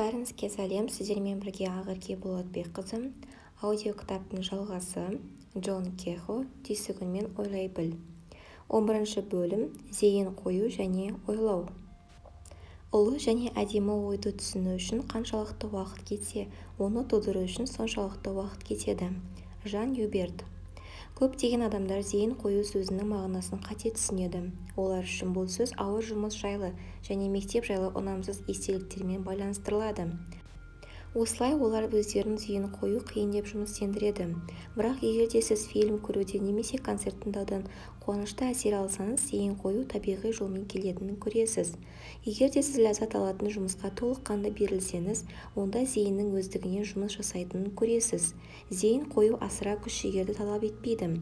Бәріңізге сәлем, сіздермен бірге Ақерке Болатбекқызы. Аудио кітаптың жалғасы Джон Кехо «Түйсігіңмен ойлай біл». 11 бөлім зейін қою және ойлау. Ұлы және әдемі ойды түсіну үшін қаншалықты уақыт кетсе, оны тудыру үшін соншалықты уақыт кетеді. Жан Юберт. Көптеген адамдар зейін қою сөзінің мағынасын қате түсінеді. Олар үшін бұл сөз ауыр жұмыс жайлы және мектеп жайлы ұнамсыз естеліктермен байланыстырылады. Осылай олар өздерін зейін қою қиын деп жұмыстендіреді. Бірақ егер де сіз фильм көруден немесе концерт тыңдаудан қуанышты әсер алсаңыз, зейін қою табиғи жолмен келетінін көресіз. Егер де сіз ләззат алатын жұмысқа толыққанды берілсеңіз, онда зейіннің өздігінен жұмыс жасайтынын көресіз. Зейін қою асыра күш-жігерді талап етпейді.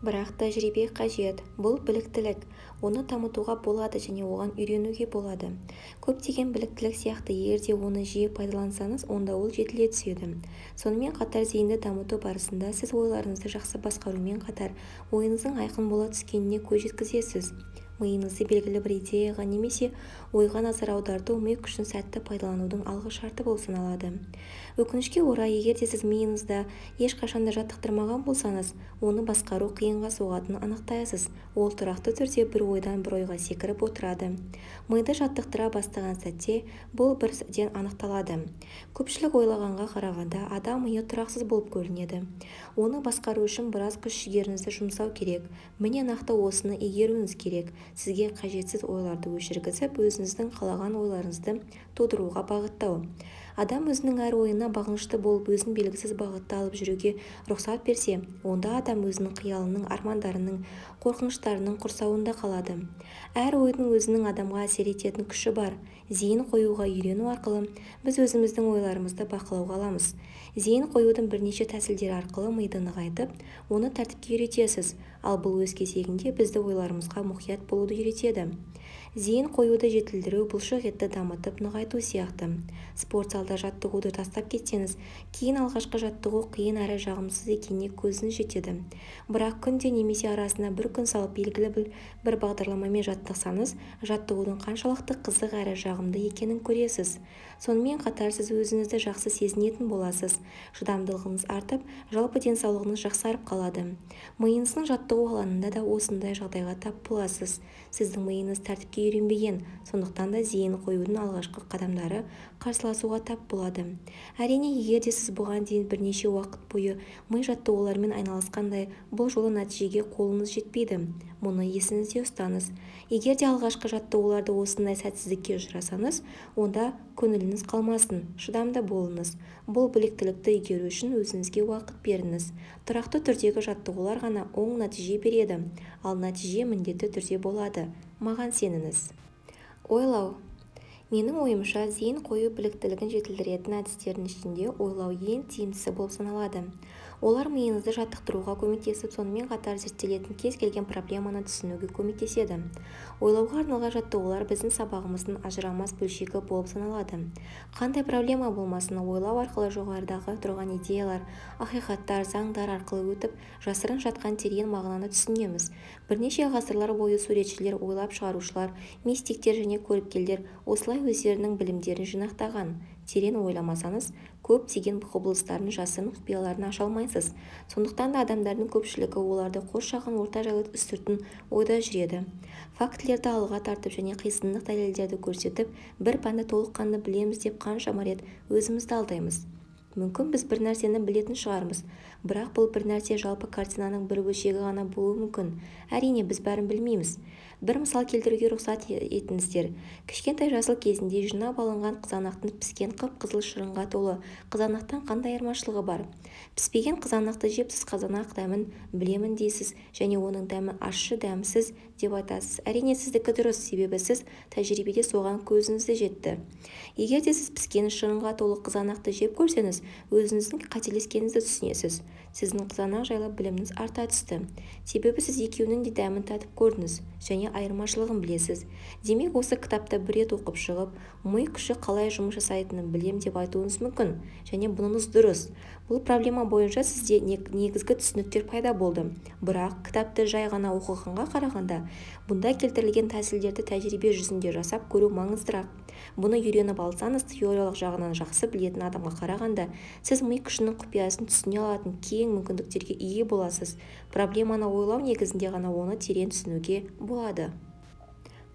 Бірақ тәжірибе қажет. Бұл біліктілік. Оны дамытуға болады және оған үйренуге болады. Көптеген біліктілік сияқты, егер де оны жиі пайдалансаңыз, онда ол жетіле түседі. Сонымен қатар зейінді дамыту барысында сіз ойларыңызды жақсы басқарумен қатар ойыңыздың айқын бола түскеніне көз жеткізесіз. Миыңызды белгілі бір идеяға немесе ойға назар аударту ми күшін сәтті пайдаланудың алғы шарты болып саналады. Өкінішке орай, егер де сіз миыңызда ешқашанда жаттықтырмаған болсаңыз, оны басқару қиынға соғатынын анықтайсыз. Ол тұрақты түрде бір ойдан бір ойға секіріп отырады. Миды жаттықтыра бастаған сәтте бұл бірден анықталады. Көпшілік ойлағанға қарағанда адам миы тұрақсыз болып көрінеді. Оны басқару үшін біраз күш-жігеріңізді жұмсау керек. Міне нақты осыны игеруіңіз керек. Сізге қажетсіз ойларды өшіргізіп, өзіңіздің қалаған ойларыңызды тудыруға бағыттау. Адам өзінің әр ойына бағынышты болып, өзін белгісіз бағытта алып жүруге рұқсат берсе, онда адам өзінің қиялының, армандарының, қорқыныштарының құрсауында қалады. Әр ойдың өзінің адамға әсер ететін күші бар. Зейін қоюға үйрену арқылы біз өзіміздің ойларымызды бақылауға аламыз. Зейін қоюдың бірнеше тәсілдері арқылы миды нығайтып, оны тәртіпке үйретесіз, ал бұл өз кезегінде бізді ойларымызға мұқият болуды үйретеді. Зейін қоюды жетілдіру бұлшық етті дамытып нығайту сияқты. Спорт залда жаттығуды тастап кетсеңіз, кейін алғашқы жаттығу қиын әрі жағымсыз екеніне көзіңіз жетеді. Бірақ күнде немесе арасына бір күн салып белгілі бір бағдарламамен жаттықсаңыз, жаттығудың қаншалықты қызық әрі жағымды екенін көресіз. Сонымен қатар сіз өзіңізді жақсы сезінетін боласыз. Шыдамдылығыңыз артып, жалпы денсаулығыңыз жақсарып қалады. Миыңыздың жаттығу алаңында да осындай жағдайға тап боласыз. Сіздің миыңыз тәртіпке үйренбеген, сондықтан да зейін қоюдың алғашқы қадамдары қарсыласуға тап болады. Әрине, егер де сіз бұған дейін бірнеше уақыт бойы ми жаттығулармен айналысқандай, бұл жолы нәтижеге қолыңыз жетпейді. Мұны есіңізде ұстаңыз. Егер де алғашқы жаттығуларды осындай сәтсіздікке ұшырасаңыз, онда көңіліңіз қалмасын, шыдамды болыңыз. Бұл біліктілікті игеру үшін өзіңізге уақыт беріңіз. Тұрақты түрдегі жаттығулар ғана оң нәтиже береді, ал нәтиже міндетті түрде болады. Маған сеніңіз. Ойлау. Менің ойымша, зейін қою біліктілігін жетілдіретін әдістердің ішінде ойлау ең тиімдісі болып саналады. Олар миыңызды жаттықтыруға көмектесіп, сонымен қатар зерттелетін кез келген проблеманы түсінуге көмектеседі. Ойлауға арналған жаттығулар біздің сабағымыздың ажырамас бөлшегі болып саналады. Қандай проблема болмасын, ойлау арқылы жоғарыдағы тұрған идеялар, ақиқаттар, заңдар арқылы өтіп, жасырын жатқан терең мағынаны түсінеміз. Бірнеше ғасырлар бойы суретшілер, ойлап шығарушылар, мистиктер және көріпкелдер осылай өздерінің білімдерін жинақтаған. Терең ойламасаңыз, көптеген құбылыстардың жасырын құпияларын аша алмайсыз. Сондықтан да адамдардың көпшілігі оларды қоршаған орта жайлы үстіртін ойда жүреді. Фактілерді алға тартып және қисындық дәлелдерді көрсетіп, бір пәнді толыққанды білеміз деп қаншама рет өзімізді алдаймыз. Мүмкін біз бір нәрсені білетін шығармыз, бірақ бұл бір нәрсе жалпы картинаның бір бөлшегі ғана болуы мүмкін. Әрине, біз бәрін білмейміз. Бір мысал келтіруге рұқсат етіңіздер. Кішкентай жасыл кезінде жинап алынған қызанақтың піскен қып-қызыл шырынға толы қызанақтан қандай айырмашылығы бар? Піспеген қызанақты жеп сіз қызанақ дәмін білемін дейсіз және оның дәмі ащы, дәмсіз деп айтасыз. Әрине, сіздікі дұрыс, себебі сіз тәжірибеде соған көзіңізді жетті. Егер де сіз піскен шырынға толы қызанақты жеп көрсеңіз, өзіңіздің қателескеніңізді түсінесіз. сіздің қызанақ жайлы біліміңіз арта түсті. Себебі сіз екеуінің де дәмін татып көрдіңіз және айырмашылығын білесіз. Демек, осы кітапты бір рет оқып шығып, ми күші қалай жұмыс жасайтынын білем деп айтуыңыз мүмкін, және бұныңыз дұрыс. Бұл проблема бойынша сізде негізгі түсініктер пайда болды. Бірақ кітапты жай ғана оқығанға қарағанда, бұнда келтірілген тәсілдерді тәжірибе жүзінде жасап көру маңыздырақ. Бұны үйреніп алсаңыз, теориялық жағынан жақсы білетін адамға қарағанда, сіз ми күшінің құпиясын түсіне алатын кең мүмкіндіктерге ие боласыз. Проблеманы ойлау негізінде ғана оны терең түсінуге болады.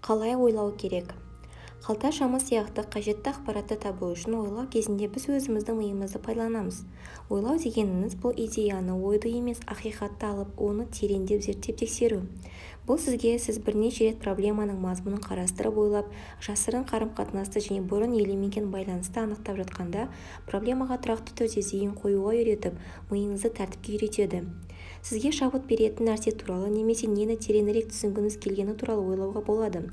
Қалай ойлау керек? Қалта шамы сияқты қажетті ақпаратты табу үшін ойлау кезінде біз өзіміздің миымызды пайдаланамыз. Ойлау дегеніңіз бұл идеяны, ойды емес, ақиқатты алып, оны тереңдеп зерттеп тексеру. Бұл сізге сіз бірнеше рет проблеманың мазмұнын қарастырып ойлап, жасырын қарым-қатынасты және бұрын елемеген байланысты анықтап жатқанда, проблемаға тұрақты түрде зейін қоюға үйретіп, миыңызды тәртіпке үйретеді. Сізге шабыт беретін нәрсе туралы немесе нені тереңірек түсінгіңіз келгені туралы ойлауға болады.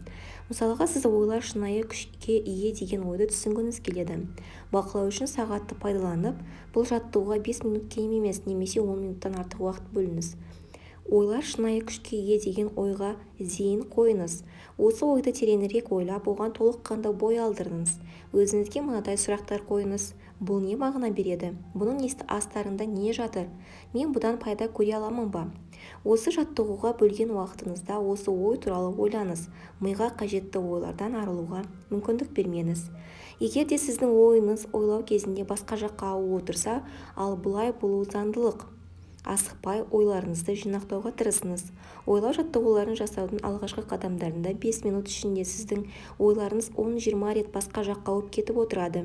Мысалға, сіз ойлар шынайы күшке ие деген ойды түсінгіңіз келеді. Бақылау үшін сағатты пайдаланып, бұл жаттығуға 5 минут кем емес, немесе 10 минуттан артық уақыт бөліңіз. Ойлар шынайы күшке ие деген ойға зейін қойыңыз. Осы ойды тереңірек ойлап, оған толыққанды бой алдырыңыз. Өзіңізге мынадай сұрақтар қойыңыз. Бұл не мағына береді? Бұның астарында не жатыр? Мен бұдан пайда көре аламын ба? Осы жаттығуға бөлген уақытыңызда осы ой туралы ойлаңыз. Миға қажетті ойлардан арылуға мүмкіндік бермеңіз. Егер де сіздің ойыңыз ойлау кезінде басқа жаққа ауып отырса, ал бұлай болу заңдылық. Асықпай ойларыңызды жинақтауға тырысыңыз. Ойлау жаттығуларын жасаудың алғашқы қадамдарында 5 минут ішінде сіздің ойларыңыз 10-20 рет басқа жаққа ауып кетіп отырады.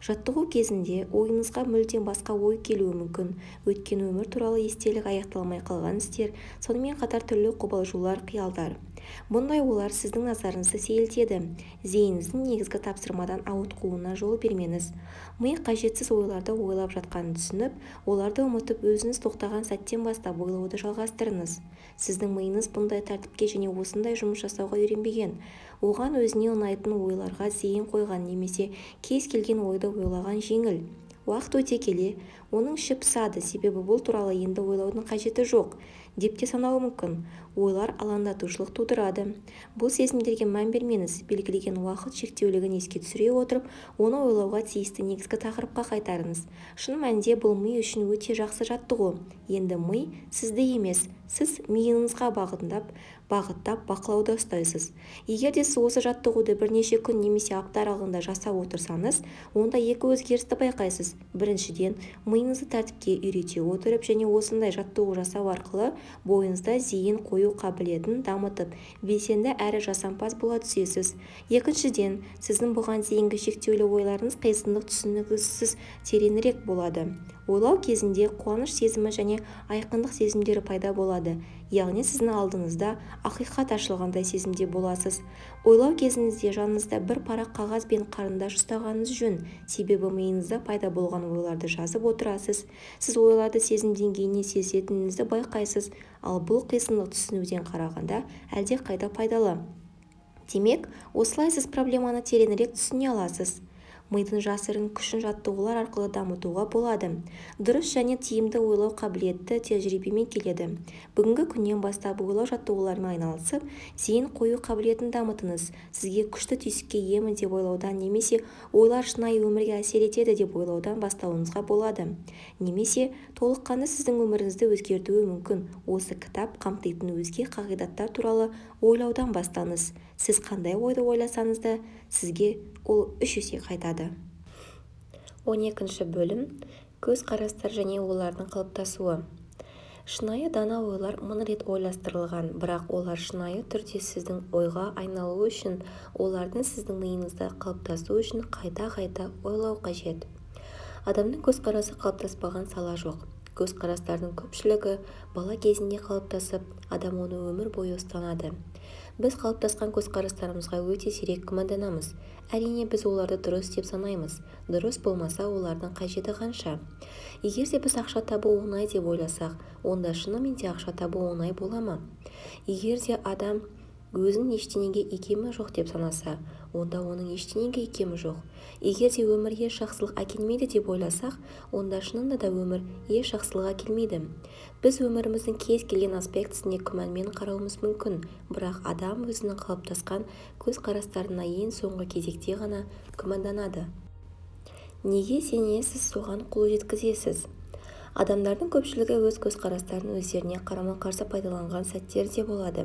Жаттығу кезінде ойыңызға мүлдем басқа ой келуі мүмкін. Өткен өмір туралы естелік, аяқталмай қалған істер, сонымен қатар түрлі қобалжулар, қиялдар. Бұндай ойлар сіздің назарыңызды сейілтеді. Зейініңіздің негізгі тапсырмадан ауытқуына жол бермеңіз. Ми қажетсіз ойларды ойлап жатқанын түсініп, оларды ұмытып, өзіңіз тоқтаған сәттен бастап ойлауды жалғастырыңыз. Сіздің миыңыз бұндай тәртіпке және осындай жұмыс жасауға үйренбеген. Оған өзіне ұнайтын ойларға зейін қойған немесе кез келген ойды ойлаған жеңіл. Уақыт өте келе, оның іші пысады, себебі бұл туралы енді ойлаудың қажеті жоқ деп те санауы мүмкін. Ойлар алаңдатушылық тудырады. Бұл сезімдерге мән бермеңіз. Белгілеген уақыт шектеулігін еске түсіре отырып, оны ойлауға тиісті негізгі тақырыпқа қайтарыңыз. Шын мәнінде бұл ми үшін өте жақсы жаттығу. Енді ми сізді емес, сіз миыңызға бағыттап бақылауда ұстайсыз. Егер де сіз осы жаттығуды бірнеше күн немесе апта аралығында жасап отырсаңыз, онда екі өзгерісті байқайсыз. Біріншіден, миыңызды тәртіпке үйрете отырып және осындай жаттығу жасау арқылы бойыңызда зейін қою қабілетін дамытып, белсенді әрі жасампаз бола түсесіз. Екіншіден, сіздің бұған дейінгі шектеулі ойларыңыз қисындық түсінігісіз тереңірек болады. Ойлау кезінде қуаныш сезімі және айқындық сезімдері пайда болады. Яғни сіздің алдыңызда ақиқат ашылғандай сезімде боласыз. Ойлау кезіңізде жаныңызда бір парақ қағаз бен қарындаш ұстағаныңыз жөн, себебі миыңызда пайда болған ойларды жазып отырасыз. Сіз ойларды сезім деңгейіне сезетініңізді байқайсыз, ал бұл қисындық түсінуден қарағанда әлде қайда пайдалы. Демек, осылай сіз проблеманы тереңірек түсіне аласыз. Мидың жасырын күшін жаттығулар арқылы дамытуға болады. Дұрыс және тиімді ойлау қабілеті тәжірибемен келеді. Бүгінгі күннен бастап ойлау жаттығуларымен айналысып, зейін қою қабілетін дамытыңыз. Сізге күшті түйсікке иемін деп ойлаудан немесе ойлар шынайы өмірге әсер етеді деп ойлаудан бастауыңызға болады. Немесе толыққанды сіздің өміріңізді өзгертуі мүмкін. Осы кітап қамтитын өзге қағидаттар туралы ойлаудан бастаңыз. Сіз қандай ойды ойласаңыз да, сізге ол 3 есе қайтады. 12 бөлім. Көзқарастар және олардың қалыптасуы. Шынайы дана ойлар 1000 рет ойластырылған, бірақ олар шынайы түрде сіздің ойға айналуы үшін, олардың сіздің миыңызда қалыптасуы үшін қайта-қайта ойлау қажет. Адамның көзқарасы қалыптаспаған сала жоқ. Көзқарастардың көпшілігі бала кезінде қалыптасып, адам оны өмір бойы ұстанады. Біз қалыптасқан көзқарастарымызға өте сирек күмәнданамыз. Әрине, біз оларды дұрыс деп санаймыз. Дұрыс болмаса, олардың қажеті қанша? Егер де біз ақша табу оңай деп ойласақ, онда шынымен де ақша табу оңай бола ма? Егер де адам өзінің ештеңеге икемі жоқ деп санаса, онда оның ештеңеге икемі жоқ. Егер де өмір еш жақсылық әкелмейді деп ойласақ, онда шынында да өмір еш жақсылық әкелмейді. Біз өміріміздің кез келген аспектісіне күмәнмен қарауымыз мүмкін, бірақ адам өзінің қалыптасқан көзқарастарына ең соңғы кезекте ғана күмәнданады. Неге сенесіз, соған қол жеткізесіз. Адамдардың көпшілігі өз көзқарастарын өздеріне қарама-қарсы пайдаланған сәттер де болады.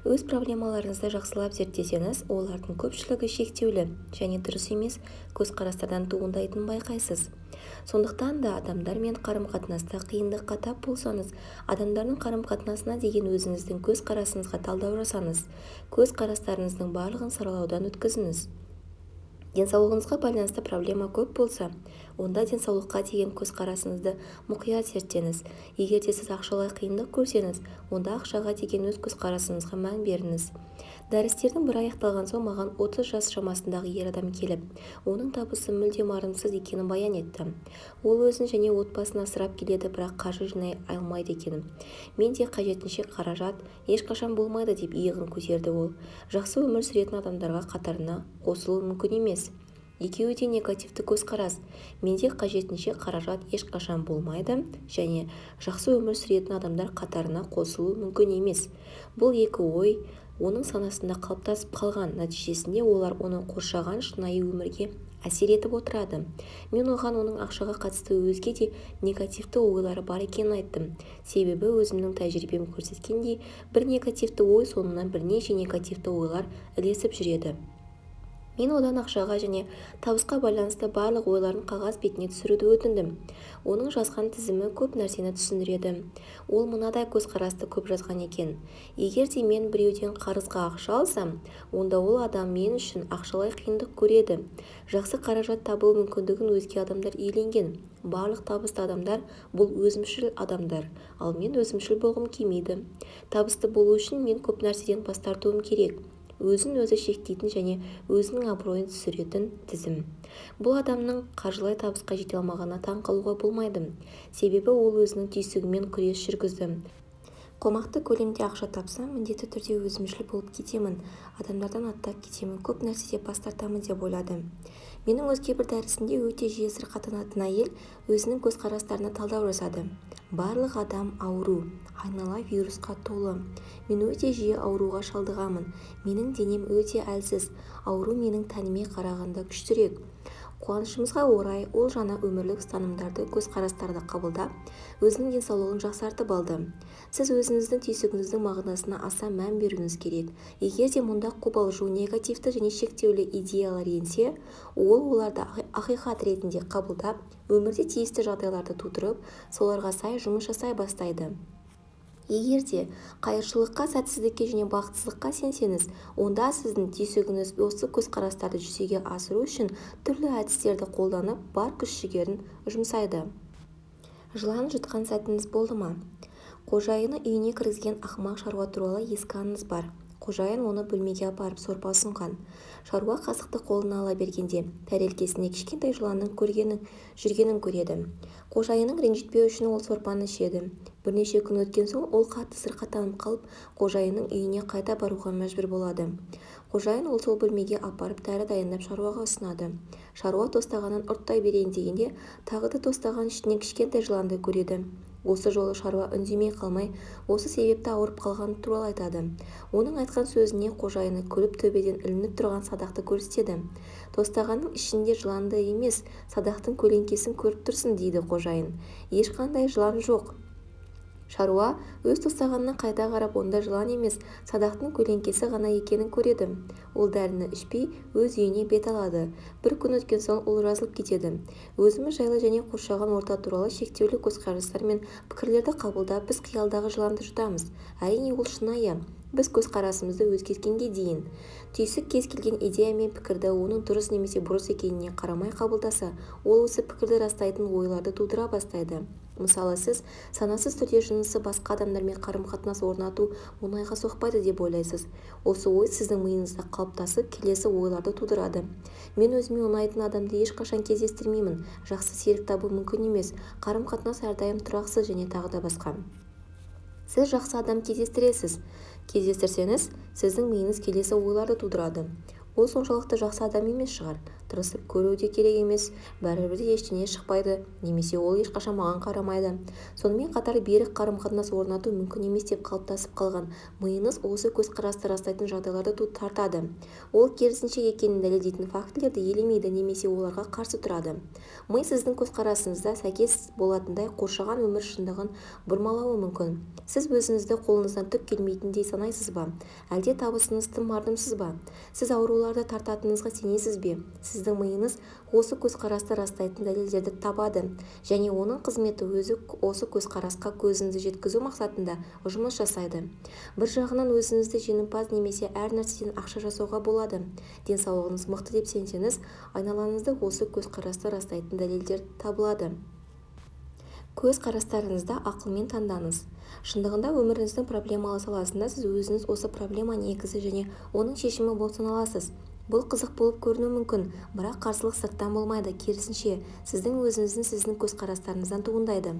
Өз проблемаларыңызды жақсылап зерттесеңіз, олардың көпшілігі шектеулі және дұрыс емес көзқарастардан туындайтынын байқайсыз. Сондықтан да адамдармен қарым-қатынаста қиындыққа тап болсаңыз, адамдардың қарым-қатынасына деген өзіңіздің көзқарасыңызға талдау жасаңыз, көзқарастарыңыздың барлығын саралаудан өткізіңіз. Денсаулығыңызға байланысты проблема көп болса, онда денсаулыққа деген көзқарасыңызды мұқият зерттеңіз. Егер де сіз ақшалай қиындық көрсеңіз, онда ақшаға деген өз көзқарасыңызға мән беріңіз. Дәрістердің бірі аяқталған соң маған 30 жас шамасындағы ер адам келіп, оның табысы мүлдем арынсыз екенін баян етті. Ол өзін және отбасын асырап келеді, бірақ қаржы жинай алмайды екен. Менде қажетінше қаражат ешқашан болмайды деп иығын көтерді ол. Жақсы өмір сүретін адамдарға қатарына қосылу мүмкін емес. Екеуі де негативті көзқарас. Менде қажетінше қаражат ешқашан болмайды және жақсы өмір сүретін адамдар қатарына қосылу мүмкін емес. Бұл екі ой оның санасында қалыптасып қалған, нәтижесінде олар оны қоршаған шынайы өмірге әсер етіп отырады. Мен оған оның ақшаға қатысты өзге де негативті ойлары бар екенін айттым. Себебі өзімнің тәжірибем көрсеткендей, бір негативті ой соңынан бірнеше негативті ойлар ілесіп жүреді. Мен одан ақшаға және табысқа байланысты барлық ойларын қағаз бетіне түсіруді өтіндім. Оның жазған тізімі көп нәрсені түсіндіреді. Ол мынадай көзқарасты көп жазған екен. Егер де мен біреуден қарызға ақша алсам, онда ол адам мен үшін ақшалай қиындық көреді. Жақсы қаражат табу мүмкіндігін өзге адамдар иеленген. Барлық табысты адамдар бұл өзімшіл адамдар, ал мен өзімшіл болғым келмейді. Табысты болу үшін мен көп нәрседен бас тартуым керек. Өзін өзі шектейтін және өзінің абыройын түсіретін тізім. Бұл адамның қаржылай табысқа жете алмағанына таң қалуға болмайды. Себебі ол өзінің түйсігімен күрес жүргізді. Қомақты көлемде ақша тапсам, міндетті түрде өзімшіл болып кетемін. Адамдардан аттап кетемін, көп нәрседе бас тартамын деп ойлады. Менің өзге бір дәрісінде өте жиі сырқаттанатын әйел өзінің көзқарастарына талдау жасады. Барлық адам ауру, айнала вирусқа толы. Мен өте жиі ауруға шалдығамын. Менің денем өте әлсіз. Ауру менің тәніме қарағанда күштірек. Қуанышымызға орай, ол жаңа өмірлік ұстанымдарды, көзқарастарды қабылдап, өзінің денсаулығын жақсартып алды. Сіз өзіңіздің түйсігіңіздің мағынасына аса мән беруіңіз керек. Егер де мұнда қобалжу, негативті және шектеулі идеялар енсе, оларды ақиқат ретінде қабылдап, өмірде тиісті жағдайларды тудырып, соларға сай жұмыс жасай бастайды. Егер де қайыршылыққа, сәтсіздікке және бақытсыздыққа сенсеңіз, онда сіздің түйсігіңіз осы көзқарастарды жүзеге асыру үшін түрлі әдістерді қолданып, бар күш-жігерін жұмсайды. Жылан жұтқан сәтіңіз болды ма? Қожайыны үйіне кіргізген ақымақ шаруа туралы ескі аңыз бар. Қожайын оны бөлмеге апарып сорпа ұсынған. Шаруа қасықты қолына ала бергенде, тәрелкесіне кішкентай жыланның жүргенін көреді. Қожайынның ренжітпеу үшін ол сорпаны ішеді. Бірнеше күн өткен соң ол қатты сырқаттанып қалып, қожайынның үйіне қайта баруға мәжбүр болады. Қожайын ол сол бөлмеге апарып дәрі дайындап шаруаға ұсынады. Шаруа тостағанын ұрттай берейін дегенде, тағы да тостаған ішінен кішкентай жыланды көреді. Осы жолы шаруа үндемей қалмай, осы себепті ауырып қалғаны туралы айтады. Оның айтқан сөзіне қожайыны күліп төбеден ілініп тұрған садақты көрсетеді. Тостағанның ішінде жыланды емес, садақтың көлеңкесін көріп тұрсың, дейді қожайын. Ешқандай жылан жоқ. Шаруа өз тостағанына қайта қарап, онда жылан емес, садақтың көлеңкесі ғана екенін көреді. Ол дәріні ішпей өз үйіне бет алады. Bir күн өткен соң ол жазылып кетеді. Өзіміз жайлы және қоршаған орта туралы шектеулі көзқарастар мен пікірлерді қабылдап, біз қиялдағы жыланды жұтамыз. Әрине, ол шынайы. Біз көзқарасымызды өзгерткенге дейін. Түйсік кез келген идея мен пікірді оның дұрыс немесе бұрыс екеніне қарамай қабылдаса, ол осы пікірді растайтын ойларды тудыра бастайды. Мысалы, сіз санасыз түрде жынысы басқа адамдармен қарым-қатынас орнату оңайға соқпайды деп ойлайсыз. Осы ой сіздің миыңызда қалыптасып, келесі ойларды тудырады. Мен өзіме ұнайтын адамды ешқашан кездестірмеймін. Жақсы серік табу мүмкін емес. Қарым-қатынас әрдайым тұрақсыз және тағы да басқа. Сіз жақсы адам кездестіресіз. кездестірсеңіз, сіздің миыңыз келесі ойларды тудырады. Ол соншалықты жақсы адам емес шығар, тырысып көру де керек емес, бәрібір де ештеңе шықпайды, немесе ол ешқашан маған қарамайды. Сонымен қатар берік қарым-қатынас орнату мүмкін емес деп қалыптасып қалған миыңыз осы көзқарасты растайтын жағдайларды тартады. Ол керісінше екенін дәлелдейтін фактілерді елемейді немесе оларға қарсы тұрады. Ми сіздің көзқарасыңызда сәйкес болатындай қоршаған өмір шындығын бұрмалауы мүмкін. Сіз өзіңізді қолыңыздан түк келмейтіндей санайсыз ба? Әлде табысыңыз тым мардымсыз ба? Сіз ауруларды тартатыныңызға сенесіз бе? Сіздің миыңыз осы көзқарасты растайтын дәлелдерді табады, және оның қызметі өзі осы көзқарасқа көзіңізді жеткізу мақсатында жұмыс жасайды. Бір жағынан өзіңізді жеңімпаз немесе әр нәрседен ақша жасауға болады. Денсаулығыңыз мықты деп сенсеңіз, айналаңызда осы көзқарасты растайтын дәлелдер табылады. Көзқарастарыңызды ақылмен таңдаңыз. Шындығында өміріңіздің проблемалы саласында сіз өзіңіз осы проблема негізі және оның шешімі болып саналасыз. Бұл қызық болып көрінуі мүмкін, бірақ қарсылық сырттан болмайды, керісінше, сіздің көзқарастарыңыздан туындайды.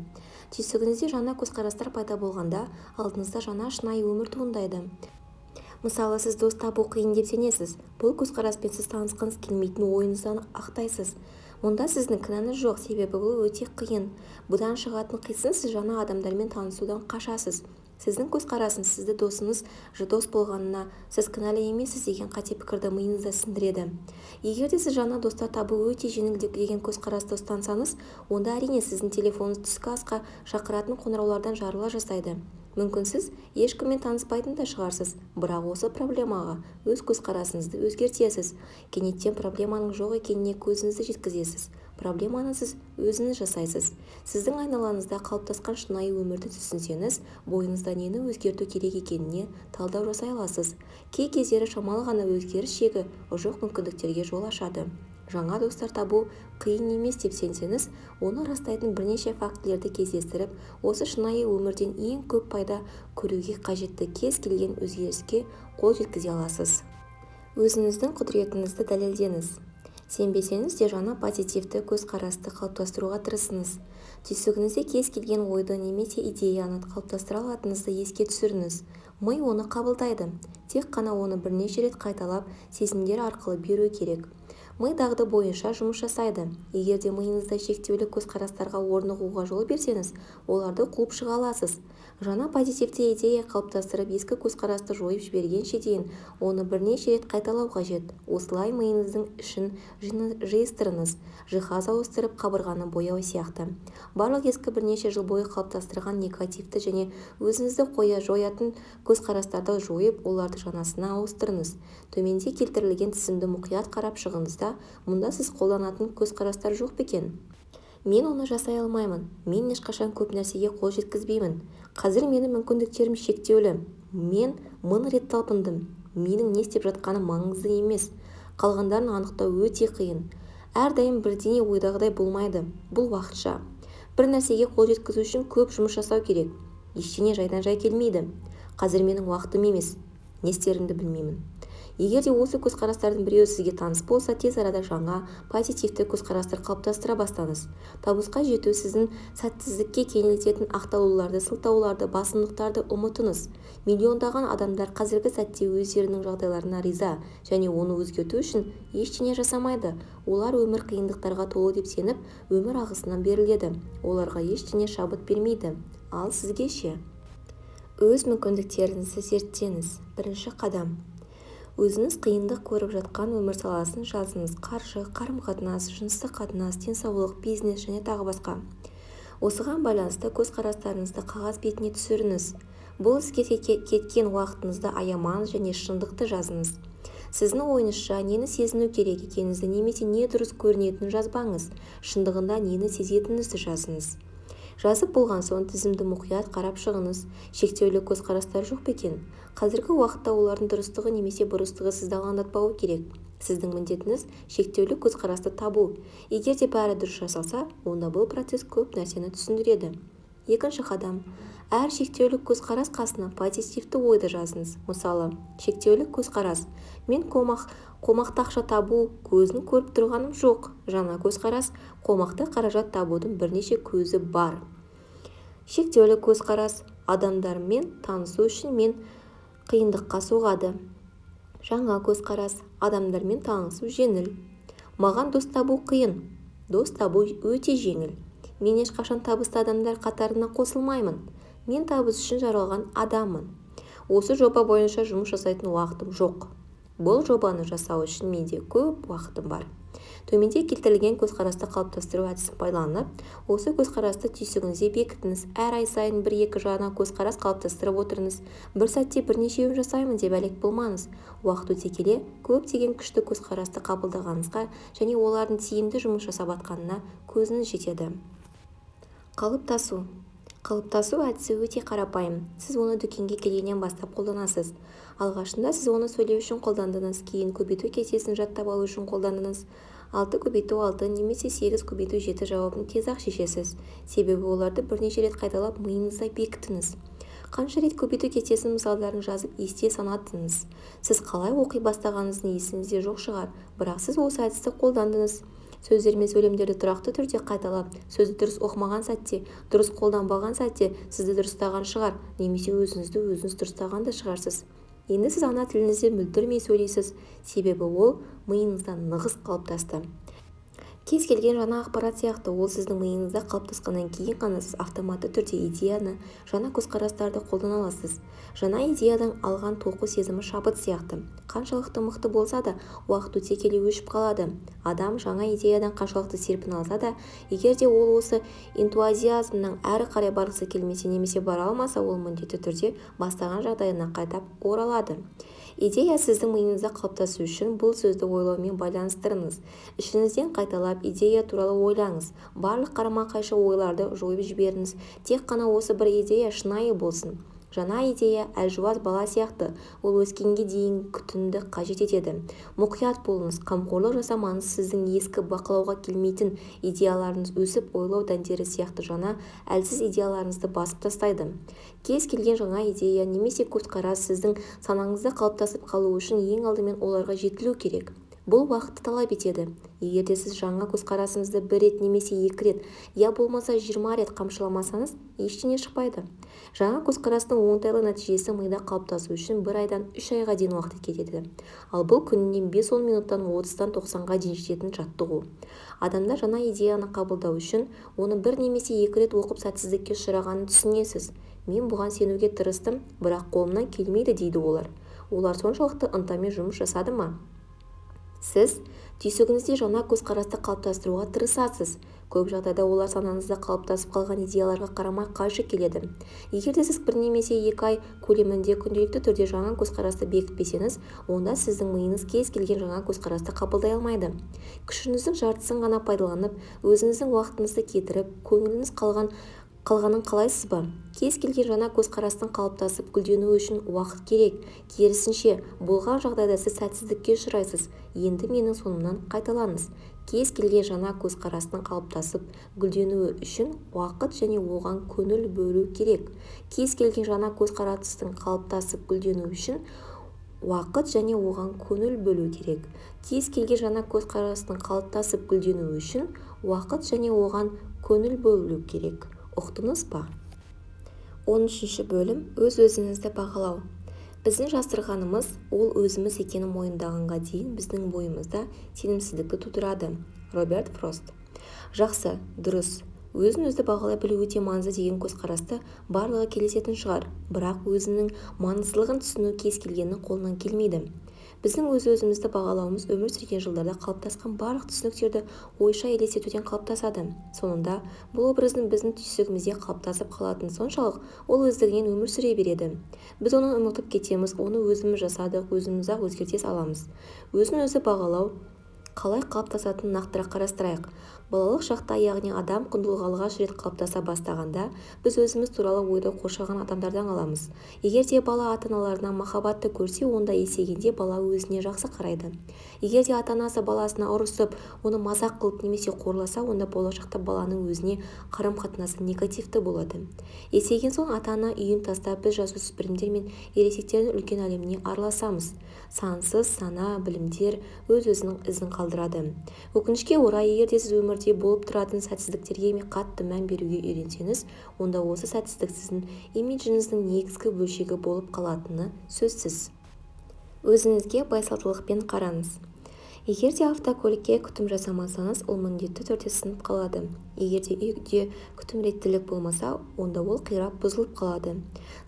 Түйсігіңізде жаңа көзқарастар пайда болғанда, алдыңызда жаңа шынайы өмір туындайды. Мысалы, сіз дос табу қиын деп сенесіз. Бұл көзқараспен сіз танысқыңыз келмейтін ойыңыздан ақтайсыз. Мұнда сіздің кінәңіз жоқ, себебі бұл өте қиын. Бұдан шығатын қисын, сіз жаңа адамдармен танысудан қашасыз. Сіздің көзқарасыңыз сізді досыңыз дос болғанына сіз кінәлі емессіз деген қате пікірді миыңызда сіңдіреді. Егер де сіз жаңа достар табу өте жеңіл деген көзқарасты ұстансаңыз, онда әрине сіздің телефоныңыз түскі асқа шақыратын қоңыраулардан жарыла жасайды. Мүмкін сіз ешкіммен таныспайтын да шығарсыз, бірақ осы проблемаға өз көзқарасыңызды өзгертесіз. Кенеттен проблеманың жоқ екеніне көзіңізді жеткізесіз. Проблеманы сіз өзіңіз жасайсыз. Сіздің айналаңызда қалыптасқан шынайы өмірді түсінсеңіз, бойыңызда нені өзгерту керек екеніне талдау жасай аласыз. Кей кездері шамалы ғана өзгеріс шегі жоқ мүмкіндіктерге жол ашады. Жаңа достар табу қиын емес деп сенсеңіз, оны растайтын бірнеше фактілерді кездестіріп, осы шынайы өмірден ең көп пайда көруге қажетті кез келген өзгеріске қол жеткізе аласыз. Өзіңіздің құдіретіңізді дәлелдеңіз. Сенбесеңіз де жаңа позитивті көзқарасты қалыптастыруға тырысыңыз. Түйсігіңізде кез келген ойды немесе идеяны қалыптастыра алатыныңызды еске түсіріңіз. Ми оны қабылдайды. Тек қана оны бірнеше рет қайталап, сезімдер арқылы беру керек. Ми дағды бойынша жұмыс жасайды. Егер де миыңызда шектеулі көзқарастарға орнығуға жол берсеңіз, оларды қуып шыға аласыз. Жаңа позитивті идея қалыптастырып, ескі көзқарасты жойып жібергенше дейін оны бірнеше рет қайталау қажет. Осылай миыңыздың ішін жиыстырыңыз, жиһаз ауыстырып, қабырғаны бояу сияқты. Барлық ескі бірнеше жыл бойы қалыптастырған негативті және өзіңізді жоятын көзқарастарды жойып, оларды жаңасына ауыстырыңыз. Төменде келтірілген тізімді мұқият қарап шығыңызда, мұнда сіз қолданатын көзқарастар жоқ екен. Мен оны жасай алмаймын. Мен ешқашан көп нәрсеге қол жеткізбеймін. Қазір менің мүмкіндіктерім шектеулі. Мен 1000 рет талпындым. Менің не істеп жатқаным маңызды емес. Қалғандарын анықтау өте қиын. Әрдайым бірдеңе ойдағыдай болмайды. Бұл уақытша. Бір нәрсеге қол жеткізу үшін көп жұмыс жасау керек. Ештеңе жайдан жай келмейді. Қазір менің уақытым емес. Не істерімді білмеймін. Егер де осы көзқарастардың біреуі сізге таныс болса, тез арада жаңа позитивті көзқарастар қалыптастыра бастаңыз. Табысқа жету сіздің сәтсіздікке кенелтетін ақталуларды, сылтауларды, басымдықтарды ұмытыңыз. Миллиондаған адамдар қазіргі сәтте өздерінің жағдайларына риза және оны өзгерту үшін ештеңе жасамайды. Олар өмір қиындықтарға толы деп сеніп, өмір ағысынан беріледі. Оларға ештеңе шабыт бермейді. Ал сізге ше? Өз мүмкіндіктеріңізді зерттеңіз. Бірінші қадам. Өзіңіз қиындық көріп жатқан өмір саласын жазыңыз. Қаржы, қарым-қатынас, жыныстық қатынас, денсаулық, бизнес және тағы басқа. Осыған байланысты көзқарастарыңызды қағаз бетіне түсіріңіз. Бұл іске кеткен уақытыңызды аямаңыз және шындықты жазыңыз. Сіздің ойыңызша нені сезіну керек екеніңізді немесе не дұрыс көрінетінін жазбаңыз. Шындығында нені сезетініңізді жазыңыз. Жазып болған соң тізімді мұқият қарап шығыңыз. Шектеулі көзқарастар жоқ екен. Қазіргі уақытта олардың дұрыстығы немесе бұрыстығы сізді алаңдатпауы керек. Сіздің міндетіңіз шектеулі көзқарасты табу. Егер де бәрі дұрыс жасалса, онда бұл процесс көп нәрсені түсіндіреді. Екінші қадам. Әр шектеулі көзқарас қасына позитивті ойды жазыңыз. Мысалы, шектеулі көзқарас. Мен қомақты ақша табу көзін көріп тұрғаным жоқ. Жаңа көзқарас. Қомақты қаражат табудың бірнеше көзі бар. Шектеулі көзқарас. Адамдармен танысу үшін мен қиындыққа соғады. Жаңа көзқарас, адамдармен танысу жеңіл. Маған дос табу қиын, дос табу өте жеңіл. Мен ешқашан табысты адамдар қатарына қосылмаймын. Мен табыс үшін жаралған адаммын. Осы жоба бойынша жұмыс жасайтын уақытым жоқ. Бұл жобаны жасау үшін менде көп уақытым бар. Төменде келтірілген көзқарасты қалыптастыру әдісін пайдаланып, осы көзқарасты түйсігіңізде бекітіңіз. Әр ай сайын 1-2 жаңа көзқарас қалыптастырып отырыңыз. Бір сәтте бірнешеуін жасаймын деп әлек болмаңыз. Уақыт өте келе көптеген күшті көзқарасты қабылдағаныңызға және олардың тиімді жұмыс жасап жатқанына көзіңіз жетеді. Қалыптасу. Қалыптасу әдісі өте қарапайым. Сіз оны дүкенге келгеннен бастап қолданасыз. Алғашында сіз оны сөйлеу үшін қолдандыңыз, кейін көбейту кестесін жаттап алу үшін қолдандыңыз. 6 көбейту 6 немесе 8 көбейту 7 жауабын тез-ақ шешесіз. Себебі оларды бірнеше рет қайталап миыңызда бекітіңіз. Қанша рет көбейту кестесінің мысалдарын жазып есте санаттыңыз. Сіз қалай оқи бастағаныңыздың есіңізде жоқ шығар, бірақ сіз осы әдісті қолдандыңыз. Сөздер мен сөйлемдерді тұрақты түрде қайталап, сөзді дұрыс оқымаған сәтте, дұрыс қолданбаған сәтте сізді дұрыстаған шығар, немесе өзіңізді өзіңіз дұрыстаған да шығарсыз. Енді сіз ана тіліңізде мүлдірмей сөйлейсіз, себебі ол миыңызда нығыз қалыптасты. Кез келген жаңа ақпарат сияқты ол сіздің миыңызда қалыптасқаннан кейін ғана сіз автоматты түрде идеяны, жаңа көзқарастарды қолдана аласыз. Жаңа идеядан алған толқу сезімі шабыт сияқты. Қаншалықты мықты болса да, уақыт өте келе өшіп қалады. Адам жаңа идеядан қаншалықты серпін алса да, егер де ол осы энтузиазмның әрі қарай барғысы келмесе немесе бара алмаса, ол міндетті түрде бастаған жағдайына қайтап оралады. Идея сіздің миыңызда қалыптасу үшін бұл сөзді ойлаумен байланыстырыңыз. Ішіңізден қайталап идея туралы ойлаңыз. Барлық қарама-қайшы ойларды жойып жіберіңіз. Тек қана осы бір идея шынайы болсын. Жаңа идея әлжуаз бала сияқты, ол өскенге дейін күтімді қажет етеді. Мұқият болыңыз, қамқорлық жасамаңыз, сіздің ескі бақылауға келмейтін идеяларыңыз өсіп ойлау дәндері сияқты жаңа әлсіз идеяларыңызды басып тастайды. Кез келген жаңа идея немесе көзқарас сіздің санаңызда қалыптасып қалу үшін ең алдымен оларға жетілу керек. Бұл уақытты талап етеді. Егер де сіз жаңа көзқарасыңызды 1 рет немесе 2 рет, я болмаса 20 рет қамшыламасаңыз, ештеңе шықпайды. Жаңа көзқарастың оңтайлы нәтижесі мида қалыптасу үшін 1 айдан 3 айға дейін уақыт кетеді. Ал бұл күнінен 5-10 минуттан 30-тан 90-ға дейін жететін жаттығу. Адамдар жаңа идеяны қабылдау үшін оны 1 немесе 2 рет оқып сәтсіздікке ұшырағанын түсінесіз. Мен бұған сенуге тырыстым, бірақ қолымнан келмейді дейді олар. Олар соншалықты ынтамен жұмыс жасады ма? Сіз түйсігіңізде жаңа көзқарасты қалыптастыруға тырысасыз. Көп жағдайда олар санаңызда қалыптасып қалған идеяларға қарама қайшы келеді. Егер де сіз 1 немесе 2 ай көлемінде күнделікті түрде жаңа көзқарасты бекітпесеңіз, онда сіздің миыңыз кез келген жаңа көзқарасты қабылдай алмайды. Күшіңіздің жартысын ғана пайдаланып, өзіңіздің уақытыңызды кетіріп, көңіліңіз қалғанын қалайсыз ба? Кез келген жаңа көзқарастың қалыптасып гүлденуі үшін уақыт керек. Керісінше, болған жағдайда сіз сәтсіздікке ұшырайсыз. Енді менің соңымнан қайталаңыз. Кез келген жаңа көзқарастың қалыптасып гүлденуі үшін уақыт және оған көңіл бөлу керек. Кез келген жаңа көзқарастың қалыптасып гүлденуі үшін уақыт және оған көңіл бөлу керек. Кез келген жаңа көзқарастың қалыптасып гүлденуі үшін уақыт және оған көңіл бөлу керек. Ұқтыңыз ба? 13-ші бөлім өз-өзіңізді бағалау. Біздің жасырғанымыз ол өзіміз екенін мойындағанға дейін біздің бойымызда сенімсіздікті тудырады. Роберт Фрост. Жақсы, дұрыс. Өзін-өзді бағалай білу өте маңызды деген көзқарасты барлығы келісетін шығар, бірақ өзінің маңыздылығын түсіну кез келгеннің қолынан келмейді. Біздің өз-өзімізді бағалауымыз өмір сүрген жылдарда қалыптасқан барлық түсініктерді ойша елестетуден қалыптасады. Сонында, бұл образдың біздің түйсігімізде қалыптасып қалатыны соншалық, ол өздігінен өмір сүре береді. Біз оны ұмытып кетеміз, оны өзіміз жасадық, өзіміз-ақ өзгерте аламыз. Өзін-өзі бағалау қалай қалыптасатынын нақтырақ қарастырайық. Балалық шақта, яғни адам құндылығы алғаш рет қалыптаса бастағанда, біз өзіміз туралы ойды қоршаған адамдардан аламыз. Егер де бала ата-аналарынан махаббатты көрсе, онда есейгенде бала өзіне жақсы қарайды. Егер де ата-анасы баласына ұрысып, оны мазақ қылып немесе қорласа, онда болашақта баланың өзіне қарым-қатынасы негативті болады. Есейген соң ата-ана үйін тастап, біз жасөспірімдер мен ересектердің үлкен әлеміне араласамыз. Сансыз сана білімдер өз-өзінің ізін қалдырады. Өкінішке орай, егер де сіз өмірде өмірде болып тұратын сәтсіздіктерге қатты мән беруге үйренсеңіз, онда осы сәтсіздік сіздің имиджіңіздің негізгі бөлшегі болып қалатыны сөзсіз. Өзіңізге байсалдылықпен қараңыз. Егер де автокөлікке күтім жасамасаңыз, ол міндетті түрде сынып қалады. Егер де үйде күтім реттілік болмаса, онда ол қирап бұзылып қалады.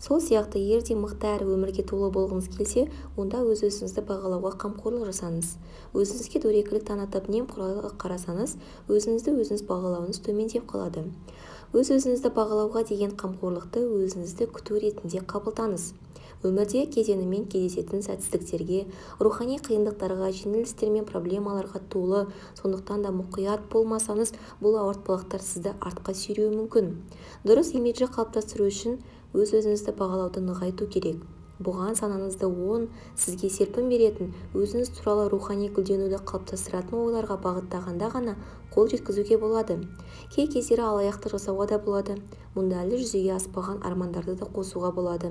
Сол сияқты, егер де мықты әрі өмірге толы болғыңыз келсе, онда өз-өзіңізді бағалауға қамқорлық жасаңыз. Өзіңізге дөрекілік танытып, немқұрайлы қарасаңыз, өзіңіз бағалауыңыз төмендеп қалады. Өз-өзіңізді бағалауға деген қамқорлықты өзіңізді күту ретінде қабылдаңыз. Өмірде кезеңімен кездесетін сәтсіздіктерге, рухани қиындықтарға, жеңілістер мен проблемаларға толы, сондықтан да мұқият болмасаңыз, бұл ауыртпалықтар сізді артқа сүйреуі мүмкін. Дұрыс имиджді қалыптастыру үшін өз-өзіңізді бағалауды нығайту керек. Бұған санаңызды сізге серпін беретін, өзіңіз туралы рухани гүлденуді қалыптастыратын ойларға бағыттағанда ғана қол жеткізуге болады. Кей кездері алаяқтық жасауға да болады. Мұнда әлі жүзеге аспаған армандарды да қосуға болады.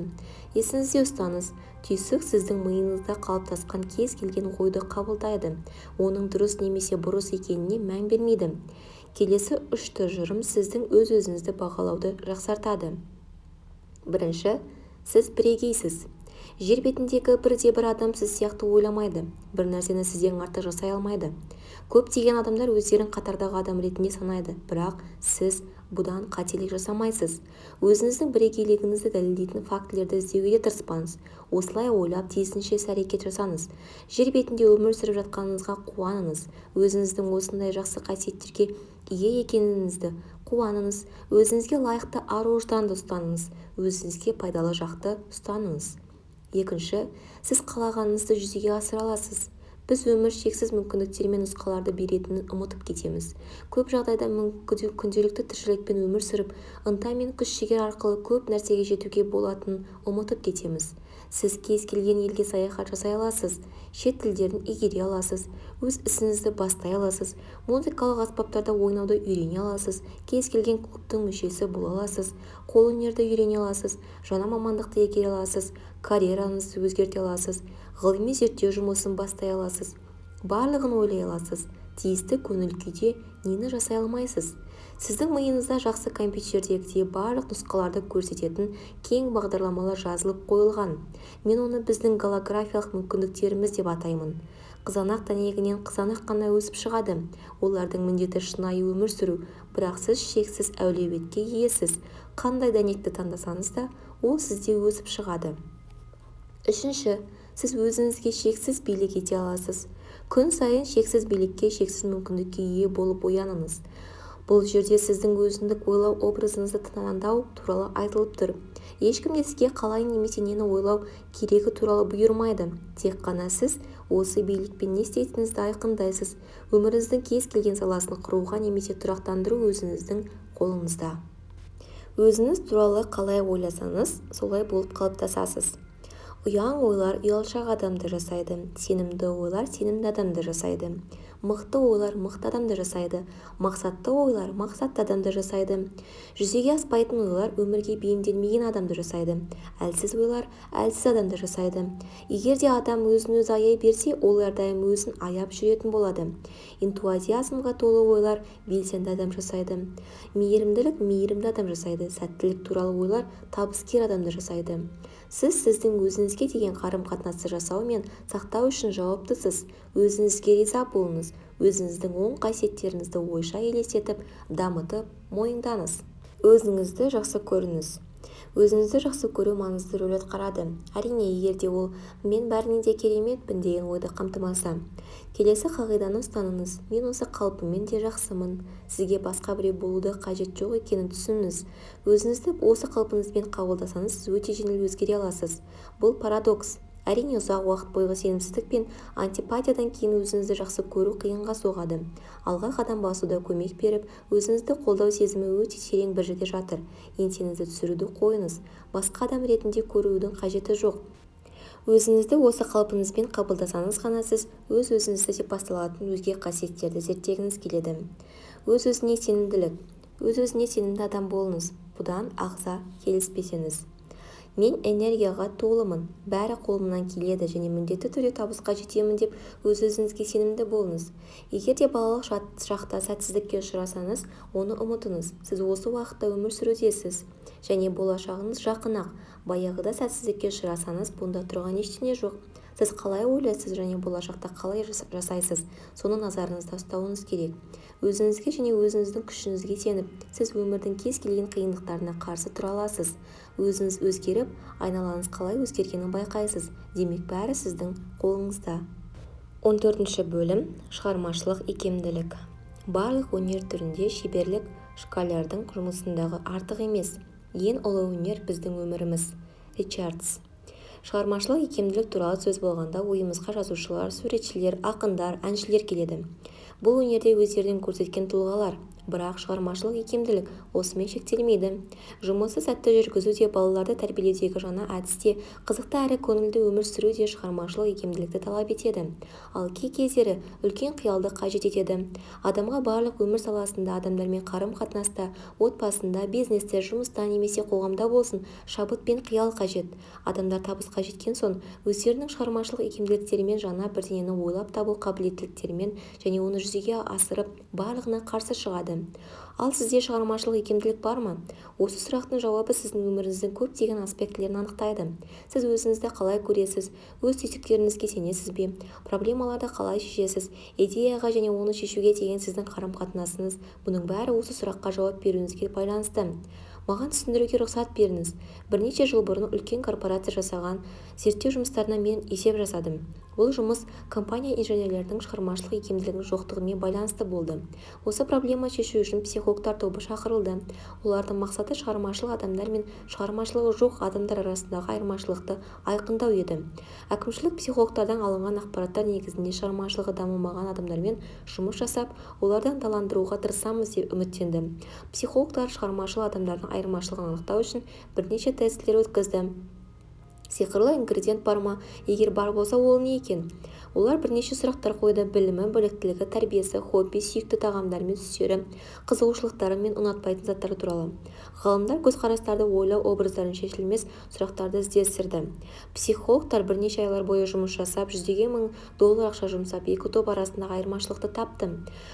Есіңізде ұстаңыз, түйсік сіздің миыңызда қалыптасқан кез келген ойды қабылдайды. Оның дұрыс немесе бұрыс екеніне мән бермейді. Келесі 3 тұжырым сіздің өз-өзіңізді бағалауды жақсартады. Бірінші, сіз бірегейсіз. Жер бетіндегі бірде-бір адам сіз сияқты ойламайды. Бір нәрсені сізден артық жасай алмайды. Көптеген адамдар өздерін қатардағы адам ретінде санайды, бірақ сіз бұдан қателік жасамайсыз. Өзіңіздің бірегейлігіңізді дәлелдейтін фактілерді іздеуге тырыспаңыз. Осылай ойлап, тиісінше іс-әрекет жасаңыз. Жер бетінде өмір сүріп жатқаныңызға қуаныңыз. Өзіңіздің осындай жақсы қасиеттерге ие екеніңізді қуаныңыз. Өзіңізге лайықты ар-ожданды ұстаныңыз. Өзіңізге пайдалы жақты ұстаныңыз. Екінші, сіз қалағаныңызды жүзеге асыра аласыз. Біз өмір шексіз мүмкіндіктер мен нұсқаларды беретінін ұмытып кетеміз. Көп жағдайда күнделікті тіршілікпен өмір сүріп, ынта мен күш-жігер арқылы көп нәрсеге жетуге болатынын ұмытып кетеміз. Сіз кез келген елге саяхат жасай аласыз, шет тілдерін игере аласыз, өз ісіңізді бастай аласыз, музыкалық аспаптарда ойнауды үйрене аласыз, кез келген клубтың мүшесі бола аласыз, қолөнерді үйрене аласыз, жаңа мамандықты игере аласыз, карьераңызды өзгерте аласыз, ғылыми зерттеу жұмысын бастай аласыз. Барлығын ойлай аласыз. Тиісті көңіл күйде нені жасай алмайсыз? Сіздің миыңызда жақсы компьютердегідей барлық нұсқаларды көрсететін кең бағдарламалар жазылып қойылған. Мен оны біздің голографиялық мүмкіндіктеріміз деп атаймын. Қызанақ дәнегінен қызанақ қана өсіп шығады. Олардың міндеті шынайы өмір сүру, бірақ сіз шексіз әлеуетке иесіз. Қандай дәнекті таңдасаңыз да, ол сізде өсіп шығады. Үшінші, сіз өзіңізге шексіз билік ете аласыз. Күн сайын шексіз билікке, шексіз мүмкіндікке ие болып ояныңыз. Бұл жерде сіздің өзіндік ойлау образыңызды тыңдау туралы айтылып тұр. Ешкім де сізге қалай немесе нені ойлау керегі туралы бұйырмайды. Тек қана сіз осы билікпен не істейтініңізді айқындайсыз. Өміріңіздің кез келген саласын құруға немесе тұрақтандыру өзіңіздің қолыңызда. Өзіңіз туралы қалай ойласаңыз, солай болып қалыптасасыз. Ұяң ойлар ұялшақ адамды жасайды. Сенімді ойлар сенімді адамды жасайды. Мықты ойлар мықты адамды жасайды. Мақсатты ойлар мақсатты адамды жасайды. Жүзеге аспайтын ойлар өмірге бейімделмеген адамды жасайды. Әлсіз ойлар әлсіз адамды жасайды. Егер де адам өзін-өзі аяй берсе, ол әрдайым өзін аяп жүретін болады. Энтузиазмға толы ойлар белсенді адам жасайды. Мейірімділік мейірімді адам жасайды. Сәттілік туралы ойлар табыскер адамды жасайды. Сіз сіздің өзіңізге деген қарым-қатынасты жасау мен сақтау үшін жауаптысыз. Өзіңізге риза болыңыз. Өзіңіздің оң қасиеттеріңізді ойша елестетіп, дамытып, мойындаңыз. Өзіңізді жақсы көріңіз. Өзіңізді жақсы көру маңызды рөл атқарады. Әрине, егер де ол мен бәрінен де кереметпін деген ойды қамтымаса. Келесі қағиданы ұстаныңыз. Мен осы қалпыммен де жақсымын. Сізге басқа біреу болуды қажет жоқ екенін түсініңіз. Өзіңізді осы қалпыңызбен қабылдасаңыз, сіз өте жеңіл өзгере аласыз. Бұл парадокс. Әрине, ұзақ уақыт бойғы сенімсіздік пен антипатиядан кейін өзіңізді жақсы көру қиынға соғады. Алға қадам басуда көмек беріп, өзіңізді қолдау сезімі өте терең бір жерде жатыр. Еңсеңізді түсіруді қойыңыз. Басқа адам ретінде көрудің қажеті жоқ. Өзіңізді осы қалпыңызбен қабылдасаңыз ғана сіз өз-өзіңізді деп басталатын өзге қасиеттерді зерттегіңіз келеді. Өз-өзіне сенімділік. Өз-өзіне сенімді адам болыңыз. Бұдан ағза келіспесеңіз. Мен энергияға толымын, бәрі қолымнан келеді және міндетті түрде табысқа жетемін деп өз-өзіңізге сенімді болыңыз. Егер де балалық шақта сәтсіздікке ұшырасаңыз, оны ұмытыңыз. Сіз осы уақытта өмір сүрудесіз және болашағыңыз жақын-ақ. Баяғыда сәтсіздікке ұшырасаңыз, бұнда тұрған ештеңе жоқ. Сіз қалай ойлайсыз және болашақта қалай жасайсыз, соны назарыңызда ұстауыңыз керек. Өзіңізге және өзіңіздің күшіңізге сеніп, сіз өмірдің кез келген қиындықтарына қарсы тұра аласыз. Өзіңіз өзгеріп, айналаңыз қалай өзгергенін байқайсыз. Демек, бәрі сіздің қолыңызда. 14 бөлім. Шығармашылық икемділік. Барлық өнер түрінде шеберлік школярдың жұмысындағы артық емес. Ең ұлы өнер біздің өміріміз. Ричардс. Шығармашылық икемділік туралы сөз болғанда ойымызға жазушылар, суретшілер, ақындар, әншілер келеді. Бұл өнерде өздерін көрсеткен тұлғалар. Бірақ шығармашылық икемділік осымен шектелмейді. Жұмысты сәтті жүргізу де, балаларды тәрбиелеудегі жаңа әдіс те, қызықты әрі көңілді өмір сүру де шығармашылық икемділікті талап етеді. Ал кей кездері үлкен қиялды қажет етеді. Адамға барлық өмір саласында, адамдармен қарым-қатынаста, отбасында, бизнесте, жұмыста немесе қоғамда болсын, шабыт пен қиял қажет. Адамдар табысқа жеткен соң, өздерінің шығармашылық икемділіктерімен жаңа бірдеңені ойлап табу қабілеттіліктерімен және оны жүзеге асырып, барлығына қарсы шығады. Ал сізде шығармашылық икемділік бар ма? Осы сұрақтың жауабы сіздің өміріңіздің көптеген аспектілерін анықтайды. Сіз өзіңізді қалай көресіз? Өз түйсіктеріңізге сенесіз бе? Проблемаларды қалай шешесіз? Идеяға және оны шешуге деген сіздің қарым-қатынасыңыз, бұның бәрі осы сұраққа жауап беруіңізге байланысты. Маған түсіндіруге рұқсат беріңіз. Бірнеше жыл бұрын үлкен корпорация жасаған зерттеу жұмыстарына мен есеп жасадым. Бұл жұмыс компания инженерлердің шығармашылық икемділігінің жоқтығымен байланысты болды. Осы проблема шешу үшін психологтар тобы шақырылды. Олардың мақсаты шығармашылық адамдар мен шығармашылығы жоқ адамдар арасындағы айырмашылықты айқындау еді. Әкімшілік психологтардан алынған ақпараттар негізінде шығармашылығы дамымаған адамдармен жұмыс жасап, оларды ынталандыруға тырысамыз деп үміттенді. Психологтар шығармашыл адамдардың айырмашылығын анықтау үшін бірнеше тестілер өткізді. Сиқырлы ингредиент бар ма? Егер бар болса, ол не екен? Олар бірнеше сұрақтар қойды: білімі, біліктілігі, тәрбиесі, хобби, сүйікті тағамдары мен түстері, қызығушылықтары мен ұнатпайтын заттары туралы. Ғалымдар көзқарастарды ойлау образдарын шешілмес сұрақтарды іздестірді. Психологтар бірнеше айлар бойы жұмыс жасап, $100,000 ақша жұмсап, екі топ арасындағы айырмашылықты тапты.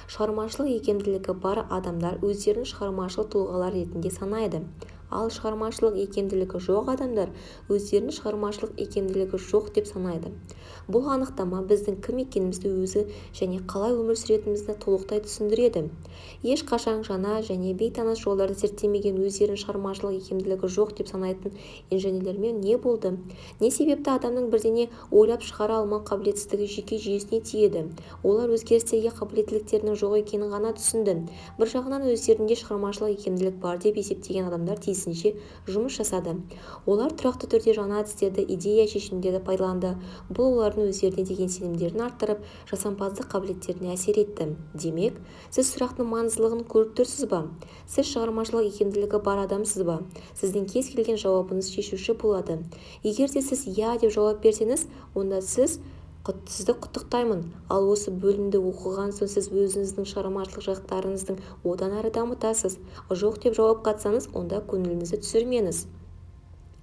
Шығармашылық икемділігі бар адамдар өздерін шығармашыл тұлғалар ретінде санайды. Ал шығармашылық икемділігі жоқ адамдар өздерін шығармашылық икемділігі жоқ деп санайды. Бұл анықтама біздің кім екенімізді өзі және қалай өмір сүретінімізді толықтай түсіндіреді. Ешқашан жаңа және бейтаныс жолдарды зерттемеген өздерін шығармашылық икемділігі жоқ деп санайтын инженерлермен не болды? Не себепті адамның бірдеңе ойлап шығара алмау қабілетсіздігі жүйке жүйесіне тиеді? Олар өзгерістерге қабілеттіліктерінің жоқ екенін ғана түсінді. Бір жағынан өздерінде шығармашылық икемділік бар деп есептеген адамдар тиісінше жұмыс жасады. Олар тұрақты түрде жаңа әдістерді, идея шешімдерді пайдаланды. Бұл олардың өздеріне деген сенімдерін арттырып, жасампаздық қабілеттеріне әсер етті. Демек, сіз сұрақтың маңыздылығын көріп тұрсыз ба? Сіз шығармашылық икемділігі бар адамсыз ба? Сіздің кез келген жауабыңыз шешуші болады. Егер де сіз «я» деп жауап берсеңіз, онда сізді құттықтаймын. Ал осы бөлімді оқыған соң сіз өзіңіздің шығармашылық жақтарыңыздың одан әрі дамытасыз. Жоқ деп жауап қатсаңыз, онда көңіліңізді түсірмеңіз.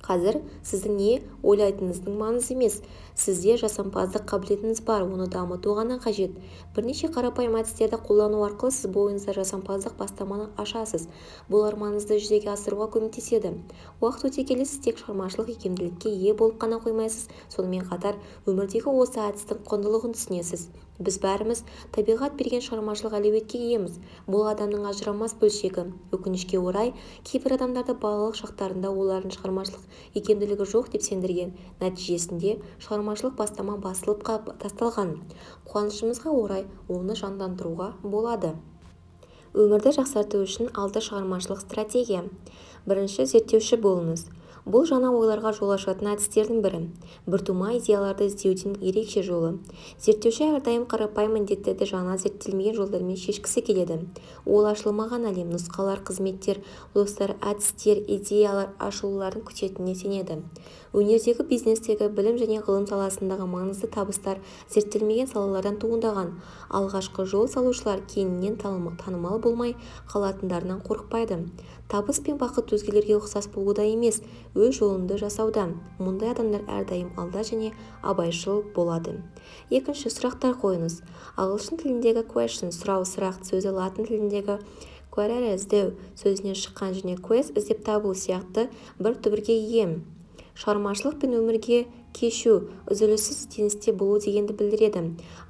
Қазір сіздің не ойлайтыныңыздың маңызы емес. Сізде жасампаздық қабілетіңіз бар, оны дамыту ғана қажет. Бірнеше қарапайым әдістерді қолдану арқылы сіз бойыңызда жасампаздық бастаманы ашасыз. Бұл арманыңызды жүзеге асыруға көмектеседі. Уақыт өте келе сіз тек шығармашылық икемділікке ие болып қана қоймайсыз, сонымен қатар өмірдегі осы әдістің құндылығын түсінесіз. Біз бәріміз табиғат берген шығармашылық әлеуетке иеміз. Бұл адамның ажырамас бөлшегі. Өкінішке орай, кейбір адамдарды балалық шақтарында олардың шығармашылық икемділігі жоқ деп сендірген. Нәтижесінде шығармашылық бастама басылып тасталған. Қуанышымызға орай оны жандандыруға болады. Өмірді жақсарту үшін 6 шығармашылық стратегия. Бірінші, зерттеуші болыңыз. Бұл жаңа ойларға жол ашатын әдістердің бірі. Біртума идеяларды іздеудің ерекше жолы. Зерттеуші әрдайым қарапайым міндеттерді жаңа зерттелмеген жолдармен шешкісі келеді. Ол ашылмаған әлем, нұсқалар, қызметтер, достар, әдістер, идеялар, ашылуларын күтетініне сенеді. Өнердегі, бизнестегі, білім және ғылым саласындағы маңызды табыстар зерттелмеген салалардан туындаған. Алғашқы жол салушылар кейіннен танымал болмай қалатындарынан қорықпайды. Табыс пен бақыт өзгелерге ұқсас болуда емес, өз жолында жасауда. Мұндай адамдар әрдайым алда және абайшыл болады. Екінші, сұрақтар қойыңыз. Ағылшын тіліндегі question сұрау, сұрақ сөзі латын тіліндегі querer іздеу сөзінен шыққан және quest іздеп табу сияқты бір түбірге ие. Шығармашылық пен өмірге кешу, үзіліссіз ізденісте болу дегенді білдіреді.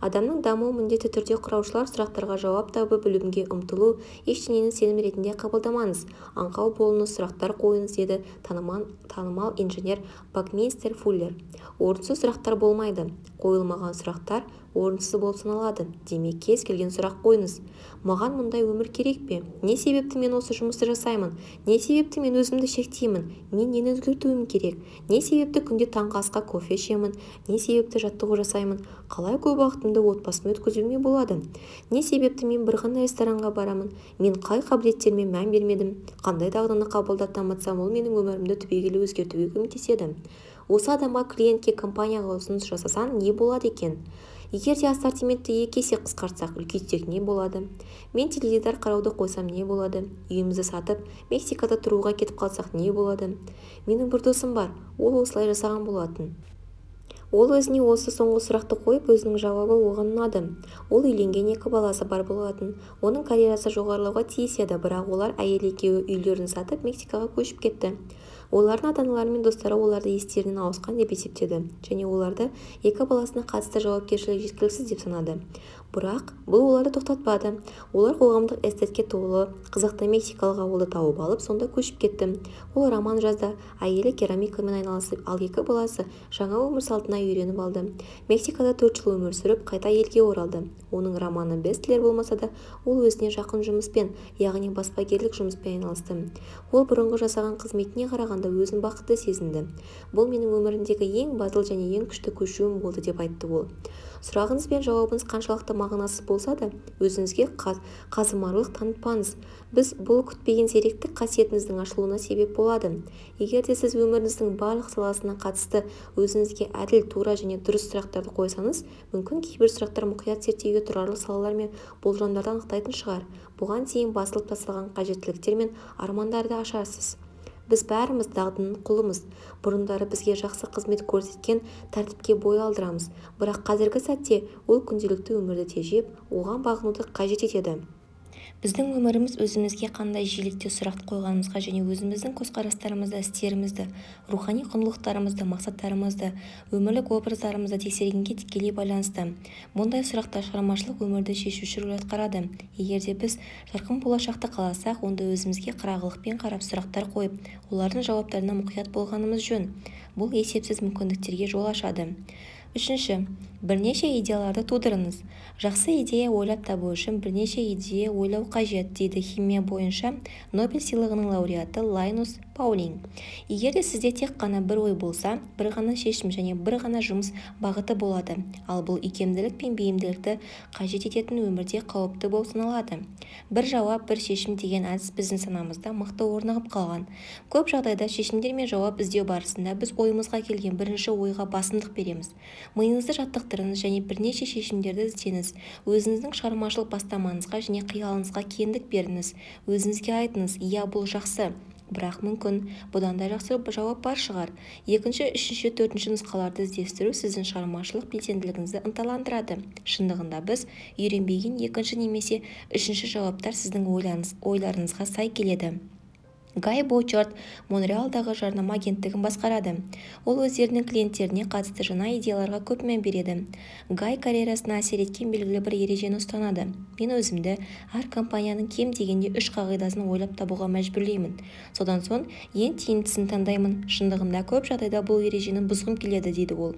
Адамның дамуы міндетті түрде құраушылар сұрақтарға жауап табы білімге ұмтылу, ештеңені сенім ретінде қабылдамаңыз. Аңқау болыңыз, сұрақтар қойыңыз, деді танымал инженер Бакмейстер Фуллер. Орынсыз сұрақтар болмайды. Қойылмаған сұрақтар орынсыз болып саналады. Демек, кез келген сұрақ қойыңыз. Маған мұндай өмір керек пе? Не себепті мен осы жұмысты жасаймын? Не себепті мен өзімді шектеймін? Мен нені өзгертуім керек? Не себепті күнде таңғы асқа кофе ішемін? Не себепті жаттығу жасаймын? Қалай көп уақытымды отбасыммен өткізуіме болады? Не себепті мен бір ғана ресторанға барамын? Мен қай қабілеттеріме мән бермедім? Қандай дағдыны қабылдап дамытсам, ол менің өмірімді түбегейлі өзгертуге көмектеседі? Осы адамға, клиентке, компанияға ұсыныс жасасаң не болады екен? Егер де ассортиментті 2 есе қысқартсақ, үлкейтсек не болады? Мен теледидар қарауды қойсам не болады? Үйімізді сатып, Мексикада тұруға кетіп қалсақ не болады? Менің бір досым бар, ол осылай жасаған болатын. Ол өзіне осы соңғы сұрақты қойып, өзінің жауабы оған ұнады. Ол үйленген, 2 баласы бар болатын. Оның карьерасы жоғарылауға тиіс еді, бірақ олар әйел екеуі үйлерін сатып Мексикаға көшіп кетті. Олардың ата-аналары мен достары оларды естерінен ауысқан деп есептеді және оларды 2 баласына қатысты жауапкершілік жеткіліксіз деп санады. Бірақ бұл оларды тоқтатпады. Олар қоғамдық эстетке толы қызықты мексикалық ауылды тауып алып, сонда көшіп кетті. Ол роман жазды, әйелі керамикамен айналысып, ал 2 баласы жаңа өмір салтына үйреніп алды. Мексикада 4 жыл өмір сүріп, қайта елге оралды. Оның романы бестселлер болмаса да, ол өзіне жақын жұмыспен, яғни баспагерлік жұмыспен айналысты. Ол бұрынғы жасаған қызметіне қарағанда өзін бақытты сезінді. Бұл менің өмірімдегі ең батыл және ең күшті көшуім болды деп айтты ол. Сұрағыңыз бен жауабыңыз қаншалықты мағынасыз болса да, өзіңізге қазымарлық танытпаңыз. Бұл күтпеген зеректік қасиетіңіздің ашылуына себеп болады. Егер де сіз өміріңіздің барлық саласына қатысты өзіңізге әділ, тура және дұрыс сұрақтарды қойсаңыз, мүмкін кейбір сұрақтар мұқият зерттеуге тұрарлық салалар мен болжамдарды анықтайтын шығар. Бұған дейін басылып тасталған қажеттіліктер мен армандарды ашарсыз. Біз бәріміз дағдының құлымыз. Бұрындары бізге жақсы қызмет көрсеткен тәртіпке бой алдырамыз. Бірақ қазіргі сәтте ол күнделікті өмірді тежеп, оған бағынуды қажет етеді. Біздің өміріміз өзімізге қандай жиілікте сұрақ қойғанымызға және өзіміздің көзқарастарымызды, істерімізді, рухани құндылықтарымызды, мақсаттарымызды, өмірлік образдарымызды тексергенге тікелей байланысты. Мұндай сұрақтар шығармашылық өмірді шешуші рөл атқарады. Егер де біз жарқын болашақты қаласақ, онда өзімізге қырағылықпен қарап сұрақтар қойып, олардың жауаптарына мұқият болғанымыз жөн. Бұл есепсіз мүмкіндіктерге жол ашады. Үшінші, бірнеше идеяларды тудырыңыз. Жақсы идея ойлап табу үшін бірнеше идея ойлау қажет, дейді химия бойынша Нобель сыйлығының лауреаты Лайнус Паулинг. Егер де сізде тек қана бір ой болса, бір ғана шешім және бір ғана жұмыс бағыты болады. Ал бұл икемділік пен бейімділікті қажет ететін өмірде қауіпті болып саналады. Бір жауап, бір шешім деген әдіс біздің санамызда мықты орнығып қалған. Көп жағдайда шешімдер мен жауап іздеу барысында біз ойымызға келген бірінші ойға басымдық береміз. Миыңызды жаттықтырыңыз және бірнеше шешімдерді іздеңіз. Өзіңіздің шығармашылық бастамаңызға және қиялыңызға кеңдік беріңіз. Өзіңізге айтыңыз, иә, бұл жақсы. Бірақ мүмкін бұдан да жақсы жауап бар шығар. Екінші, үшінші, төртінші нұсқаларды іздестіру сіздің шығармашылық белсенділігіңізді ынталандырады. Шындығында біз үйренбеген екінші немесе үшінші жауаптар сіздің ойларыңызға сай келеді. Гай Боучард Монреалдағы жарнама агенттігін басқарады. Ол өздерінің клиенттеріне қатысты жаңа идеяларға көп мән береді. Гай карьерасына әсер еткен белгілі бір ережені ұстанады. Мен өзімді әр компанияның кем дегенде 3 қағидасын ойлап табуға мәжбүрлеймін. Содан соң ең тиімдісін таңдаймын. Шындығында көп жағдайда бұл ережені бұзғым келеді, дейді ол.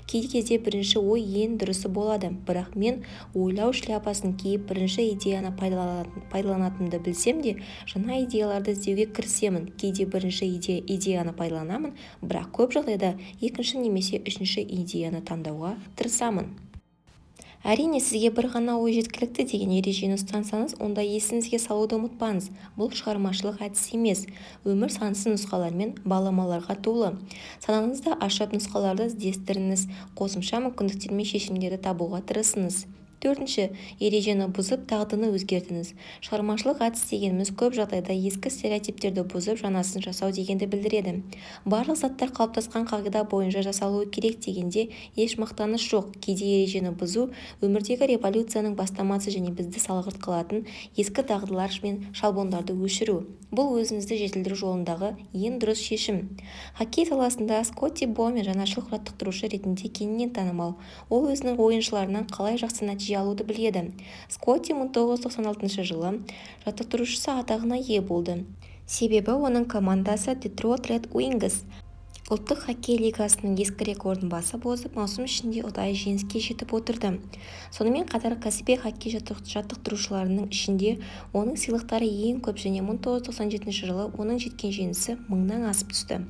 Кей кезде бірінші ой ең дұрысы болады, бірақ мен ойлау шляпасын киіп бірінші идеяны пайдаланатынымды білсем де, жаңа идеяларды іздеуге кірісемін. Кейде бірінші идеяны пайдаланамын, бірақ көп жағдайда екінші немесе үшінші идеяны таңдауға тырысамын. Әрине, сізге бір ғана ой жеткілікті деген ережені ұстансаңыз, онда есіңізге салуды ұмытпаңыз. Бұл шығармашылық әдіс емес. Өмір сансыз нұсқалар мен баламаларға толы. Санаңызды ашып нұсқаларды іздестіріңіз, қосымша мүмкіндіктер мен шешімдерді табуға тырысыңыз. 4. Ережені бұзып, дағдыны өзгертіңіз. Шығармашылық әдіс дегеніміз көп жағдайда ескі стереотиптерді бұзып, жаңасын жасау дегенді білдіреді. Барлық заттар қалыптасқан қағида бойынша жасалуы керек дегенде еш мақтаныш жоқ. Кейде ережені бұзу өмірдегі революцияның бастамасы және бізді салғырт қылатын ескі дағдылар мен шаблондарды өшіру. Бұл өзіңізді жетілдіру жолындағы ең дұрыс шешім. Хоккей саласында Скотти Боумен жаңашыл жаттықтырушы ретінде кеңінен танымал. Ол өзінің ойыншыларынан қалай жақсы нәтиже алуды біледі. Скотти 1996 жылы жаттықтырушысы атағына ие болды. Себебі оның командасы Detroit Red Wings ұлттық хоккей лигасының ескі рекордын басып озып, маусым ішінде ұдайы жеңіске жетіп отырды. Сонымен қатар кәсіби хоккей жаттықтырушыларының ішінде оның сыйлықтары ең көп және 1997 жылы оның жеткен жеңісі 1000-нан асып түсті.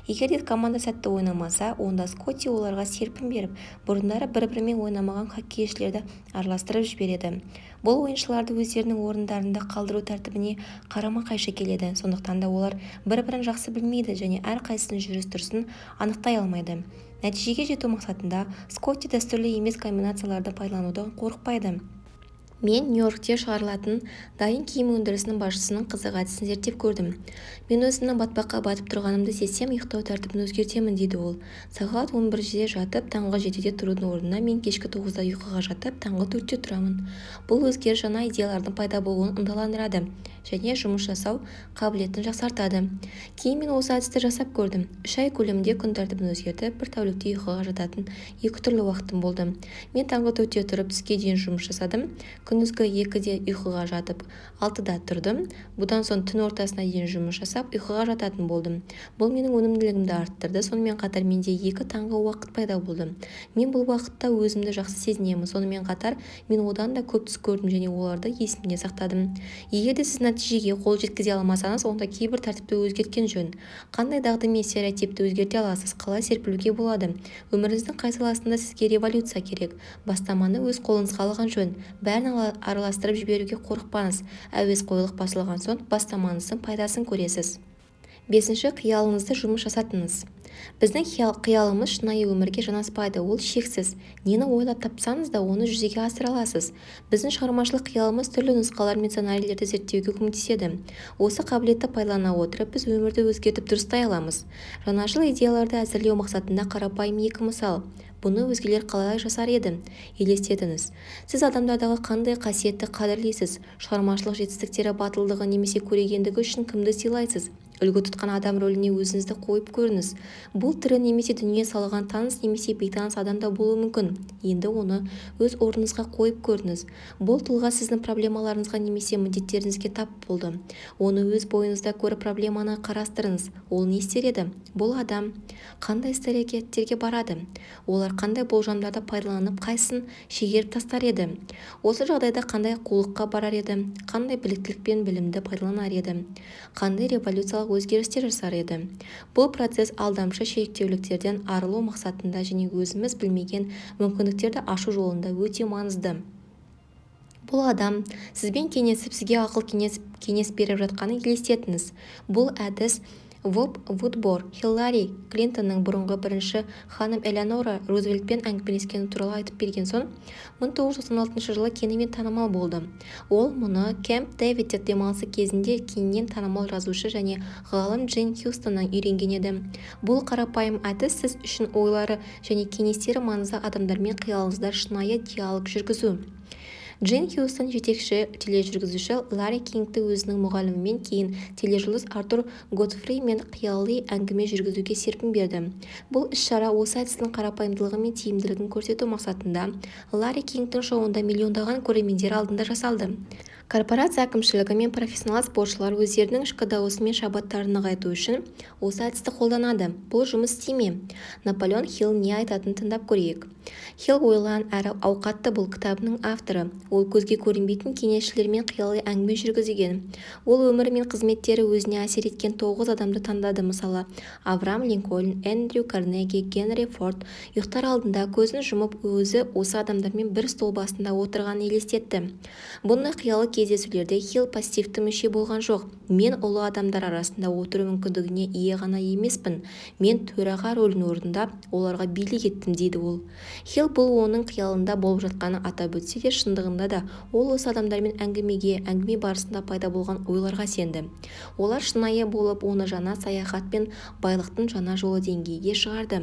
Егер де команда сәтті ойнамаса, онда Скотти оларға серпін беріп, бұрындары бір-бірімен ойнамаған хоккейшілерді араластырып жібереді. Бұл ойыншыларды өздерінің орындарында қалдыру тәртібіне қарама-қайшы келеді. Сондықтан да олар бір-бірін жақсы білмейді және әрқайсысының жүріс-тұрысын анықтай алмайды. Нәтижеге жету мақсатында Скотти дәстүрлі емес комбинацияларды пайдаланудан қорықпайды. Мен Нью-Йоркте шығарылатын дайын киім өндірісінің басшысының қызық әдісін зерттеп көрдім. Мен өзімнің батпаққа батып тұрғанымды сезсем, ұйықтау тәртібін өзгертемін, дейді ол. Сағат 11-де жатып, таңғы 7-де тұрудың орнына мен кешкі 9-да ұйқыға жатып, таңғы 4-те тұрамын. Бұл өзгеріс жаңа идеялардың пайда болуын ынталандырады және жұмыс жасау қабілетін жақсартады. Кейін мен осы әдісті жасап көрдім. 3 ай көлемінде күн тәртібін өзгертіп, бір тәулікте ұйқыға жататын 2 түрлі уақытым болды. Мен таңғы 4-те тұрып түске дейін жұмыс жасадым. Күндізгі 2-де ұйқыға жатып, 6-да тұрдым. Бұдан соң түн ортасына дейін жұмыс жасап, ұйқыға жататын болдым. Бұл менің өнімділігімді арттырды. Сонымен қатар менде 2 таңғы уақыт пайда болды. Мен бұл уақытта өзімді жақсы сезінемін. Сонымен қатар мен одан да көп түс көрдім және оларды есімде сақтадым. Егер де сіз нәтижеге қол жеткізе алмасаңыз, онда кейбір тәртіпті өзгерткен жөн. Қандай дағды мен стереотипті өзгерте аласыз? Қалай серпілуге болады? Өміріңіздің қай саласында сізге революция керек? Бастаманы өз қолыңызға алған жөн. Бәрін араластырып жіберуге қорықпаңыз. Әуес қойлық басылған соң бастамаңыздың пайдасын көресіз. 5. Қиялыңызды жұмыс жасатыңыз. Біздің қиялымыз шынайы өмірге жанаспайды, ол шексіз. Нені ойлап тапсаңыз да оны жүзеге асыра аласыз. Біздің шығармашылық қиялымыз түрлі нұсқалар мен сценарийлерді зерттеуге көмектеседі. Осы қабілетті пайдалана отырып, біз өмірді өзгертіп дұрыстай аламыз. Жаңашыл идеяларды әзірлеу мақсатында қарапайым 2 мысал. Бұны өзгелер қалай жасар еді? Елестетіңіз. Сіз адамдардағы қандай қасиетті қадірлейсіз? Шығармашылық жетістіктері, батылдығы немесе көрегендігі үшін кімді сыйлайсыз? Үлгі тұтқан адам рөліне өзіңізді қойып көріңіз. Бұл тірі немесе дүние салған таныс немесе бейтаныс адамда болуы мүмкін. Енді оны өз орныңызға қойып көріңіз. Бұл тұлға сіздің проблемаларыңызға немесе міндеттеріңізге тап болды. Оны өз бойыңызда көріп проблеманы қарастырыңыз. Ол не істер еді? Бұл адам қандай іс-әрекеттерге барады? Олар қандай болжамдарды пайдаланып, қайсысын шегеріп тастар еді? Осы жағдайда қандай қулыққа барар еді? Қандай біліктілік пен білімді пайдаланар еді? Қандай революциялық өзгерістер жасар еді? Бұл процесс алдамшы шектеуліктерден арылу мақсатында және өзіміз білмеген мүмкіндіктерді ашу жолында өте маңызды. Бұл адам сізбен кеңесіп, сізге ақыл кеңес беріп жатқанын елестетіңіз. Бұл әдіс Воб Вудбор Хиллари Клинтонның бұрынғы бірінші ханым Элеонора Рузвельтпен әңгімелескені туралы айтып берген соң 1996 жылы кеңінен танымал болды. Ол мұны Кэмп Дэвидте демалысы кезінде кеңінен танымал жазушы және ғалым Джейн Хьюстоннан үйренген еді. Бұл қарапайым әдіс сіз үшін ойлары және кеңестері маңызды адамдармен қиялыңызда шынайы диалог жүргізу. Джейн Хьюстон жетекші тележүргізуші Ларри Кингті өзінің мұғалімімен кейін тележүлгіз Артур Годфримен қияли әңгіме жүргізуге серпін берді. Бұл іс-шара осы әдістің қарапайымдылығы мен тиімділігін көрсету мақсатында Ларри Кингтің шоуында миллиондаған көрермендер алдында жасалды. Корпорация әкімшілігі мен профессионал спортшылар өздерінің ішкі дауысы мен шабаттарын нығайту үшін осы әдісті қолданады. Бұл жұмыс істей ме? Наполеон Хилл не айтатынын тыңдап көрейік. Хилл ойлан әрі ауқатты бұл кітабының авторы. Ол көзге көрінбейтін кеңесшілермен қиялы әңгіме жүргізген. Ол өмірі мен қызметтері өзіне әсер еткен 9 адамды таңдады. Мысалы, Авраам Линкольн, Эндрю Карнеги, Генри Форд. Ұйықтар алдында көзін жұмып өзі осы адамдармен бір стол басында отырғанын елестетті. Бұны қиялы кездесулерде Хилл пассивті мүше болған жоқ. Мен ұлы адамдар арасында отыру мүмкіндігіне ие ғана емеспін. Мен төраға рөлін орындап, оларға билік еттім, дейді ол. Хилл бұл оның қиялында болып жатқанын атап өтсе де, шындығында да ол осы адамдармен әңгіме барысында пайда болған ойларға сенді. Олар шынайы болып, оны жаңа саяхат пен байлықтың жаңа жолы деңгейге шығарды.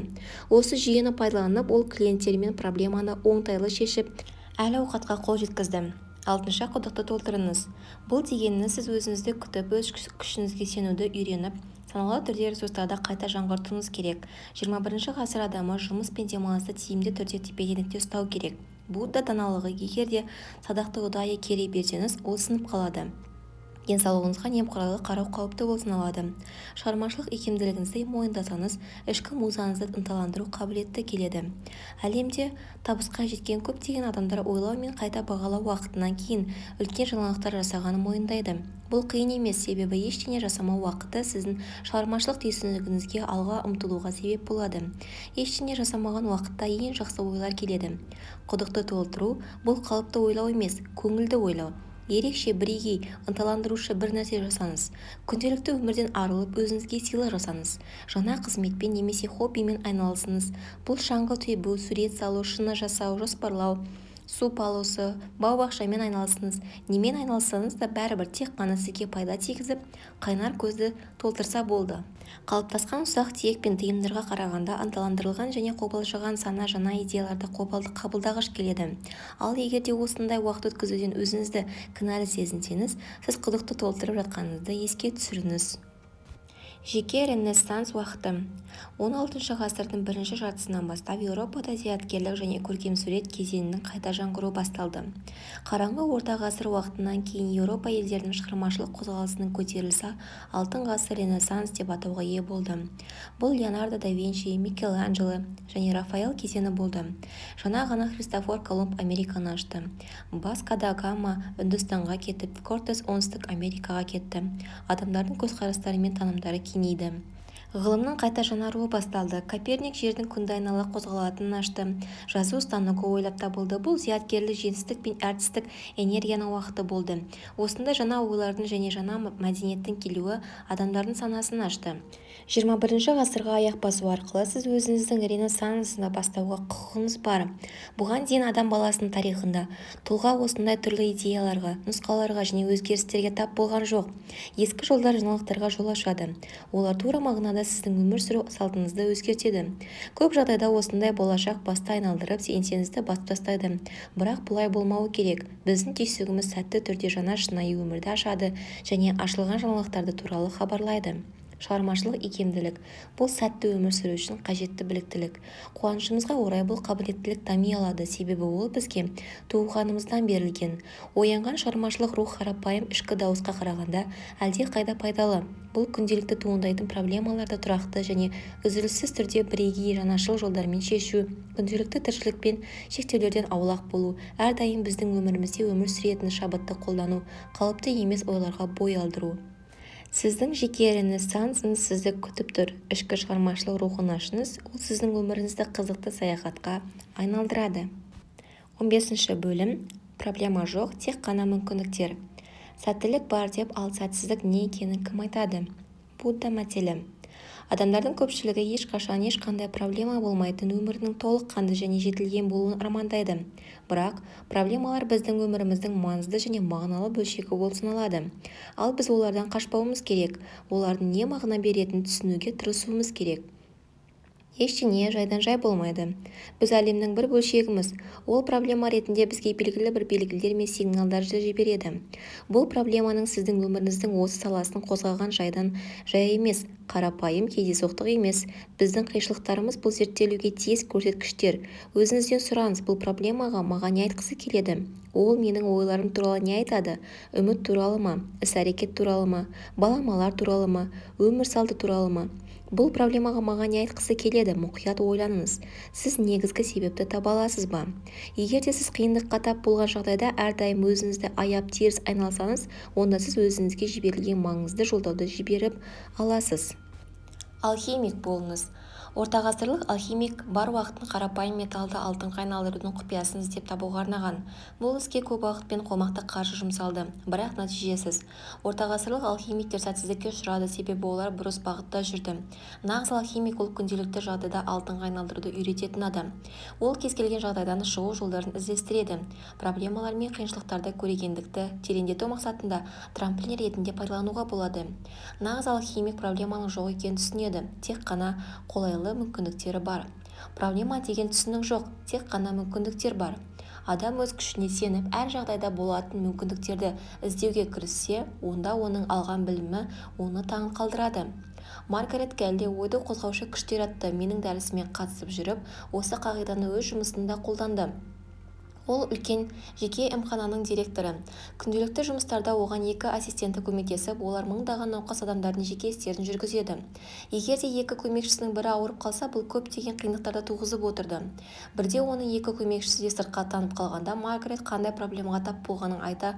Осы жүйені пайдаланып, ол клиенттермен проблеманы оңтайлы шешіп, әл-ауқатқа қол жеткізді. 6. Құдықты толтырыңыз. Бұл дегеніңіз сіз өзіңізді күтіп, өз күшіңізге сенуді үйреніп, саналы түрде ресурстарды қайта жаңғыртуыңыз керек. 21 ғасыр адамы жұмыс пен демалысты тиімді түрде тепе-теңдікте ұстау керек. Будда даналығы, егер де садақты ұдайы кері берсеңіз, ол сынып қалады. Денсаулығыңызға немқұрайлы қарау қауіпті болып саналады. Шығармашылық икемділігіңізді мойындасаңыз, ішкі музаңызды ынталандыру қабілетті келеді. Әлемде табысқа жеткен көптеген адамдар ойлау мен қайта бағалау уақытынан кейін үлкен жаңалықтар жасағанын мойындайды. Бұл қиын емес, себебі ештеңе жасамау уақыты сіздің шығармашылық түйсігіңізге алға ұмтылуға себеп болады. Ештеңе жасамаған уақытта ең жақсы ойлар келеді. Құдықты толтыру бұл қалыпты ойлау емес, көңілді ойлау. Ерекше, бірегей, ынталандырушы бір нәрсе жасаңыз. Күнделікті өмірден арылып, өзіңізге сыйлық жасаңыз. Жаңа қызметпен немесе хоббимен айналысыңыз. Бұл шаңғы тебу, сурет салу, шыны жасау, жоспарлау, су палусы, бау-бақшамен айналысыңыз. Немен айналысаңыз да бәрібір тек қана сізге пайда тигізіп, қайнар көзді толтырса болды. Қалыптасқан ұсақ тиек пен тыйымдарға қарағанда ынталандырылған және қобалжыған сана жаңа идеяларды қабылдағыш келеді. Ал егер де осындай уақыт өткізуден өзіңізді кінәлі сезінсеңіз, сіз құдықты толтырып жатқаныңызды еске түсіріңіз. Жеке ренессанс уақыты. 16 ғасырдың бірінші жартысынан бастап Еуропада зияткерлік және көркемсурет кезеңінің қайта жаңғыруы басталды. Қараңғы орта ғасыр уақытынан кейін Еуропа елдерінің шығармашылық қозғалысының көтерілісі алтын ғасыр ренессанс деп атауға ие болды. Бұл Леонардо да Винчи, Микеланджело және Рафаэл кезеңі болды. Жаңа ғана Христофор Колумб Американы ашты. Васко да Гама Үндістанға кетіп, Кортес оңтүстік Америкаға кетті. Адамдардың көзқарастары мен танымдары кеңейді. Ғылымның қайта жаңаруы басталды. Коперник жердің күнді айнала қозғалатынын ашты. Жазу станогы ойлап табылды. Бұл зияткерлік, жетістік пен әртістік энергияның уақыты болды. Осында жаңа ойлардың және жаңа мәдениеттің келуі адамдардың санасын ашты. 21 ғасырға аяқ басу арқылы сіз өзіңіздің ренессансына бастауға құқығыңыз бар. Бұған дейін адам баласының тарихында тұлға осындай түрлі идеяларға, нұсқаларға және өзгерістерге тап болған жоқ. Ескі жолдар жаңалықтарға жол ашады. Олар тура мағынада сіздің өмір сүру салтыңызды өзгертеді. Көп жағдайда осындай болашақ басты айналдырып, еңсеңізді басып тастайды. Бірақ бұлай болмауы керек. Біздің түйсігіміз сәтті түрде жаңа шынайы өмірді ашады және ашылған жаңалықтарды туралы хабарлайды. Шығармашылық икемділік. Бұл сәтті өмір сүру үшін қажетті біліктілік. Қуанышымызға орай бұл қабілеттілік дами алады, себебі ол бізге туғанымыздан берілген. Оянған шығармашылық рух қарапайым ішкі дауысқа қарағанда әлде қайда пайдалы. Бұл күнделікті туындайтын проблемаларды тұрақты және үзіліссіз түрде бірегей жаңашыл жолдармен шешу, күнделікті тіршілікпен шектеулерден аулақ болу, әрдайым біздің өмірімізде өмір сүретін шабытты қолдану, қалыпты емес ойларға бой алдыру. Сіздің жеке ренессансыңыз сізді күтіп тұр. Ішкі шығармашылық рухын ашыңыз, ол сіздің өміріңізді қызықты саяхатқа айналдырады. 15 бөлім. Проблема жоқ, тек қана мүмкіндіктер. Сәттілік бар деп, ал сәтсіздік не екенін кім айтады? Будда мәтелі. Адамдардың көпшілігі ешқандай проблема болмайтын өмірінің толыққанды және жетілген болуын армандайды. Бірақ проблемалар біздің өміріміздің маңызды және мағыналы бөлшегі болып саналады. Ал біз олардан қашпауымыз керек. Олардың не мағына беретінін түсінуге тырысуымыз керек. Ештеңе жайдан жай болмайды. Біз әлемнің бір бөлшегіміз. Ол проблема ретінде бізге белгілі бір белгілер мен сигналдарды жібереді. Бұл проблеманың сіздің өміріңіздің осы саласын қозғаған жайдан жай емес, қарапайым кездейсоқтық емес. Біздің қайшылықтарымыз бұл зерттелуге тиіс көрсеткіштер. Өзіңізден сұраңыз, бұл проблемаға маған не айтқысы келеді? Ол менің ойларым туралы не айтады? Үміт туралы ма? Іс-әрекет туралы ма? Баламалар туралы ма? Өмір салты туралы ма? Бұл проблемаға маған не айтқысы келеді? Мұқият ойланыңыз. Сіз негізгі себепті таба аласыз ба? Егер де сіз қиындыққа тап болған жағдайда әрдайым өзіңізді аяп теріс айналсаңыз, онда сіз өзіңізге жіберілген маңызды жолдауды жіберіп аласыз. Алхимик болыңыз. Ортағасырлық алхимик бар уақытын қарапайым металлды алтынға айналдырудың құпиясын іздеп табуға арнаған. Бұл іске көп уақыт пен қомақты қаржы жұмсалды, бірақ нәтижесіз. Ортағасырлық алхимиктер сәтсіздікке ұшырады, себебі олар бұрыс бағытта жүрді. Нағыз алхимик ол күнделікті жағдайда алтынға айналдыруды үйрететін адам. Ол кез келген жағдайдан шығу жолдарын іздестіреді. Проблемалар мен қиыншылықтарды көрегендікті тереңдету мақсатында трамплин ретінде пайдалануға болады. Нағыз алхимик проблеманың жоқ екенін түсінеді, тек қана қолайлы мүмкіндіктері бар. Проблема деген түсінік жоқ, тек қана мүмкіндіктер бар. Адам өз күшіне сеніп, әр жағдайда болатын мүмкіндіктерді іздеуге кіріссе, онда оның алған білімі оны таң қалдырады. Маргарет Гэлле ойды қозғаушы күштер атты менің дәрісіме қатысып жүріп, осы қағиданы өз жұмысында қолданды. Ол үлкен жеке емхананың директоры. Күнделікті жұмыстарда оған 2 ассистенті көмектесіп, олар мыңдаған науқас адамдардың жеке істерін жүргізеді. Егер де 2 көмекшісінің бірі ауырып қалса, бұл көптеген қиындықтарды туғызып отырды. Бірде оның 2 көмекшісі де сырқаттанып қалғанда, Маргарет қандай проблемаға тап болғанын айта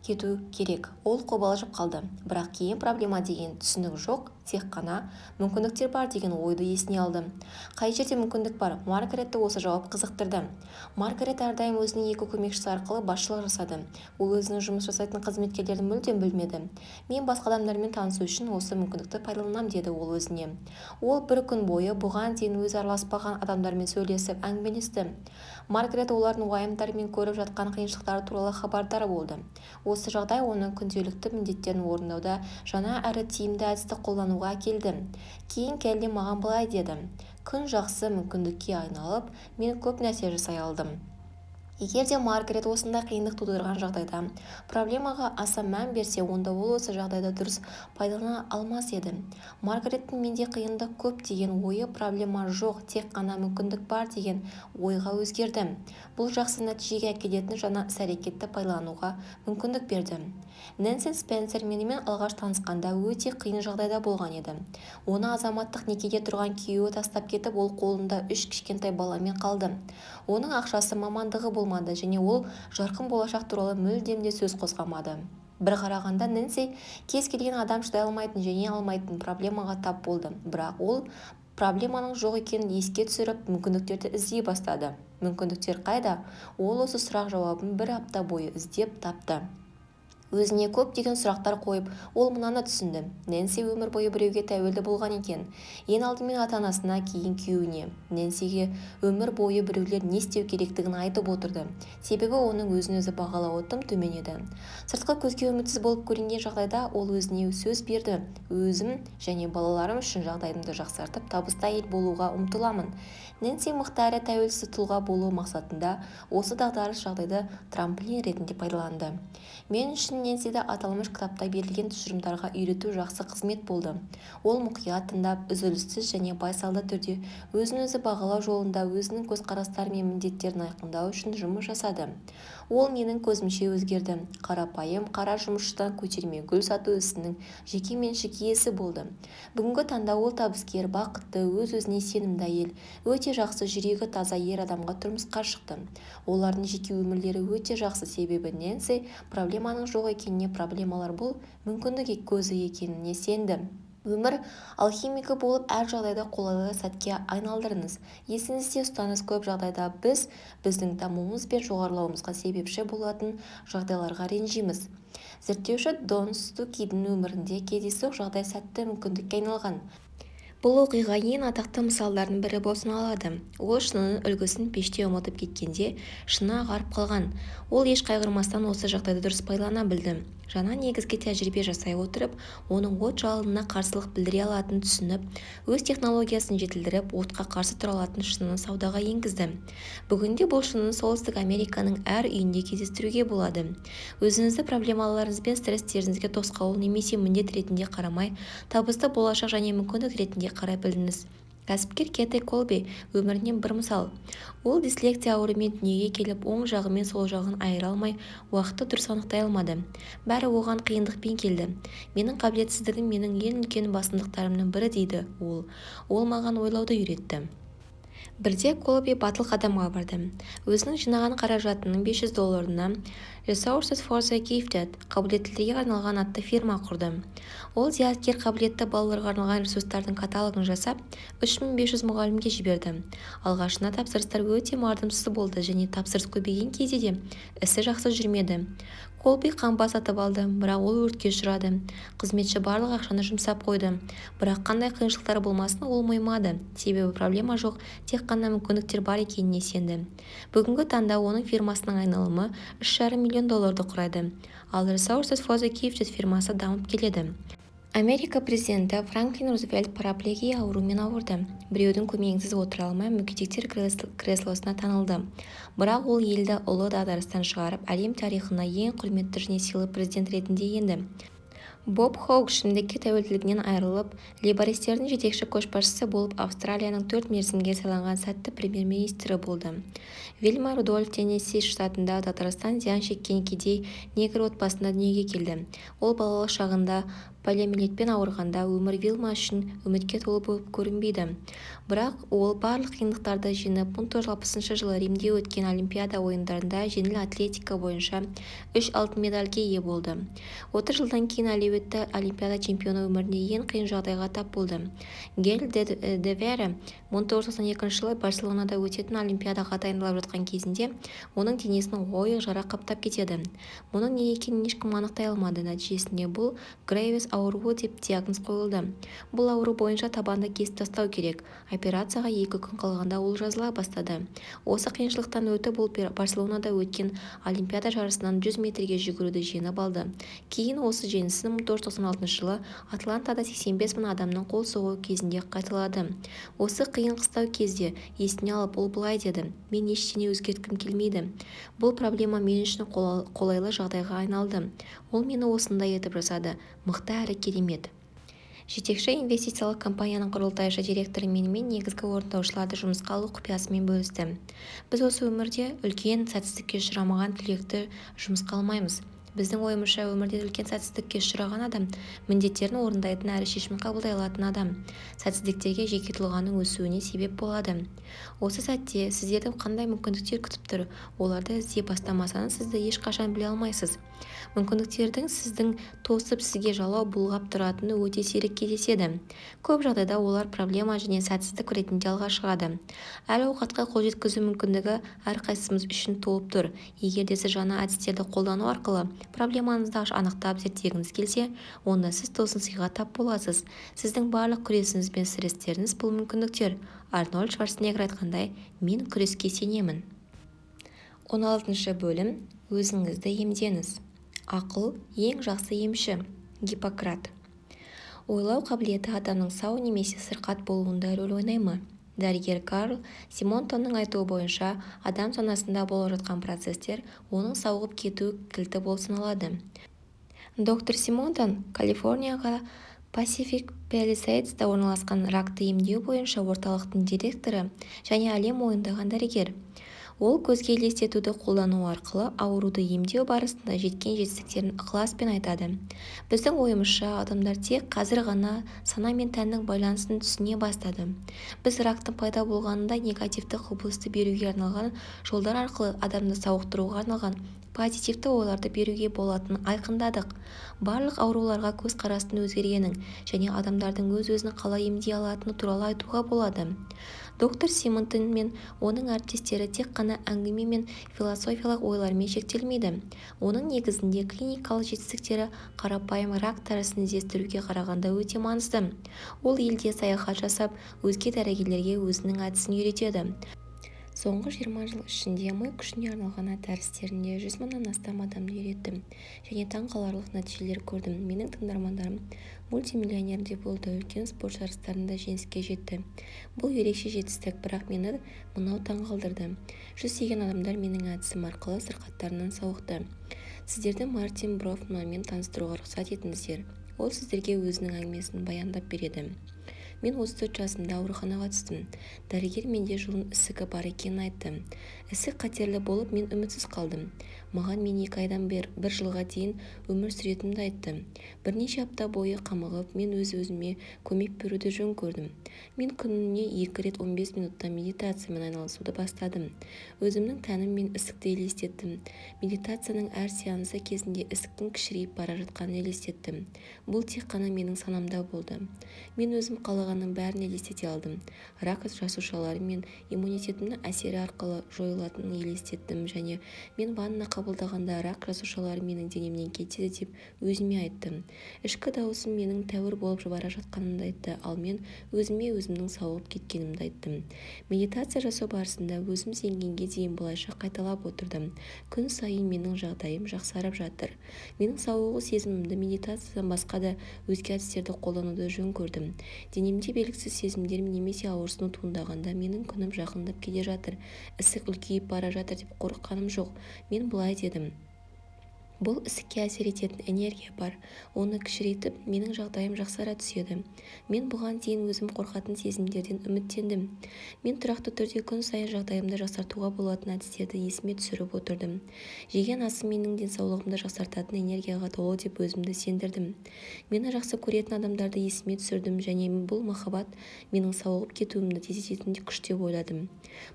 кету керек. Ол қобалжып қалды. Бірақ кейін проблема деген түсінік жоқ, тек қана мүмкіндіктер бар деген ойды есіне алды. Қай жерде мүмкіндік бар? Маргаретті осы жауап қызықтырды. Маргарет әрдайым өзінің 2 көмекшісі арқылы басшылық жасады. Ол өзінің жұмыс жасайтын қызметкерлерді мүлдем білмеді. Мен басқа адамдармен танысу үшін осы мүмкіндікті пайдаланам, деді ол өзіне. Ол бір күн бойы бұған дейін өзі араласпаған адамдармен сөйлесіп әңгімелесті. Маргарет олардың уайымдары мен көріп жатқан қиыншылықтары туралы хабардар болды. Осы жағдай оның күнделікті міндеттерін орындауда жаңа әрі тиімді әдісті қолдануға әкелді. Кейін Келли маған былай деді: күн жақсы мүмкіндікке айналып, мен көп нәрсе жасай алдым. Егер де Маргарет осындай қиындық тудырған жағдайда проблемаға аса мән берсе, онда ол осы жағдайды дұрыс пайдалана алмас еді. Маргареттің менде қиындық көп деген ойы проблема жоқ, тек қана мүмкіндік бар деген ойға өзгерді. Бұл жақсы нәтижеге әкелетін жаңа іс-әрекетті пайдалануға мүмкіндік берді. Нэнси Спенсер менімен алғаш танысқанда өте қиын жағдайда болған еді. Оны азаматтық некеде тұрған күйеуі тастап кетіп, ол қолында 3 кішкентай баламен қалды. Оның ақшасы, мамандығы болмады және ол жарқын болашақ туралы мүлдем де сөз қозғамады. Бір қарағанда Нэнси кез келген адам шыдай алмайтын және алмайтын проблемаға тап болды, бірақ ол проблеманың жоқ екенін еске түсіріп, мүмкіндіктерді іздей бастады. Мүмкіндіктер қайда? Ол осы сұрақ жауабын 1 апта бойы іздеп тапты. Өзіне көптеген сұрақтар қойып, ол мынаны түсінді. Нэнси өмір бойы біреуге тәуелді болған екен. Ең алдымен ата-анасына, кейін күйеуіне. Нэнсиге өмір бойы біреулер не істеу керектігін айтып отырды. Себебі оның өзін-өзі бағалауы тым төмен еді. Сыртқы көзге үмітсіз болып көрінген жағдайда ол өзіне сөз берді: өзім және балаларым үшін жағдайымды жақсартып, табысты әйел болуға ұмтыламын. Нэнси мықты әрі тәуелсіз тұлға болу мақсатында осы дағдарыс жағдайды трамплин ретінде пайдаланды. Мен үшін Нэнсиді аталмыш кітапта берілген тұжырымдарға үйрету жақсы қызмет болды. Ол мұқият тыңдап, үзіліссіз және байсалды түрде өзін-өзі бағалау жолында өзінің көзқарастары мен міндеттерін айқындау үшін жұмыс жасады. Ол менің көзімше өзгерді. Қарапайым қара жұмысшыдан көтерме гүл сату ісінің жеке меншік иесі болды. Бүгінгі таңда ол табыскер, бақытты, өз-өзіне сенімді әйел, өте жақсы жүрегі таза ер адамға тұрмысқа шықты. Олардың жеке өмірлері өте жақсы, себебі Нэнси проблеманың жоқ екеніне, проблемалар бұл мүмкіндік көзі екеніне сенді. Өмір алхимигі болып әр жағдайда қолайлы сәтке айналдырыңыз. Есіңізде ұстаңыз, көп жағдайда біз біздің дамуымыз бен жоғарылауымызға себепші болатын жағдайларға ренжиміз. Зерттеуші Дон Стукидің өмірінде кездейсоқ жағдай сәтті мүмкіндікке айналған. Бұл оқиға ең атақты мысалдардың бірі болып саналады. Ол шынының үлгісін пеште ұмытып кеткенде шыны ағарып қалған. Ол еш қайғырмастан осы жағдайды дұрыс пайдалана білді. Жаңа негізгі тәжірибе жасай отырып, оның от жалынына қарсылық білдіре алатынын түсініп, өз технологиясын жетілдіріп, отқа қарсы тұра алатын шыныны саудаға енгізді. Бүгінде бұл шыныны Солтүстік Американың әр үйінде кездестіруге болады. Өзіңізді проблемаларыңыз бен стресстеріңізге тосқауыл немесе міндет ретінде қарамай, табысты болашақ және мүмкіндік ретінде қарай білдіңіз. Кәсіпкер Кэти Колби өмірінен бір мысал. Ол дислексия ауруымен дүниеге келіп, оң жағы мен сол жағын айыра алмай, уақытты дұрыс анықтай алмады. Бәрі оған қиындықпен келді. Менің қабілетсіздігім менің ең үлкен басымдықтарымның бірі, дейді ол. Ол маған ойлауды үйретті. Бірде Колби батыл қадамға барды. Өзінің жинаған қаражатының $500 Resources for the Gifted қабілеттілерге арналған атты фирма құрды. Ол зияткер қабілетті балаларға арналған ресурстардың каталогын жасап, 3500 мұғалімге жіберді. Алғашында тапсырыстар өте мардымсыз болды және тапсырыс көбейген кезде де ісі жақсы жүрмеді. Колби қамба сатып алды, бірақ ол өртке ұшырады. Қызметші барлық ақшаны жұмсап қойды. Бірақ қандай қиыншылықтар болмасын, ол мойымады. Себебі проблема жоқ, тек қана мүмкіндіктер бар екеніне сенді. Бүгінгі таңда оның фирмасының айналымы $3,5 миллион құрайды. Ал Resources for the Gifted фирмасы дамып келеді. Америка президенті Франклин Рузвельт параплегия аурумен ауырды. Біреудің көмегінсіз отыра алмай мүгедектер креслосына танылды. Бірақ ол елді ұлы дағдарыстан шығарып, әлем тарихына ең құрметті және сыйлы президент ретінде енді. Боб Хоук ішімдікке тәуелділігінен айырылып, лейбористердің жетекші көшбасшысы болып Австралияның 4 мерзімге сайланған сәтті премьер-министрі болды. Вильма Рудольф Теннесси штатында дағдарыстан зиян шеккен кедей негр отбасында дүниеге келді. Ол балалық шағында полиомиелитпен ауырғанда өмір Вильма үшін үмітке толы болып көрінбейді. Бірақ ол барлық қиындықтарды жеңіп, 1960 жылы Римде өткен Олимпиада ойындарында жеңіл атлетика бойынша 3 алтын медальге ие болды. 30 жылдан кейін әлеуетті Олимпиада чемпионы өмірінде ең қиын жағдайға тап болды. Гель де Вере 1992 жылы Барселонада өтетін Олимпиадаға дайындалып жатқан кезінде оның денесінің ойық жара қаптап кетеді. Мұның не екенін ешкім анықтай алмады. Нәтижесінде бұл Грейвс ауруы деп диагноз қойылды. Бұл ауру бойынша табанды кесіп тастау керек. Операцияға 2 күн қалғанда ол жазыла бастады. Осы қиыншылықтан өтіп ол Барселонада өткен Олимпиада жарысынан 100 метрге жүгіруді жеңіп алды. Кейін осы жеңісін 1996 жылы Атлантада 85 мың адамның қол соғуы кезінде қайталады. Осы қиын қыстау кезде есіне алып ол былай деді: "Мен ештеңе өзгерткім келмейді. Бұл проблема мен үшін қолайлы жағдайға айналды. Ол мені осындай етіп жасады. Мықты әрі керемет." Жетекші инвестициялық компанияның құрылтайшы директоры менімен негізгі орындаушыларды жұмысқа алу құпиясымен бөлісті. Біз осы өмірде үлкен сәтсіздікке ұшырамаған түлекті жұмысқа алмаймыз. Біздің ойымызша өмірде үлкен сәтсіздікке ұшыраған адам міндеттерін орындайтын әрі шешім қабылдай алатын адам. Сәтсіздіктерге жеке тұлғаның өсуіне себеп болады. Осы сәтте сіздерді қандай мүмкіндіктер күтіп тұр, оларды іздей бастамасаңыз сізді ешқашан біле алмайсыз. Мүмкіндіктердің сіздің тосып сізге жалау бұлғап тұратыны өте сирек кездеседі. Көп жағдайда олар проблема және сәтсіздік ретінде алға шығады. Әл-ауқатқа қол жеткізу мүмкіндігі әрқайсымыз үшін толып тұр. Егер де сіз жаңа әдістерді қолдану арқылы проблемаңызды анықтап зерттегіңіз келсе, онда сіз тосын сыйға тап боласыз. Сіздің барлық күресіңіз бен стрестеріңіз бұл мүмкіндіктер. Арнольд Шварценеггер айтқандай, мен күреске сенемін. 16 бөлім. Өзіңізді емдеңіз. Ақыл ең жақсы емші. Гиппократ. Ойлау қабілеті адамның сау немесе сырқат болуында рөл ойнай ма? Дәрігер Карл Симонтонның айтуы бойынша, адам санасында болып жатқан процестер оның сауығып кету кілті болып саналады. Доктор Симонтон Калифорнияға Pacific Palisades-да орналасқан ракты емдеу бойынша орталықтың директоры және әлем мойындаған дәрігер. Ол көзге елестетуді қолдану арқылы ауруды емдеу барысында жеткен жетістіктерін ықыласпен айтады. Біздің ойымызша, адамдар тек қазір ғана сана мен тәннің байланысын түсіне бастады. Біз рактың пайда болғанында негативті құбылысты беруге арналған жолдар арқылы адамды сауықтыруға арналған позитивті ойларды беруге болатынын айқындадық. Барлық ауруларға көзқарастың өзгергенін және адамдардың өз-өзін қалай емдей алатыны туралы айтуға болады. Доктор Симонтон мен оның әріптестері тек қана әңгіме мен философиялық ойлармен шектелмейді. Оның негізінде клиникалық жетістіктері қарапайым рак дәрісін іздестіруге қарағанда өте маңызды. Ол елде саяхат жасап, өзге дәрігерлерге өзінің әдісін үйретеді. Соңғы 20 жыл ішінде ми күшіне арналған дәрістерінде 100 мыңнан астам адамды үйреттім және таңқаларлық нәтижелер көрдім. Менің тыңдармандарым мультимиллионер де болды, үлкен спорт жарыстарында жеңіске жетті. Бұл ерекше жетістік, бірақ мені мынау таңғалдырды. Жүздеген адамдар менің әдісім арқылы сырқаттарынан сауықты. Сіздерді Мартин Брофманмен таныстыруға рұқсат етіңіздер. Ол сіздерге өзінің әңгімесін баяндап береді. Мен 34 жасымда ауруханаға түстім. Дәрігер менде жұлын ісігі бар екенін айтты. Ісік қатерлі болып, мен үмітсіз қалдым. Маған мен 2 айдан бір жылға дейін өмір сүретінімді айтты. Бірнеше апта бойы қамығып, мен өз-өзіме көмек беруді жөн көрдім. Мен күніне 2 рет 15 минутта медитациямен айналысуды бастадым. Өзімнің тәнім мен ісікті елестеттім. Медитацияның әр сеансы кезінде ісіктің кішірейіп бара жатқанын елестеттім. Бұл тек қана менің санамда болды. Мен өзім қалағанның бәрін елестете алдым. Рак жасушалары мен иммунитетімнің әсері арқылы жойылатынын елестеттім және мен ванна қабылдағанда рак жасушалары менің денемнен кетеді деп өзіме айттым. Ішкі дауысым менің тәуір болып бара жатқанымды айтты, ал мен өзіме өзімнің сауығып кеткенімді айттым. Медитация жасау барысында өзім сенгенге дейін бұлайша қайталап отырдым. Күн сайын менің жағдайым жақсарып жатыр. Менің сауығу сезімімді медитациядан басқа да өзге әдістерді қолдануды жөн көрдім. Денемде белгісіз сезімдер немесе ауырсыну туындағанда менің күнім жақындап келе жатыр, ісік үлкейіп бара жатыр деп қорыққаным жоқ. Мен былай дедім: бұл ісікке әсер ететін энергия бар. Оны кішірейтіп, менің жағдайым жақсара түседі. Мен бұған дейін өзім қорқатын сезімдерден үміттендім. Мен тұрақты түрде күн сайын жағдайымды жақсартуға болатын әдістерді есіме түсіріп отырдым. Жеген асым менің денсаулығымды жақсартатын энергияға толы деп өзімді сендірдім. Мені жақсы көретін адамдарды есіме түсірдім және бұл махаббат менің сауығып кетуімді тездететін күш деп ойладым.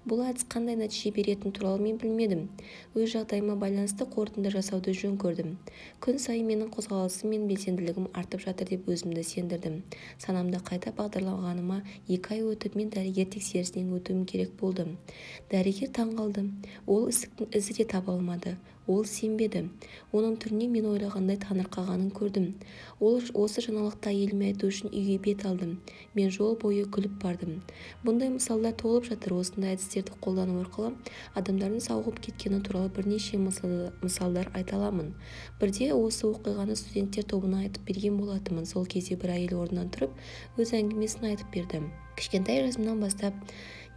Бұл әдіс қандай нәтиже беретіні туралы мен білмедім. Өз жағдайыма байланысты қорытынды жасауды жөн көрдім. Күн сайын менің қозғалысым мен белсенділігім артып жатыр деп өзімді сендірдім. Санамды қайта бағдарлағаныма 2 ай өтіп, мен дәрігер тексерісінен өтуім керек болды. Дәрігер таңғалды. Ол ісіктің ізі де таба алмады. Ол сенбеді. Оның түріне мен ойлағандай таңырқағанын көрдім. Ол осы жаңалықты әйеліме айту үшін үйге бет алдым. Мен жол бойы күліп бардым. Бұндай мысалдар толып жатыр. Осындай әдістерді қолдану арқылы адамдардың сауығып кеткені туралы бірнеше мысалдар айта аламын. Бірде осы оқиғаны студенттер тобына айтып берген болатынмын. Сол кезде бір әйел орнынан тұрып, өз әңгімесін айтып берді. Кішкентай жасымнан бастап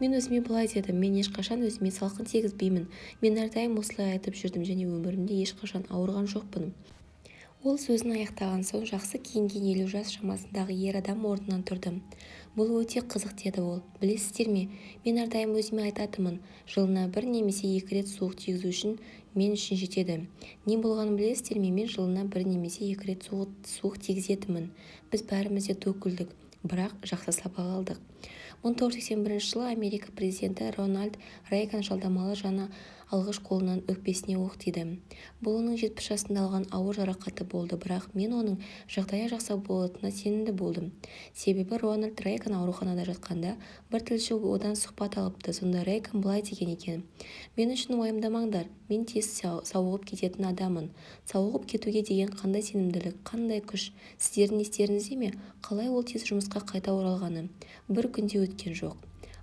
мен өзіме былай дедім: мен ешқашан өзіме салқын тигізбеймін. Мен әрдайым осылай айтып жүрдім және өмірімде ешқашан ауырған жоқпын. Ол сөзін аяқтаған соң жақсы киінген 50 жас шамасындағы ер адам орнынан тұрды. Бұл өте қызық, деді ол. Білесіздер ме, мен әрдайым өзіме айтатынмын: жылына 1 немесе 2 рет суық тигізу үшін мен үшін жетеді. Не болғанын білесіздер ме, мен жылына 1 немесе 2 рет суық тигізетінмін. Біз бәріміз де ду күлдік, бірақ жақсы сабақ алдық. 1981 жылы Америка президенті Рональд Рейган жалдамалы жаны алғыш қолынан өкпесіне оқ тиді. Бұл оның 70 жасында алған ауыр жарақаты болды, бірақ мен оның жағдайы жақсы болатынына сенімді болдым. Себебі Рональд Рейган ауруханада жатқанда бір тілші одан сұхбат алыпты. Сонда Рейган былай деген екен: мен үшін уайымдамаңдар, мен тез сауығып кететін адаммын. Сауығып кетуге деген қандай сенімділік, қандай күш. Сіздердің естеріңізде ме, қалай ол тез жұмысқа қайта оралғаны? Бір күнде өткен жоқ.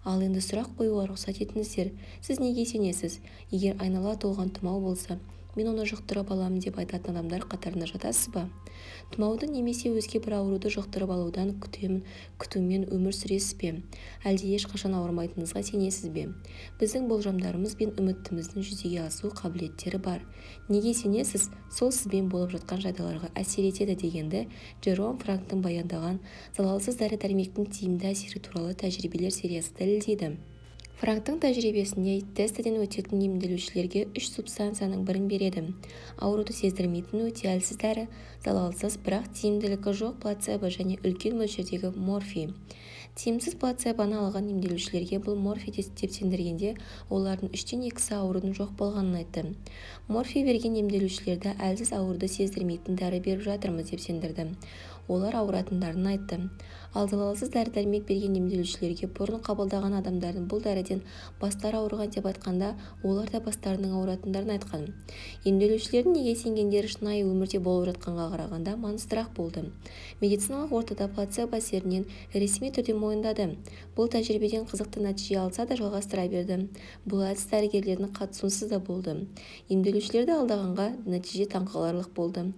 Ал енді сұрақ қоюға рұқсат етіңіздер. Сіз неге сенесіз? Егер айнала толған тұмау болса, мен оны жұқтырып аламын деп айтатын адамдар қатарына жатасыз ба? Тұмауды немесе өзге бір ауруды жұқтырып алудан күтумен өмір сүресіз бе? Әлде ешқашан ауырмайтыныңызға сенесіз бе? Біздің болжамдарымыз бен үмітіміздің жүзеге асу қабілеттері бар. Неге сенесіз? Сол сізбен болып жатқан жағдайларға әсер етеді дегенді Джером Франктың баяндаған залалсыз дәрі-дәрмектің тиімді әсері туралы тәжірибелер сериясы дәлелдейді. Франктың тәжірибесінде тестіден өтетін емделушілерге 3 субстанцияның бірін береді. Ауруды сездірмейтін өте әлсіз дәрі, залалсыз бірақ тиімділігі жоқ плацебо және үлкен мөлшердегі морфий. Тиімсіз плацебоны алған емделушілерге бұл морфий деп сендіргенде олардың 3-тен 2-сі аурудың жоқ болғанын айтты. Морфий берген емделушілерді әлсіз ауруды сездірмейтін дәрі беріп жатырмыз деп сендірді. Олар ауыратындарын айтты. Ал залалсыз дәрі-дәрмек берген емделушілерге бұрын қабылдаған адамдардың бұл дәріден бастары ауырған деп айтқанда, олар да бастарының ауыратындарын айтқан. Емделушілердің неге сенгендері шынайы өмірде болып жатқанға қарағанда маңыздырақ болды. Медициналық ортада плацебо әсерінен ресми түрде мойындады. Бұл тәжірибеден қызықты нәтиже алса да жалғастыра берді. Бұл әдіс дәрігерлердің қатысуынсыз да болды. Емделушілерді алдағанға нәтиже таңқаларлық болды.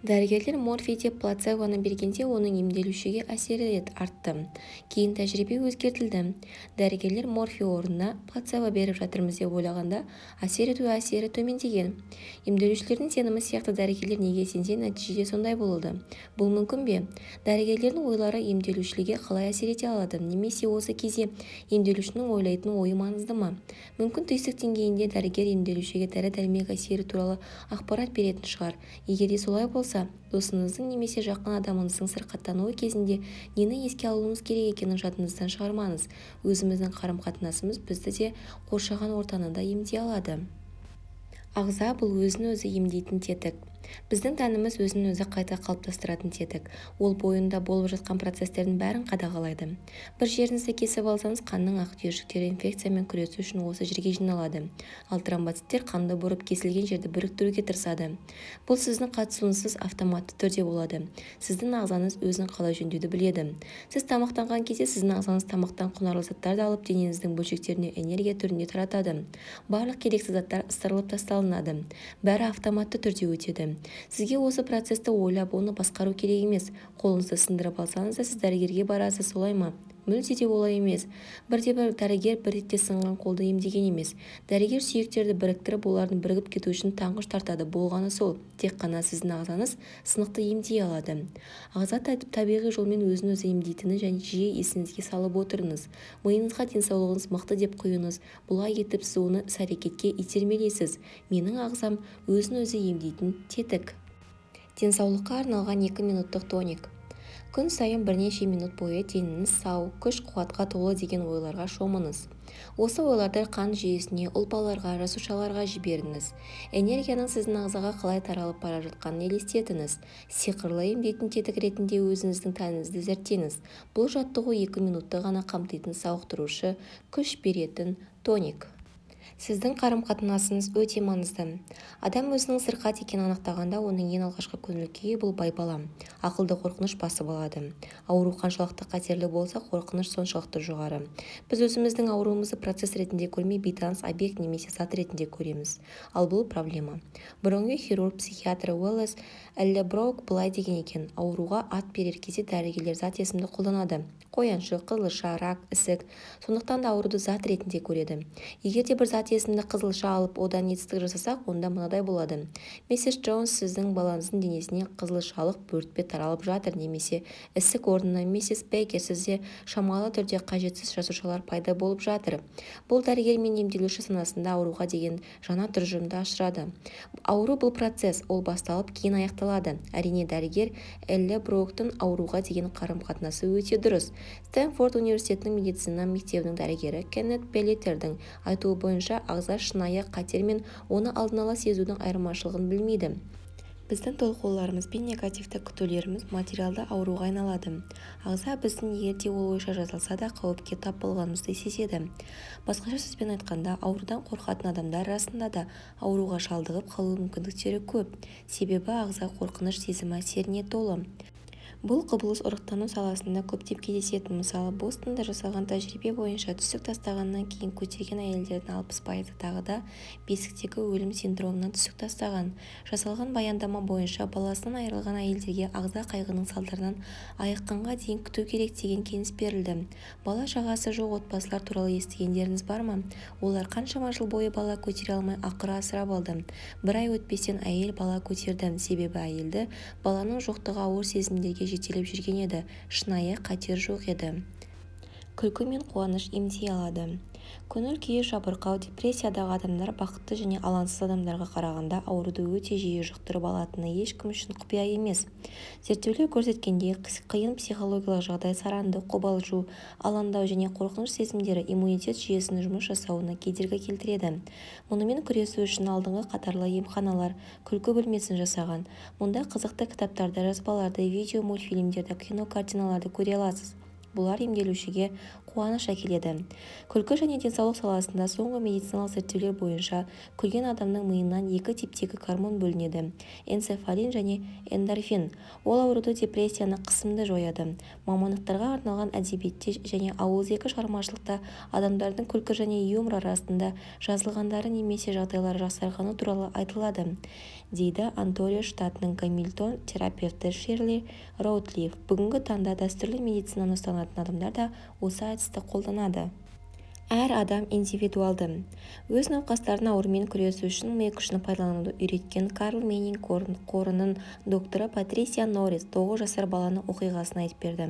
Дәрігерлер морфий деп плацебоны бергенде оның емделушіге әсері артты. Кейін тәжірибе өзгертілді. Дәрігерлер морфий орнына плацебо беріп жатырмыз деп ойлағанда әсер ету әсері төмендеген. Емделушілердің сенімі сияқты дәрігерлер неге сенсе нәтижеде сондай болды. Бұл мүмкін бе? Дәрігерлердің ойлары емделушіге қалай әсер ете алады? Немесе осы кезде емделушінің ойлайтын ойы маңызды ма? Мүмкін түйсік деңгейінде дәрігер емделушіге дәрі-дәрмек әсері туралы ақпарат беретін шығар. Егер де солай болса, досыңыздың немесе жақын адамыңыздың сырқаттануы кезінде нені еске алуыңыз керек екенін жадыңыздан шығармаңыз. Өзіміздің қарым-қатынасымыз бізді де қоршаған ортаны да емдей алады. Ағза бұл өзін-өзі емдейтін тетік. Біздің тәніміз өзін-өзі қайта қалыптастыратын тетік. Ол бойында болып жатқан процестердің бәрін қадағалайды. Бір жеріңізді кесіп алсаңыз, қанның ақ түйіршіктері инфекциямен күресу үшін осы жерге жиналады. Ал тромбоциттер қанды бұрып кесілген жерді біріктіруге тырысады. Бұл сіздің қатысуынсыз автоматты түрде болады. Сіздің ағзаңыз өзін қалай жөндеуді біледі. Сіз тамақтанған кезде сіздің ағзаңыз тамақтан құнарлы заттарды алып денеңіздің бөлшектеріне энергия түрінде таратады. Барлық керексіз заттар ысырылып тасталынады. Бәрі автоматты түрде өтеді. Сізге осы процесті ойлап, оны басқару керек емес. Қолыңызды сындырып алсаңыз да сіз дәрігерге барасыз, солай ма? Мүлде де олай емес. Бірде-бір дәрігер бір ретте сынған қолды емдеген емес. Дәрігер сүйектерді біріктіріп, олардың бірігіп кету үшін таңғыш тартады. Болғаны сол. Тек қана сіздің ағзаңыз сынықты емдей алады. Ағза табиғи жолмен өзін-өзі емдейтіні және жиі есіңізге салып отырыңыз. Миыңызға денсаулығыңыз мықты деп құйыңыз. Бұлай етіп сіз оны іс-әрекетке итермелейсіз. Менің ағзам өзін-өзі емдейтін тетік. Денсаулыққа арналған 2 минуттық тоник. Күн сайын бірнеше минут бойы деніңіз сау, күш-қуатқа толы деген ойларға шомыңыз. Осы ойларды қан жүйесіне, ұлпаларға, жасушаларға жіберіңіз. Энергияның сіздің ағзаға қалай таралып бара жатқанын елестетіңіз. Сиқырлы емдейтін тетік ретінде өзіңіздің тәніңізді зерттеңіз. Бұл жаттығу 2 минутты ғана қамтитын сауықтырушы, күш беретін тоник. Сіздің қарым-қатынасыңыз өте маңызды. Адам өзінің сырқат екенін анықтағанда оның ең алғашқы көңіл күйі бұл байбалам. Ақылды қорқыныш басып алады. Ауру қаншалықты қатерлі болса, қорқыныш соншалықты жоғары. Біз өзіміздің ауруымызды процесс ретінде көрмей, бейтаныс объект немесе зат ретінде көреміз. Ал бұл проблема. Бұрынғы хирург, психиатр Уэллес Эллеброук былай деген екен: ауруға ат берер кезде дәрігерлер зат есімді қолданады. Қояншы, қызылша, рак, ісік. Сондықтан да ауруды зат ретінде көреді. Егер де бір зат есімді қызылша алып, одан етістік жасасақ, онда мынадай болады. Миссис Джонс, сіздің балаңыздың денесіне қызылшалық бөртпе таралып жатыр, немесе ісік орнына миссис Бейкер, сізде шамалы түрде қажетсіз жасушалар пайда болып жатыр. Бұл дәрігер мен емделуші санасында ауруға деген жаңа тұжырымды ашырады. Ауру бұл процесс, ол басталып кейін аяқталады. Әрине, дәрігер Эллеброуктың ауруға деген қарым-қатынасы өте дұрыс. Стэнфорд университетінің медицина мектебінің дәрігері Кеннет Пеллетердің айтуы бойынша, ағза шынайы қатер мен оны алдын ала сезудің айырмашылығын білмейді. Біздің толқуларымыз бен негативті күтулеріміз материалды ауруға айналады. Ағза біздің егерде ол ойша жазылса да қауіпке тап болғанымызды сезеді. Басқаша сөзбен айтқанда, аурудан қорқатын адамдар расында да ауруға шалдығып қалу мүмкіндіктері көп. Себебі ағза қорқыныш сезімі әсеріне толы. Бұл құбылыс ұрықтану саласында көптеп кездесетін. Мысалы, Бостонда жасалған тәжірибе бойынша түсік тастағаннан кейін көтерген әйелдердің 60% тағы да бесіктегі өлім синдромынан түсік тастаған. Жасалған баяндама бойынша баласынан айырылған әйелдерге ағза қайғының салдарынан айыққанға дейін күту керек деген кеңес берілді. Бала шағасы жоқ отбасылар туралы естігендеріңіз бар ма? Олар қаншама жыл бойы бала көтере алмай ақыры асырап алды. Бір ай өтпестен әйел бала көтерді. Себебі әйелді баланың жоқтығы ауыр сезімдерге жетелеп жүрген еді. Шынайы қатер жоқ еді. Күлкі мен қуаныш емдей алады. Көңіл күйі жабырқау, депрессиядағы адамдар бақытты және алаңсыз адамдарға қарағанда ауруды өте жиі жұқтырып алатыны ешкім үшін құпия емес. Зерттеулер көрсеткендей, қиын психологиялық жағдай саранды, қобалжу, алаңдау және қорқыныш сезімдері иммунитет жүйесінің жұмыс жасауына кедергі келтіреді. Мұнымен күресу үшін алдыңғы қатарлы емханалар күлкі бөлмесін жасаған. Мұнда қызықты кітаптарды, жазбаларды, видео, мультфильмдерді, кинокартиналарды көре аласыз. Бұлар емделушіге қуаныш әкеледі. Күлкі және денсаулық саласында соңғы медициналық зерттеулер бойынша күлген адамның миынан екі типтегі гормон бөлінеді: энцефалин және эндорфин. Ол ауруды, депрессияны, қысымды жояды. Мамандықтарға арналған әдебиетте және ауызекі шығармашылықта адамдардың күлкі және юмор арасында жазылғандары немесе жағдайлары жақсарғаны туралы айтылады, дейді Онтарио штатының Гамильтон терапевті Шерли Роутлиф. Бүгінгі таңда дәстүрлі медицинаны ұстанатын адамдар да осы әдісті қолданады. Әр адам индивидуалды. Өз науқастарының аурумен күресу үшін ми күшін пайдалануды үйреткен Карл Меннинг қорының докторы Патрисия Норрис 9 жасар баланың оқиғасын айтып берді.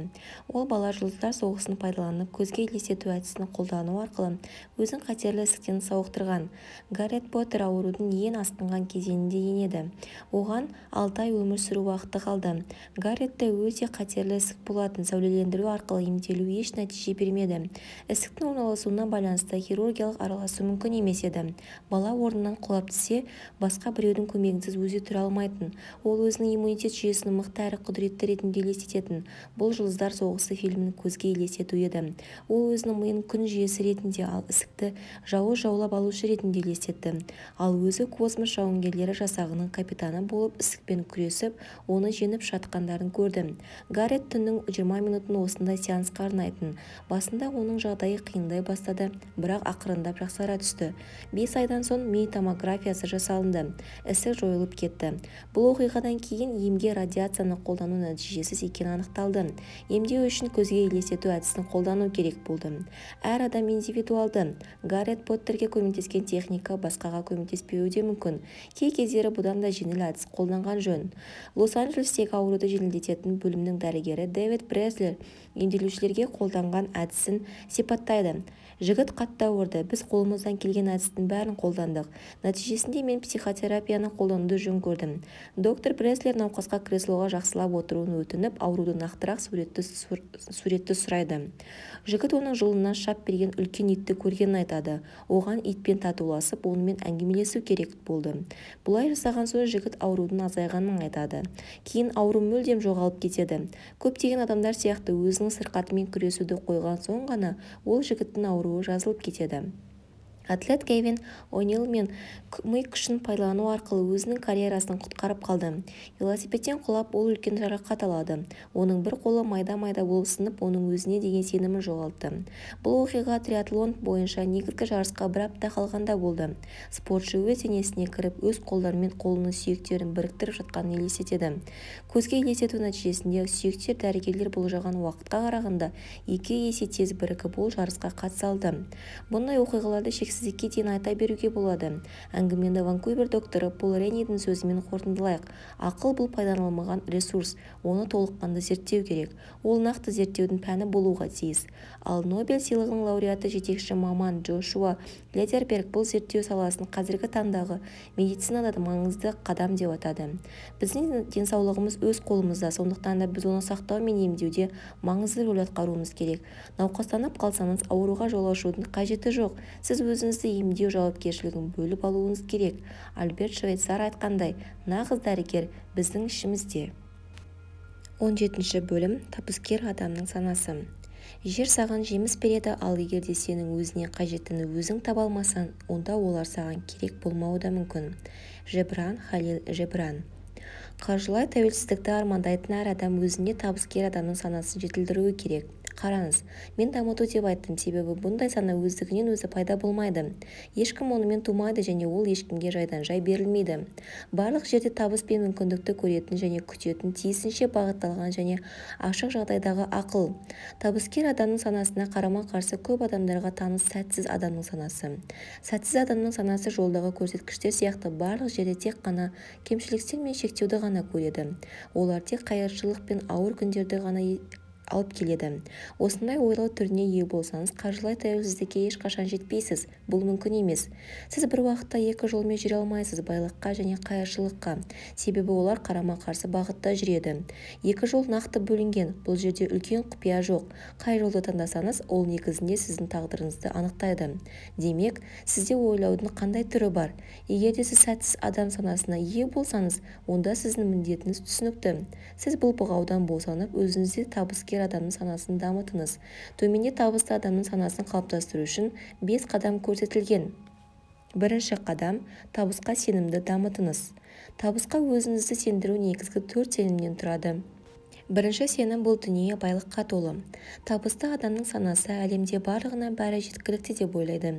Ол бала жұлдыздар соғысын пайдаланып, көзге елестету әдісін қолдану арқылы өзін қатерлі ісіктен сауықтырған. Гаррет Поттер аурудың ең асқынған кезеңінде енеді. Оған 6 ай өмір сүру уақыты қалды. Гарретте өте қатерлі ісік болатын, сәулелендіру арқылы емделу еш нәтиже бермеді. Ісіктің орналасуына байланысты хирургиялық араласу мүмкін емес еді. Бала орнынан құлап түсе, басқа біреудің көмегінсіз өзі тұра алмайтын. Ол өзінің иммунитет жүйесінің мықты әрі құдіретті ретінде елестететін. Бұл жұлдыздар соғысы фильмін көзге елестету еді. Ол өзінің миын күн жүйесі ретінде, ал ісікті жауы жаулап алушы ретінде елестетті. Ал өзі космос жауынгерлері жасағының капитаны болып ісікпен күресіп, оны жеңіп шатқандарын көрді. Гаррет түннің 20 минутын осындай сеансқа арнайтын. Басында оның жағдайы қиындай бастады, бірақ ақырындап жақсара түсті. 5 айдан соң ми томографиясы жасалынды. Ісік жойылып кетті. Бұл оқиғадан кейін емге радиацияны қолдану нәтижесіз екені анықталды. Емдеу үшін көзге елестету әдісін қолдану керек болды. Әр адам индивидуалды. Гаррет Поттерге көмектескен техника басқаға көмектеспеуі де мүмкін. Кей кездері бұдан да жеңіл әдіс қолданған жөн. Лос-Анджелестегі ауруды жеңілдететін бөлімнің дәрігері Дэвид Бреслер емделушілерге қолданған әдісін сипаттайды. Жігіт қатты ауырды. Біз қолымыздан келген әдістің бәрін қолдандық. Нәтижесінде мен психотерапияны қолдануды жөн көрдім. Доктор Бреслер науқасқа креслоға жақсылап отыруын өтініп, ауруды нақтырақ суретті сұрайды. Жігіт оның жұлынынан шап берген үлкен итті көргенін айтады. Оған итпен татуласып, онымен әңгімелесу керек болды. Бұлай жасаған соң жігіт аурудың азайғанын айтады. Кейін ауру мүлдем жоғалып кетеді. Көптеген адамдар сияқты өзінің сырқатымен күресуді қойған соң ғана ол жігіттің ауруы жазылып кетеді. Атлет Кевин О'Нил мен ми күшін пайдалану арқылы өзінің карьерасын құтқарып қалды. Велосипедтен құлап, ол үлкен жарақат алады. Оның бір қолы майда-майда болып сынып, оның өзіне деген сенімін жоғалтты. Бұл оқиға триатлон бойынша негізгі жарысқа бір апта қалғанда болды. Спортшы өз денесіне кіріп, өз қолдарымен қолының сүйектерін біріктіріп жатқанын елестетеді. Көзге елестету нәтижесінде сүйектер дәрігерлер болжаған уақытқа қарағанда 2 есе тез бірігіп, ол жарысқа қатыса алды. Бұндай оқиғаларды шексіздікке дейін айта беруге болады. Әңгімені Ванкувер докторы Пол Реннидің сөзімен қорытындылайық. Ақыл бұл пайдаланылмаған ресурс, оны толыққанды зерттеу керек. Ол нақты зерттеудің пәні болуға тиіс. Ал Нобель сыйлығының лауреаты жетекші маман Джошуа Ледерберг бұл зерттеу саласын қазіргі таңдағы медицинада маңызды қадам деп атады. Біздің денсаулығымыз өз қолымызда, сондықтан да біз оны сақтау мен емдеуде маңызды рөл атқаруымыз керек. Науқастанып қалсаңыз, ауруға жол ашудың қажеті жоқ. Сіз өзіңізді емдеу жауапкершілігін бөліп алуыңыз керек. Альберт Швейцар айтқандай, нағыз дәрігер біздің ішімізде. 17 бөлім. Табыскер адамның санасы. Жер саған жеміс береді, ал егер де сенің өзіне қажеттіні өзің таба алмасаң, онда олар саған керек болмауы да мүмкін. Жебран Халил Жебран. Қаржылай тәуелсіздікті армандайтын әр адам өзіне табыскер адамның санасын жетілдіруі керек. Қараңыз, мен дамыту деп айттым, себебі бұндай сана өздігінен өзі пайда болмайды. Ешкім онымен тумайды және ол ешкімге жайдан жай берілмейді. Барлық жерде табыс пен мүмкіндікті көретін және күтетін тиісінше бағытталған және ашық жағдайдағы ақыл. Табыскер адамның санасына қарама-қарсы көп адамдарға таныс сәтсіз адамның санасы. Сәтсіз адамның санасы жолдағы көрсеткіштер сияқты барлық жерде тек қана кемшіліктер мен шектеуді ғана көреді. Олар тек қайыршылық пен ауыр күндерді ғана алып келеді. Осындай ойлау түріне ие болсаңыз, қаржылай тәуелсіздікке ешқашан жетпейсіз. Бұл мүмкін емес. Сіз бір уақытта екі жолмен жүре алмайсыз: байлыққа және қайыршылыққа. Себебі олар қарама-қарсы бағытта жүреді. Екі жол нақты бөлінген. Бұл жерде үлкен құпия жоқ. Қай жолды таңдасаңыз, ол негізінде сіздің тағдырыңызды анықтайды. Демек, сізде ойлаудың қандай түрі бар? Егер де сіз сәтсіз адам санасына ие болсаңыз, онда сіздің міндетіңіз түсінікті. Сіз бұл бұғаудан босанып, өзіңізде табыскер талапкер адамның санасын дамытыңыз. Төменде табысты адамның санасын қалыптастыру үшін 5 қадам көрсетілген. Бірінші қадам – табысқа сенімді дамытыңыз. Табысқа өзіңізді сендіру негізгі 4 сенімнен тұрады. Бірінші сенім бұл дүние байлыққа толы. Табысты адамның санасы әлемде барлығынан бәрі жеткілікті деп ойлайды.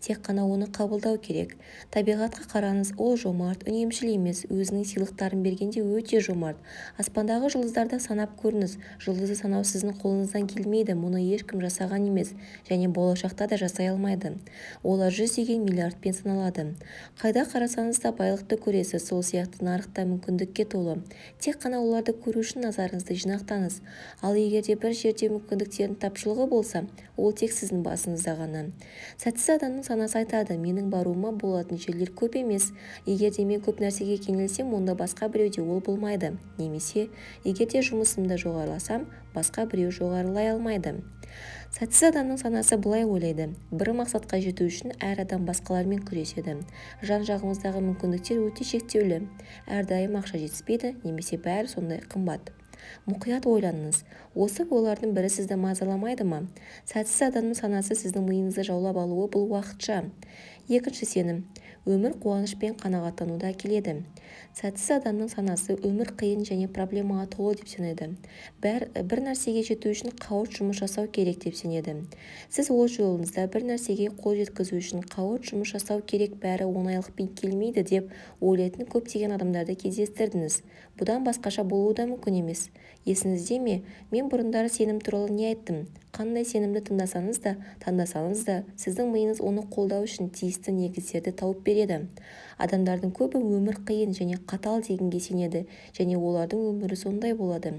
Тек қана оны қабылдау керек. Табиғатқа қараңыз, ол жомарт, үнемшіл емес, өзінің сыйлықтарын бергенде өте жомарт. Аспандағы жұлдыздарды санап көріңіз. Жұлдызды санау сіздің қолыңыздан келмейді, мұны ешкім жасаған емес және болашақта да жасай алмайды. Олар 100 миллиардпен саналады. Қайда қарасаңыз да байлықты көресіз, сол сияқты нарықта мүмкіндікке толы. Тек қана оларды көру үшін назарыңызды жинақтаңыз. Ал егерде бір жерде мүмкіндіктердің тапшылығы болса, ол тек сіздің басыңызда ғана. Сәтсіз адамның санасы айтады, менің баруыма болатын жерлер көп емес. Егерде мен көп нәрсеге кенелсем, онда басқа біреуде ол болмайды. Немесе, егерде жұмысымда жоғарыласам, басқа біреу жоғарылай алмайды. Сәтсіз адамның санасы былай ойлайды. Бір мақсатқа жету үшін әр адам басқалармен күреседі. Жан-жағымыздағы мүмкіндіктер өте шектеулі. Әрдайым ақша жетіспейді, немесе бәрі сондай қымбат. Мұқият ойланыңыз. Осы ойлардың бірі сізді мазаламайды ма? Сәтсіз адамның санасы сіздің миыңызды жаулап алуы бұл уақытша. Екінші сенім. Өмір қуаныш пен қанағаттануды әкеледі. Сәтсіз адамның санасы өмір қиын және проблемаға толы деп сенеді. Бір нәрсеге жету үшін қауырт жұмыс жасау керек деп сенеді. Сіз ол жолыңызда бір нәрсеге қол жеткізу үшін қауырт жұмыс жасау керек, бәрі оңайлықпен келмейді деп ойлайтын көптеген адамдарды кездестірдіңіз. Бұдан басқаша болуы да мүмкін емес. Есіңізде ме? Мен бұрындары сенім туралы не айттым? Қандай сенімді таңдасаңыз да, сіздің миыңыз оны қолдау үшін тиісті негіздерді тауып береді. Адамдардың көбі өмір қиын және қатал дегенге сенеді, және олардың өмірі сондай болады.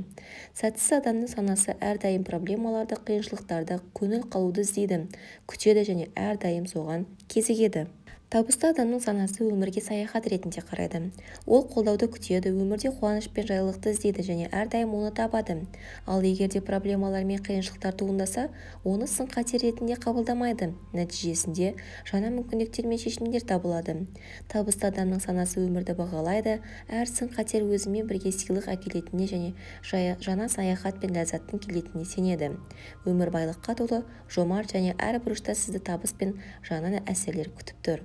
Сәтсіз адамның санасы әрдайым проблемаларды, қиыншылықтарды, көңіл қалуды іздейді, күтеді және әрдайым соған кезігеді. Табысты адамның санасы өмірге саяхат ретінде қарайды. Ол қолдауды күтеді, өмірде қуаныш пен жайлылықты іздейді және әрдайым оны табады. Ал егерде проблемалар мен қиыншылықтар туындаса, оны сын-қатер ретінде қабылдамайды. Нәтижесінде жаңа мүмкіндіктер мен шешімдер табылады. Табысты адамның санасы өмірді бағалайды, әр сын-қатер өзімен бірге сыйлық әкелетініне және жаңа саяхат пен ләззаттың келетініне сенеді. Өмір байлыққа толы, жомарт және әр бұрышта сізді табыс пен жаңа әсерлер күтіп тұр.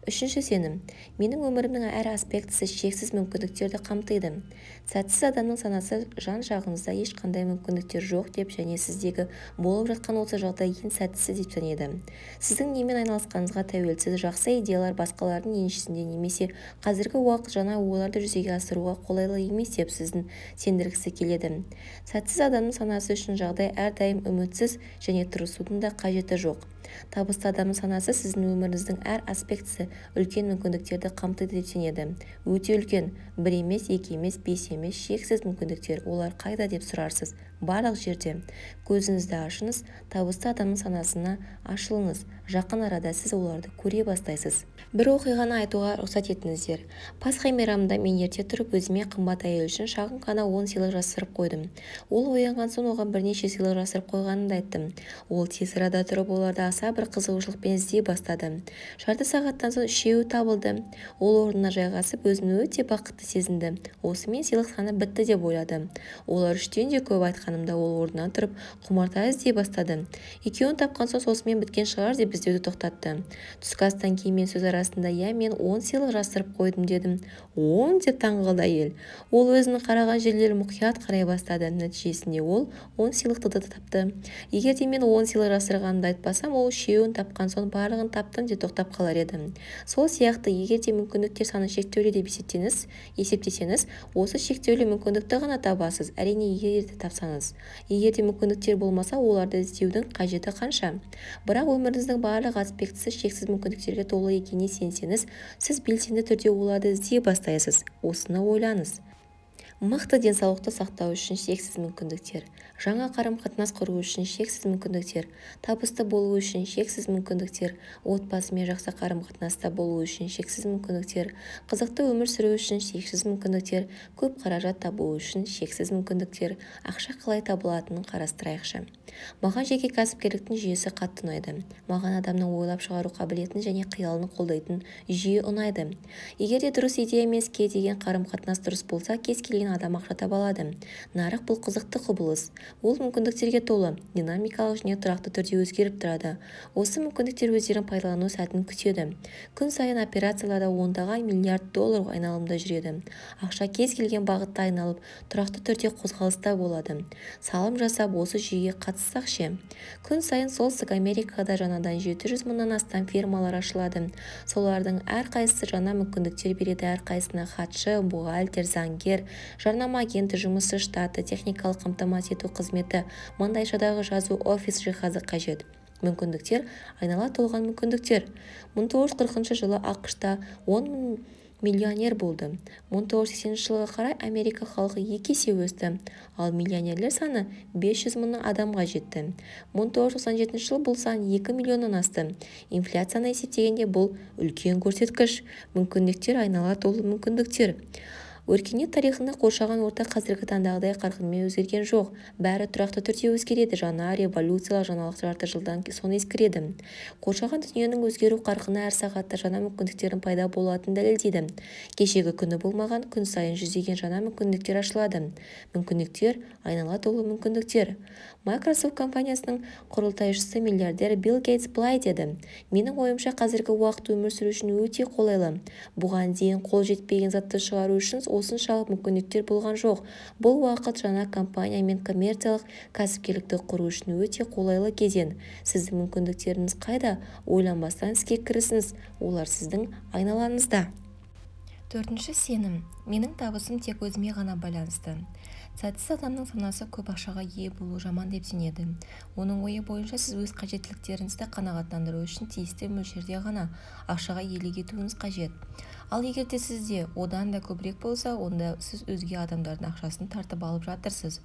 Үшінші сенім. Менің өмірімнің әр аспектісі шексіз мүмкіндіктерді қамтиды. Сәтсіз адамның санасы жан-жағыңызда ешқандай мүмкіндіктер жоқ деп және сіздегі болып жатқан осы жағдай ең сәттісі деп санайды. Сіздің немен айналысқаныңызға тәуелсіз, жақсы идеялар басқалардың еншісінде немесе қазіргі уақыт жаңа ойларды жүзеге асыруға қолайлы емес деп сіздің сендіргісі келеді. Сәтсіз адамның санасы үшін жағдай әрдайым үмітсіз және тырысудың да қажеті жоқ. Табысты адамның санасы сіздің өміріңіздің әр аспектісі үлкен мүмкіндіктерді қамтиды деп сенеді. Өте үлкен, 1 емес, 2 емес, 5 емес, шексіз мүмкіндіктер. Олар қайда деп сұрарсыз? Барлық жерде. Көзіңізді ашыңыз, табысты адамның санасына ашылыңыз. Жақын арада сіз оларды көре бастайсыз. Бір оқиғаны айтуға рұқсат етіңіздер. Пасха мейрамында мен ерте тұрып өзіме қымбат әйел үшін шағын ғана 10 сыйлық жасырып қойдым. Ол оянған соң оған бірнеше сыйлық жасырып қойғанымды айттым. Ол тез арада тұрып оларды аса бір қызығушылықпен іздей бастады. Жарты сағаттан соң 3-еуі табылды. Ол орнына жайғасып өзін өте бақытты сезінді. Осымен сыйлық саны бітті деп ойлады. Олар 3-тен де көп айтқанымда ол орнынан тұрып құмарта іздей бастады. Екеуін тапқан соң осымен біткен шығар деп іздеуді тоқтатты. Түскі астан кейін мен сөз арасында мен 10 сыйлық жасырып қойдым дедім. 10 деп таңғалды әйел. Ол өзінің қараған жерлерін мұқият қарай бастады. Нәтижесінде ол 10 сыйлықты да тапты. Егерде мен 10 сыйлық жасырғанымды айтпасам, ол 3-еуін тапқан соң барлығын таптым деп тоқтап қалар еді. Сол сияқты, егерде мүмкіндіктер саны шектеулі деп есептесеңіз, осы шектеулі мүмкіндікті ғана табасыз. Әрине, егерде тапсаңыз. Егерде мүмкіндіктер болмаса, оларды іздеудің қажеті қанша? Бірақ өміріңіздің барлық аспектісі шексіз мүмкіндіктерге толы екеніне сенсеңіз, сіз белсенді түрде оларды іздей бастайсыз. Осыны ойлаңыз. Мықты денсаулықты сақтау үшін шексіз мүмкіндіктер. Жаңа қарым-қатынас құру үшін шексіз мүмкіндіктер. Табысты болу үшін шексіз мүмкіндіктер. Отбасымен жақсы қарым-қатынаста болу үшін шексіз мүмкіндіктер. Қызықты өмір сүру үшін шексіз мүмкіндіктер. Көп қаражат табу үшін шексіз мүмкіндіктер. Ақша қалай табылатынын қарастырайықшы. Маған жеке кәсіпкерліктің жүйесі қатты ұнайды. Маған адамның ойлап шығару қабілетін және қиялын қолдайтын жүйе ұнайды. Егерде дұрыс идея мен іске деген қарым-қатынас дұрыс болса, кез келген мыңдаған адам ақша таба алады. Нарық бұл қызықты құбылыс. Ол мүмкіндіктерге толы, динамикалық және тұрақты түрде өзгеріп тұрады. Осы мүмкіндіктер өздерін пайдалану сәтін күтеді. Күн сайын операцияларда ондаған миллиард доллар айналымда жүреді. Ақша кез келген бағытта айналып, тұрақты түрде қозғалыста болады. Салым жасап, осы жүйеге қатыссақ ше. Күн сайын Солтүстік Америкада жаңадан 700 мыңнан астам фирмалар ашылады. Солардың әрқайсысы жаңа мүмкіндіктер береді. Әрқайсысына хатшы, бухгалтер, заңгер, жарнама агенті жұмысы, штаты, техникалық қамтамасыз ету қызметі, маңдайшадағы жазу, офис жиһазы қажет. Мүмкіндіктер айнала толған мүмкіндіктер. 1940 жылы ақш-та 10 мың миллионер болды. 1980 жылға қарай Америка халқы 2 есе өсті, ал миллионерлер саны 500 мыңнан адамға жетті. 1997 жыл бұл сан 2 миллионнан асты. Инфляцияны есептегенде бұл үлкен көрсеткіш. Мүмкіндіктер айнала толы мүмкіндіктер. Өркениет тарихында қоршаған орта қазіргі таңдағыдай қарқынмен өзгерген жоқ. Бәрі тұрақты түрде өзгереді. Жаңа революциялық жаңалық жарты жылдан соң ескіреді. Қоршаған дүниенің өзгеру қарқыны әр сағатта жаңа мүмкіндіктердің пайда болатынын дәлелдейді. Кешегі күні болмаған, күн сайын жүздеген жаңа мүмкіндіктер ашылады. Мүмкіндіктер айнала толы мүмкіндіктер. Microsoft компаниясының құрылтайшысы миллиардер Билл Гейтс былай деді: "Менің ойымша қазіргі уақыт өмір сүру үшін өте қолайлы. Бұған дейін қол жетпеген затты шығару үшін осыншалық мүмкіндіктер болған жоқ. Бұл уақыт жаңа компания мен коммерциялық кәсіпкерлікті құру үшін өте қолайлы кезең. Сіздің мүмкіндіктеріңіз қайда? Ойланбастан іске кірісіңіз. Олар сіздің айналаңызда." Төртінші сенім. Менің табысым тек өзіме ғана байланысты. Сәтсіз адамның санасы көп ақшаға ие болу жаман деп сенеді. Оның ойы бойынша сіз өз қажеттіліктеріңізді қанағаттандыру үшін тиісті мөлшерде ғана ақшаға иелік етуіңіз қажет. Ал егер де сізде одан да көбірек болса, онда сіз өзге адамдардың ақшасын тартып алып жатырсыз.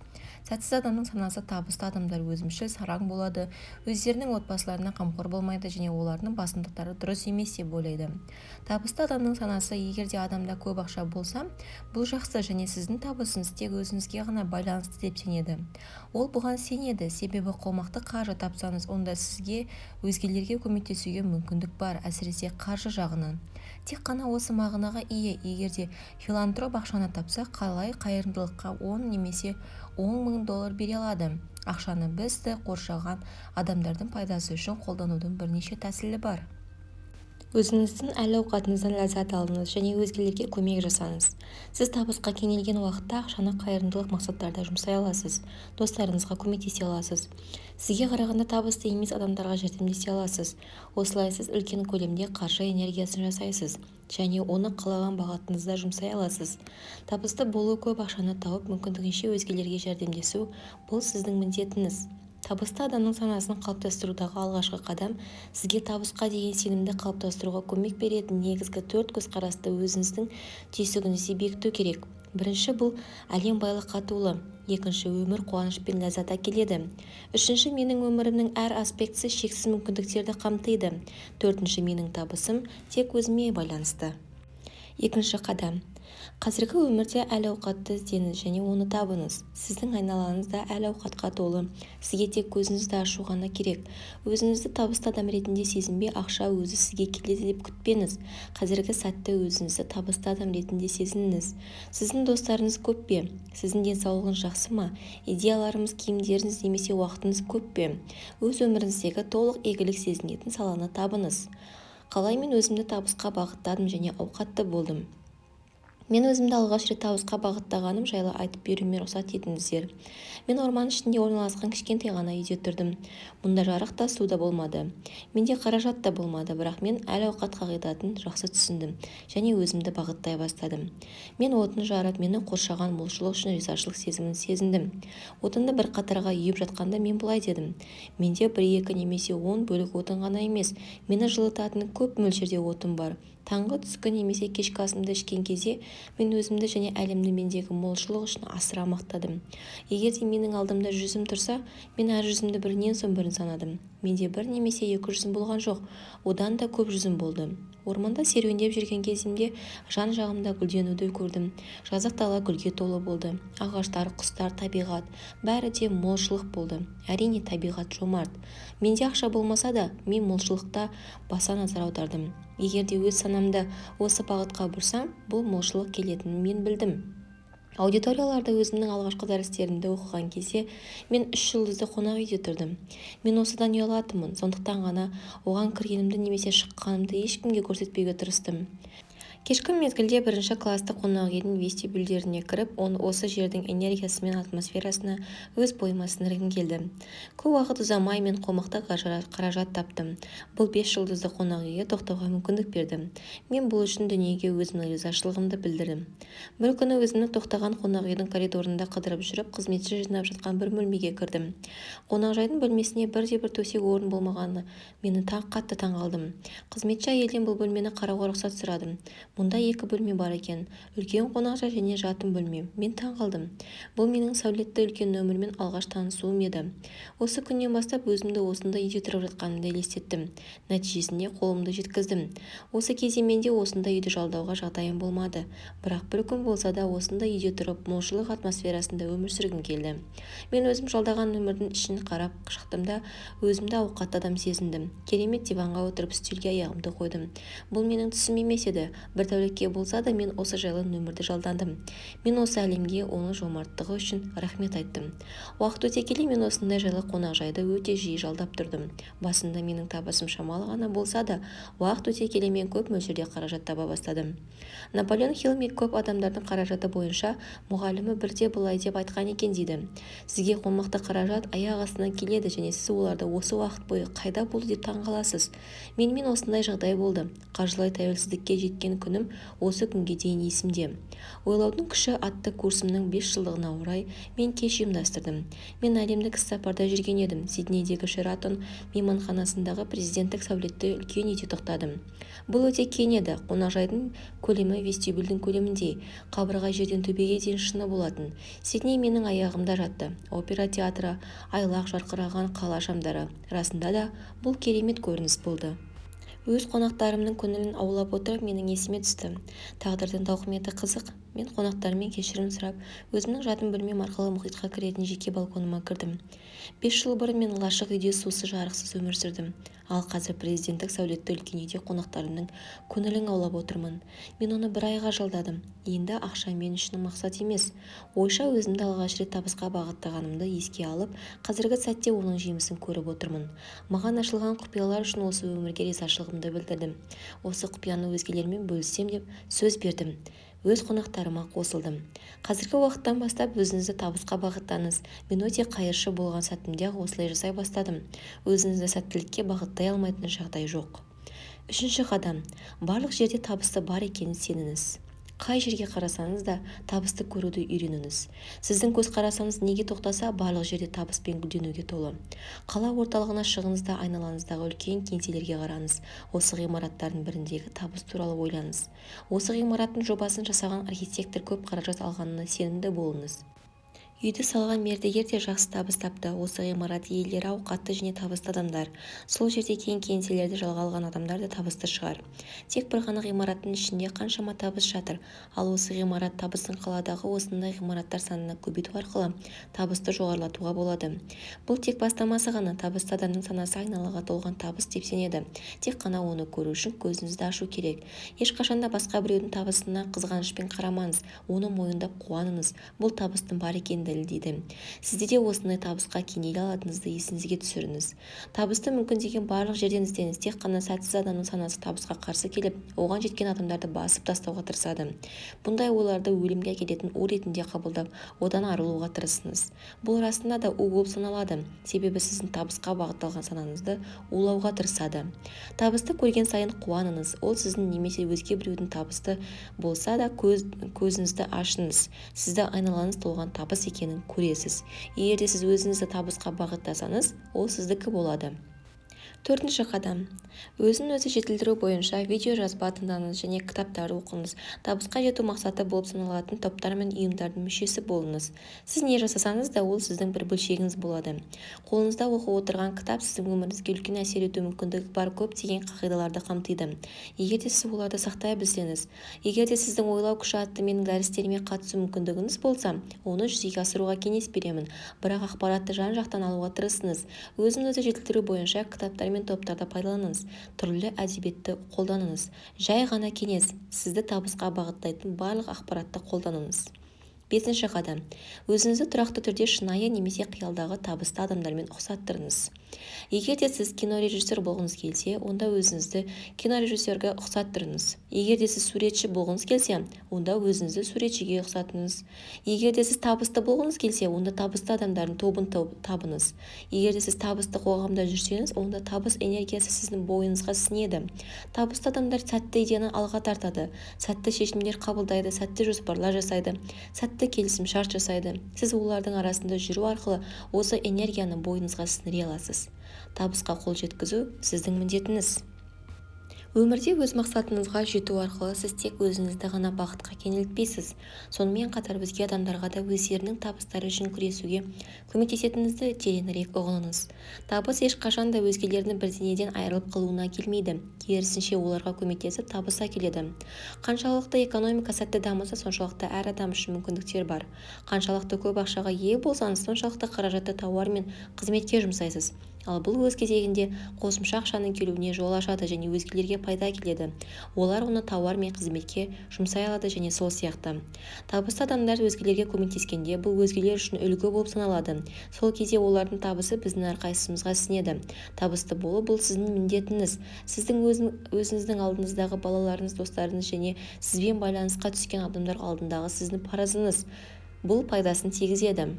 Сәтсіз адамның санасы табысты адамдар өзімшіл, сараң болады, өздерінің отбасыларына қамқор болмайды және олардың басымдықтары дұрыс емес деп ойлайды. Табысты адамның санасы, егер де адамда көп ақша болса, бұл жақсы және сіздің табысыңыз тек өзіңізге ғана байланысты деп сенеді. Ол бұған сенеді, себебі қомақты қаржы тапсаңыз, онда сізге өзгелерге көмектесуге мүмкіндік бар, әсіресе қаржы жағынан. Тек қана осы мағынаға ие. Егер де филантроп ақшаны тапса, қалай қайырымдылыққа 10 немесе 10 мың доллар бере алады. Ақшаны бізді қоршаған адамдардың пайдасы үшін қолданудың бірнеше тәсілі бар. Өзіңіздің әл-ауқатыңыздан ләззат алыңыз және өзгелерге көмек жасаңыз. Сіз табысқа кенелген уақытта ақшаны қайырымдылық мақсаттарда жұмсай аласыз. Достарыңызға көмектесе аласыз. Сізге қарағанда табысты емес адамдарға жәрдемдесе аласыз. Осылай сіз үлкен көлемде қаржы энергиясын жасайсыз және оны қалаған бағытыңызда жұмсай аласыз. Табысты болу, көп ақшаны тауып, мүмкіндігінше өзгелерге жәрдемдесу – бұл сіздің міндетіңіз. Табысты адамның санасын қалыптастырудағы алғашқы қадам сізге табысқа деген сенімді қалыптастыруға көмек беретін негізгі 4 көзқарасты өзіңіздің түйсігіңізде бекіту керек. Бірінші, бұл әлем байлыққа толы. Екінші, өмір қуаныш пен ләззат әкеледі. Үшінші, менің өмірімнің әр аспектісі шексіз мүмкіндіктерді қамтиды. Төртінші, менің табысым тек өзіме байланысты. Екінші қадам. Қазіргі өмірде әл-ауқатты іздеңіз және оны табыңыз. Сіздің айналаңызда әл-ауқатқа толы. Сізге тек көзіңізді ашу ғана керек. Өзіңізді табысты адам ретінде сезінбей, ақша өзі сізге келеді деп күтпеңіз. Қазіргі сәтте өзіңізді табысты адам ретінде сезініңіз. Сіздің достарыңыз көп пе? Сіздің денсаулығыңыз жақсы ма? Идеяларыңыз, киімдеріңіз немесе уақытыңыз көп пе? Өз өміріңіздегі толық игілік сезінетін саланы табыңыз. Қалай мен өзімді табысқа бағыттадым және ауқатты болдым? Мен өзімді алғаш рет табысқа бағыттағаным жайлы айтып беруіме рұқсат етіңіздер. Мен орман ішінде орналасқан кішкентай ғана үйде тұрдым. Мұнда жарық та, су да болмады. Менде қаражат та болмады, бірақ мен әл-ауқат қағидатын жақсы түсіндім және өзімді бағыттай бастадым. Мен отын жарып, мені қоршаған молшылық үшін ризашылық сезімін сезіндім. Отынды бір қатарға үйіп жатқанда мен былай дедім: менде 1-2 немесе 10 бөлік отын ғана емес, мені жылытатын көп мөлшерде отын бар. Таңғы, түскі немесе кешкі асымды ішкен кезде мен өзімді және әлемді мендегі молшылық үшін асыра мақтадым. Егер де менің алдымда 100 тұрса, мен әр 100-ді бірінен соң бірін санадым. Менде 1 немесе 200 болған жоқ, одан да көп 100 болды. Орманда серуендеп жүрген кезімде жан-жағымда гүлденуді көрдім. Жазық дала гүлге толы болды. Ағаштар, құстар, табиғат, бәрі де молшылық болды. Әрине, табиғат жомарт. Менде ақша болмаса да, мен молшылықта баса назар аудардым. Егер де өз санамды осы бағытқа бұрсам, бұл молшылық келетінін мен білдім. Аудиторияларда өзімнің алғашқы дәрістерімді оқыған кезде мен 3 жұлдызды қонақ үйде тұрдым. Мен осыдан ұялатынмын, сондықтан ғана оған кіргенімді немесе шыққанымды ешкімге көрсетпеуге тырыстым. Кешкі мезгілде бірінші класты қонақ үйдің вестибюльдеріне кіріп, осы жердің энергиясы мен атмосферасына өз бойыма сіңіргім келді. Көп уақыт ұзамай мен қомақты қаражат таптым. Бұл 5 жұлдызды қонақ үйге тоқтауға мүмкіндік берді. Мен бұл үшін дүниеге өзімнің ризашылығымды білдірдім. Бір күні өзімнің тоқтаған қонақ үйдің коридорында қыдырып жүріп, қызметші жинап жатқан бір бөлмеге кірдім. Қонақжайдың бөлмесіне бірде-бір төсек орын болмағаны мені қатты таңғалдым. Қызметші әйелден бұл бөлмені қарауға рұқсат сұрадым. Мұнда 2 бөлме бар екен, үлкен қонақжай және жатын бөлме. Мен таңғалдым. Бұл менің сәулетті үлкен нөмірмен алғаш танысуым еді. Осы күннен бастап өзімді осында үйде тұрып жатқанымды елестеттім. Нәтижесінде қолымды жеткіздім. Осы кезде менде осында үйді жалдауға жағдайым болмады. Бірақ бір күн болса да осында үйде тұрып, молшылық атмосферасында өмір сүргім келді. Мен өзім жалдаған нөмірдің ішін қарап шықтым да өзімді ауқатты адам сезіндім. Керемет диванға отырып үстелге аяғымды қойдым. Бұл менің түсім емес еді. Бір тәулікке болса да мен осы жайлы нөмірді жалдандым. Мен осы әлемге оның жомарттығы үшін рахмет айттым. Уақыт өте келе мен осындай жайлы қонақжайды өте жиі жалдап тұрдым. Басында менің табысым шамалы ғана болса да, уақыт өте келе мен көп мөлшерде қаражат таба бастадым. Наполеон Хилл көп адамдардың қаражаты бойынша мұғалімі бірде былай деп айтқан екен дейді. Сізге қомақты қаражат аяқ астынан келеді және сіз оларды осы уақыт бойы қайда болды деп таңғаласыз. Менімен осындай жағдай болды. Қаржылай тәуелсіздікке жеткен күнім осы күнге дейін есімде. Ойлаудың күші атты курсымның 5 жылдығына орай мен кеш ұйымдастырдым. Мен әлемдік іссапарда жүрген едім. Сиднейдегі Шератон мейманханасындағы президенттік сәулетті үлкен үйде тоқтадым. Бұл өте кең еді. Қонақжайдың көлемі вестибюльдің көлеміндей. Қабырға жерден төбеге дейін шыны болатын. Сидней менің аяғымда жатты. Опера театры, айлақ жарқыраған қала шамдары. Расында да бұл керемет көрініс болды. Өз қонақтарымның көңілін аулап отырып менің есіме түсті. Тағдырдың тауқыметі қызық. Мен қонақтармен кешірім сұрап, өзімнің жатын бөлмем арқылы мұхитқа кіретін жеке балконыма кірдім. 5 жыл бұрын мен лашық үйде сусыз жарықсыз өмір сүрдім. Ал қазір президенттік сәулетті үлкен үйде қонақтарымның көңілін аулап отырмын. Мен оны 1 айға жалдадым. Енді ақша мен үшін мақсат емес. Ойша өзімді алғаш рет табысқа бағыттағанымды еске алып, қазіргі сәтте оның жемісін көріп отырмын. Маған ашылған құпиялар үшін осы өмірге ризашылығымды білдірдім. Осы құпияны өзгелермен бөліссем деп сөз бердім. Өз қонақтарыма қосылдым. Қазіргі уақыттан бастап өзіңізді табысқа бағыттаңыз. Мен өте қайыршы болған сәтімде осылай жасай бастадым. Өзіңізді сәттілікке бағыттай алмайтын жағдай жоқ. 3-ші қадам. Барлық жерде табысты бар екенін сеніңіз. Қай жерге қарасаңыз да табысты көруді үйреніңіз. Сіздің көзқарасыңыз неге тоқтаса, барлық жерде табыспен гүлденуге толы. Қала орталығына шығыңыз да айналаңыздағы үлкен кеңселерге қараңыз. Осы ғимараттардың біріндегі табыс туралы ойлаңыз. Осы ғимараттың жобасын жасаған архитектор көп қаражат алғанына сенімді болыңыз. Үйді салған мердігер де жақсы табыс тапты. Осы ғимарат иелері ауқатты және табысты адамдар. Сол жерде кең кеңселерді жалға алған адамдар да табысты шығар. Тек бір ғана ғимараттың ішінде қаншама табыс жатыр. Ал осы ғимарат табысын қаладағы осындай ғимараттар санына көбейту арқылы табысты жоғарылатуға болады. Бұл тек бастамасы ғана. Табысты адамның санасы айналаға толған табыс деп сенеді. Тек қана оны көру үшін көзіңізді ашу керек. Ешқашанда басқа біреудің табысына қызғанышпен қарамаңыз. Оны мойындап қуаныңыз. Бұл табыстың бар екенін дәлелдейді. Сізде де осындай табысқа кенеле алатыныңызды есіңізге түсіріңіз. Табысты мүмкіндеген барлық жерден іздеңіз. Тек қана сәтсіз адамның санасы табысқа қарсы келіп, оған жеткен адамдарды басып тастауға тырысады. Бұндай ойларды өлімге әкелетін у ретінде қабылдап, одан арылуға тырысыңыз. Бұл расында да у болып саналады. Себебі сіздің табысқа бағытталған санаңызды улауға тырысады. Табысты көрген сайын қуаныңыз. Ол сіздің немесе өзге біреудің табысты болса да көзіңізді ашыңыз. Сізді айналаңыз толған табыс екенін көресіз. Егер де сіз өзіңізді табысқа бағыттасаңыз, ол сіздікі болады. 4-ші қадам. Өзін-өзі жетілдіру бойынша видео жазба тыңдаңыз және кітаптарды оқыңыз. Табысқа жету мақсаты болып саналатын топтар мен ұйымдардың мүшесі болыңыз. Сіз не жасасаңыз да ол сіздің бір бөлшегіңіз болады. Қолыңызда оқып отырған кітап сіздің өміріңізге үлкен әсер ету мүмкіндігі бар көптеген қағидаларды қамтиды. Егер де сіз оларды сақтай білсеңіз, егер де сіздің ойлау күші атты менің дәрістеріме қатысу мүмкіндігіңіз болса, оны жүзеге асыруға кеңес беремін. Бірақ ақпаратты жан-жақтан алуға тырысыңыз. Өзін-өзі жетілдіру бойынша кітаптар мен топтарды пайдаланыңыз. Түрлі әдебиетті қолданыңыз. Жай ғана кеңес. Сізді табысқа бағыттайтын барлық ақпаратты қолданыңыз. 5-ші қадам. Өзіңізді тұрақты түрде шынайы немесе қиялдағы табысты адамдармен ұқсаттырыңыз. Егер де сіз кинорежиссер болғыңыз келсе, онда өзіңізді кинорежиссерге ұқсаттырыңыз. Егер де сіз суретші болғыңыз келсе, онда өзіңізді суретшіге ұқсатыңыз. Егер де сіз табысты болғыңыз келсе, онда табысты адамдардың тобын табыңыз. Егер де сіз табысты қоғамда жүрсеңіз, онда табыс энергиясы сіздің бойыңызға сіңеді. Табысты адамдар сәтті идеяны алға тартады, сәтті шешімдер қабылдайды, сәтті жоспарлар жасайды, сәтті келісім шарт жасайды. Сіз олардың арасында жүру арқылы осы энергияны бойыңызға сіңіре аласыз. Табысқа қол жеткізу сіздің міндетіңіз. Өмірде өз мақсатыңызға жету арқылы сіз тек өзіңізді ғана бақытқа кенелтпейсіз. Сонымен қатар өзге адамдарға да өздерінің табыстары үшін күресуге көмектесетініңізді тереңірек ұғыныңыз. Табыс ешқашан да өзгелердің бірдеңеден айырылып қалуына келмейді. Керісінше оларға көмектесіп табыс әкеледі. Қаншалықты экономика сәтті дамыса, соншалықты әр адам үшін мүмкіндіктер бар. Қаншалықты көп ақшаға ие болсаңыз, соншалықты қаражатты тауар мен қызметке жұмсайсыз. Ал бұл өз кезегінде қосымша ақшаның келуіне жол ашады және өзгелерге пайда келеді. Олар оны тауар мен қызметке жұмсай алады және сол сияқты. Табысты адамдар өзгелерге көмектескенде бұл өзгелер үшін үлгі болып саналады. Сол кезде олардың табысы біздің әрқайсымызға сіңеді. Табысты болу бұл сіздің міндетіңіз. Сіздің өзіңіздің алдыңыздағы балаларыңыз, достарыңыз және сізбен байланысқа түскен адамдар алдындағы сіздің парызыңыз. Бұл пайдасын тигізеді.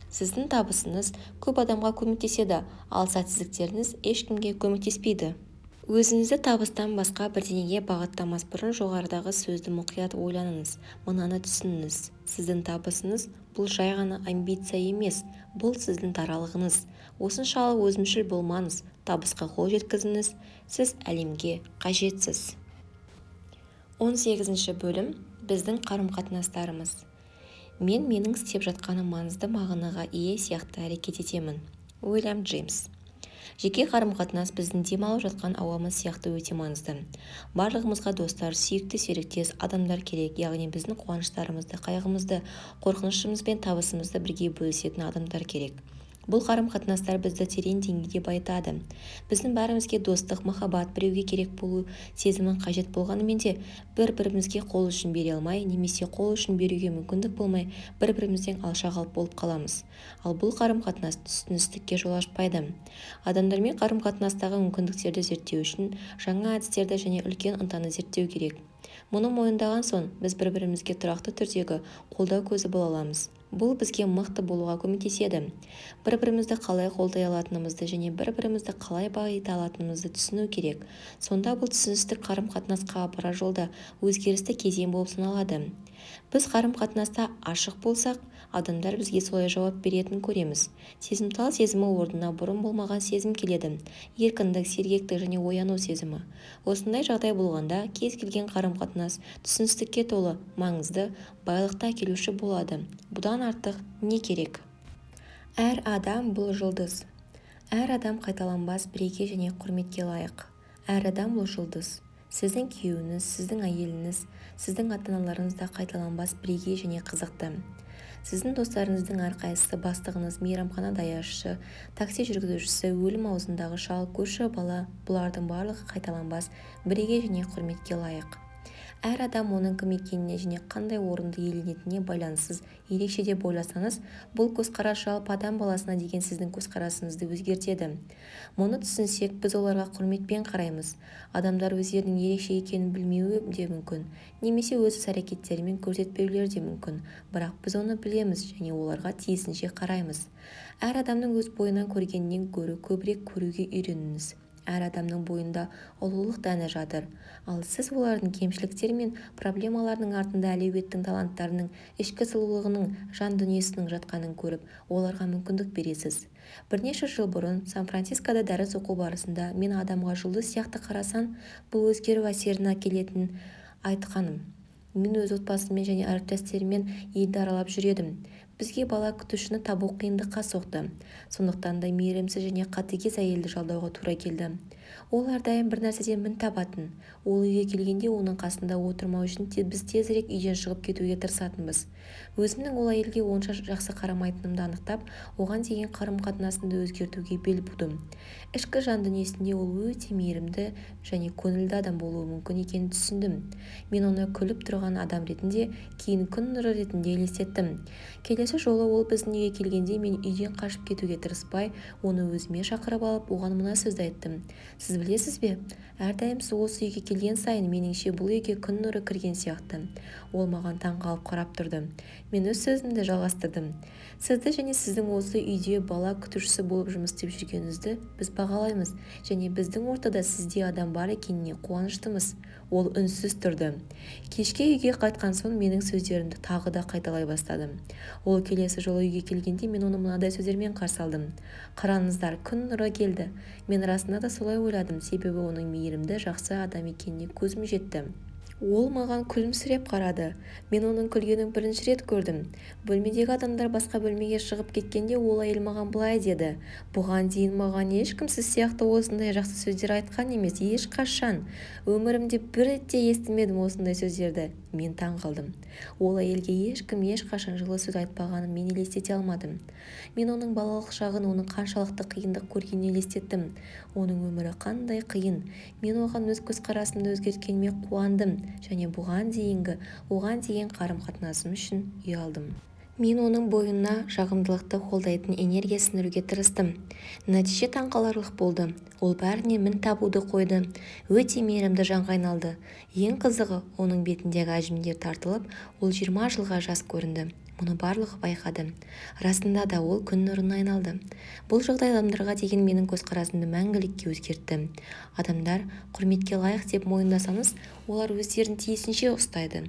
Сіздің табысыңыз көп адамға көмектеседі, ал сәтсіздіктеріңіз ешкімге көмектеспейді. Өзіңізді табыстан басқа бірдеңеге бағыттамас бұрын жоғарыдағы сөзді мұқият ойланыңыз. Мынаны түсініңіз. Сіздің табысыңыз бұл жай ғана амбиция емес, бұл сіздің даралығыңыз. Осыншалық өзімшіл болмаңыз, табысқа қол жеткізіңіз. Сіз әлемге қажетсіз. 18-ші бөлім. Біздің қарым-қатынастарымыз. Мен менің істеп жатқаным маңызды мағынаға ие сияқты әрекет етемін. Уильям Джеймс. Жеке қарым-қатынас біздің демалып жатқан ауамыз сияқты өте маңызды. Барлығымызға достар, сүйікті серіктес адамдар керек, яғни біздің қуаныштарымызды, қайғымызды, қорқынышымыз бен табысымызды бірге бөлісетін адамдар керек. Бұл қарым-қатынастар бізді терең деңгейде байытады. Біздің бәрімізге достық, махаббат, біреуге керек болу сезімін қажет болғанымен де бір-бірімізге қол ұшын бере алмай, немесе қол ұшын беруге мүмкіндік болмай, бір-бірімізден алшақ болып қаламыз. Ал бұл қарым-қатынас түсіністікке жол ашпайды. Адамдармен қарым-қатынастағы мүмкіндіктерді зерттеу үшін жаңа әдістерді және үлкен ынтаны зерттеу керек. Мұны мойындаған соң, біз бір-бірімізге тұрақты түрдегі қолдау көзі бола аламыз. Бұл бізге мықты болуға көмектеседі. Бір-бірімізді қалай қолдай алатынымызды және бір-бірімізді қалай байыта алатынымызды түсіну керек. Сонда бұл түсіністік қарым-қатынасқа апарар жолда өзгерісті кезең болып саналады. Біз қарым-қатынаста ашық болсақ, адамдар бізге солай жауап беретінін көреміз. Сезімтал сезімі орнына бұрын болмаған сезім келеді. Еркіндік, сергектік және ояну сезімі. Осындай жағдай болғанда кез келген қарым-қатынас түсіністікке толы, маңызды, байлықта әкелуші болады. Бұдан артық не керек? Әр адам бұл жұлдыз. Әр адам қайталанбас біреге және құрметке лайық. Әр адам бұл жұлдыз. Сіздің күйеуіңіз, сіздің әйеліңіз, сіздің ата-аналарыңыз да қайталанбас біреге және қызықты. Сіздің достарыңыздың әрқайсысы, бастығыңыз, мейрамхана даяшысы, такси жүргізушісі, өлім аузындағы шал, көрші бала, бұлардың барлығы қайталанбас біреге және құрметке лайық. Әр адам оның кім екеніне және қандай орынды иеленетініне байланыссыз ерекше деп ойласаңыз, бұл көзқарас жалпы адам баласына деген сіздің көзқарасыңызды өзгертеді. Мұны түсінсек, біз оларға құрметпен қараймыз. Адамдар өздерінің ерекше екенін білмеуі де мүмкін, немесе өз іс-әрекеттерімен көрсетпеулері де мүмкін, бірақ біз оны білеміз және оларға тиісінше қараймыз. Әр адамның өз бойынан көргеннен гөрі көбірек көруге үйреніңіз. Әр адамның бойында ұлылық дәні жатыр, ал сіз олардың кемшіліктері мен проблемаларының артында әлеуеттің, таланттарының, ішкі сұлулығының, жан дүниесінің жатқанын көріп, оларға мүмкіндік бересіз. Бірнеше жыл бұрын Сан-Францискода дәріс оқу барысында мен адамға жұлдыз сияқты қарасаң, бұл өзгеру әсерін әкелетінін айтқаным. Мен өз отбасыммен және әріптестеріммен елді аралап жүредім. бізге бала күтушіні табу қиындыққа соқты. Сондықтан да мейірімсіз және қатыгез әйелді жалдауға тура келді. Ол әрдайым бір нәрседен мін табатын. Ол үйге келгенде оның қасында отырмау үшін біз тезірек үйден шығып кетуге тырысатынбыз. Өзімнің ол әйелге онша жақсы қарамайтынымды анықтап, оған деген қарым-қатынасымды өзгертуге бел будым. Ішкі жан дүниесінде ол өте мейірімді және көңілді адам болуы мүмкін екенін түсіндім. Мен оны күліп тұрған адам ретінде, кейін күн нұры ретінде елестеттім. Келесі жолы ол біздің үйге келгенде мен үйден қашып кетуге тырыспай, оны өзіме шақырып алып, оған мына сөзді айттым. Сіз білесіз бе? Әрдайым сіз осы үйге келген сайын меніңше бұл үйге күн нұры кірген сияқты. Ол маған таңғалып қарап тұрды. Мен өз сөзімді жалғастырдым. Сізді және сіздің осы үйде бала күтушісі болып жұмыс істеп жүргеніңізді біз бағалаймыз және біздің ортада сізде адам бар екеніне қуаныштымыз. Ол үнсіз тұрды. Кешке үйге қайтқан соң менің сөздерімді тағы да қайталай бастады. Ол келесі жолы үйге келгенде мен оны мынадай сөздермен қарсы алдым. Қараңыздар, күн нұры келді. Мен расында да солай ойладым, себебі оның мейірімді, жақсы адам екеніне көзім жетті. Ол маған күлімсіреп қарады. Мен оның күлгенін бірінші рет көрдім. Бөлмедегі адамдар басқа бөлмеге шығып кеткенде ол әйел маған былай деді. Бұған дейін маған ешкім сіз сияқты осындай жақсы сөздер айтқан емес, ешқашан. Өмірімде бір рет те естімедім осындай сөздерді. Мен таң қалдым. Ол әйелге ешкім ешқашан жылы сөз айтпағанын мен елестете алмадым. Мен оның балалық шағын, оның қаншалықты қиындық көргенін елестеттім. Оның өмірі қандай қиын. Мен оған өз көзқарасымды өзгерткеніме қуандым және оған деген қарым-қатынасым үшін ұялдым. Мен оның бойына жағымдылықты қолдайтын энергия сіңіруге тырыстым. Нәтиже таңқаларлық болды. Ол бәріне мін табуды қойды. Өте мейірімді жанға айналды. Ең қызығы, оның бетіндегі әжімдер тартылып, ол 20 жылға жас көрінді. Мұны барлығы байқады. Расында да ол күн нұрына айналды. Бұл жағдай адамдарға деген менің көзқарасымды мәңгілікке өзгертті. Адамдар құрметке лайық деп мойындасаңыз, олар өздерін тиісінше ұстайды.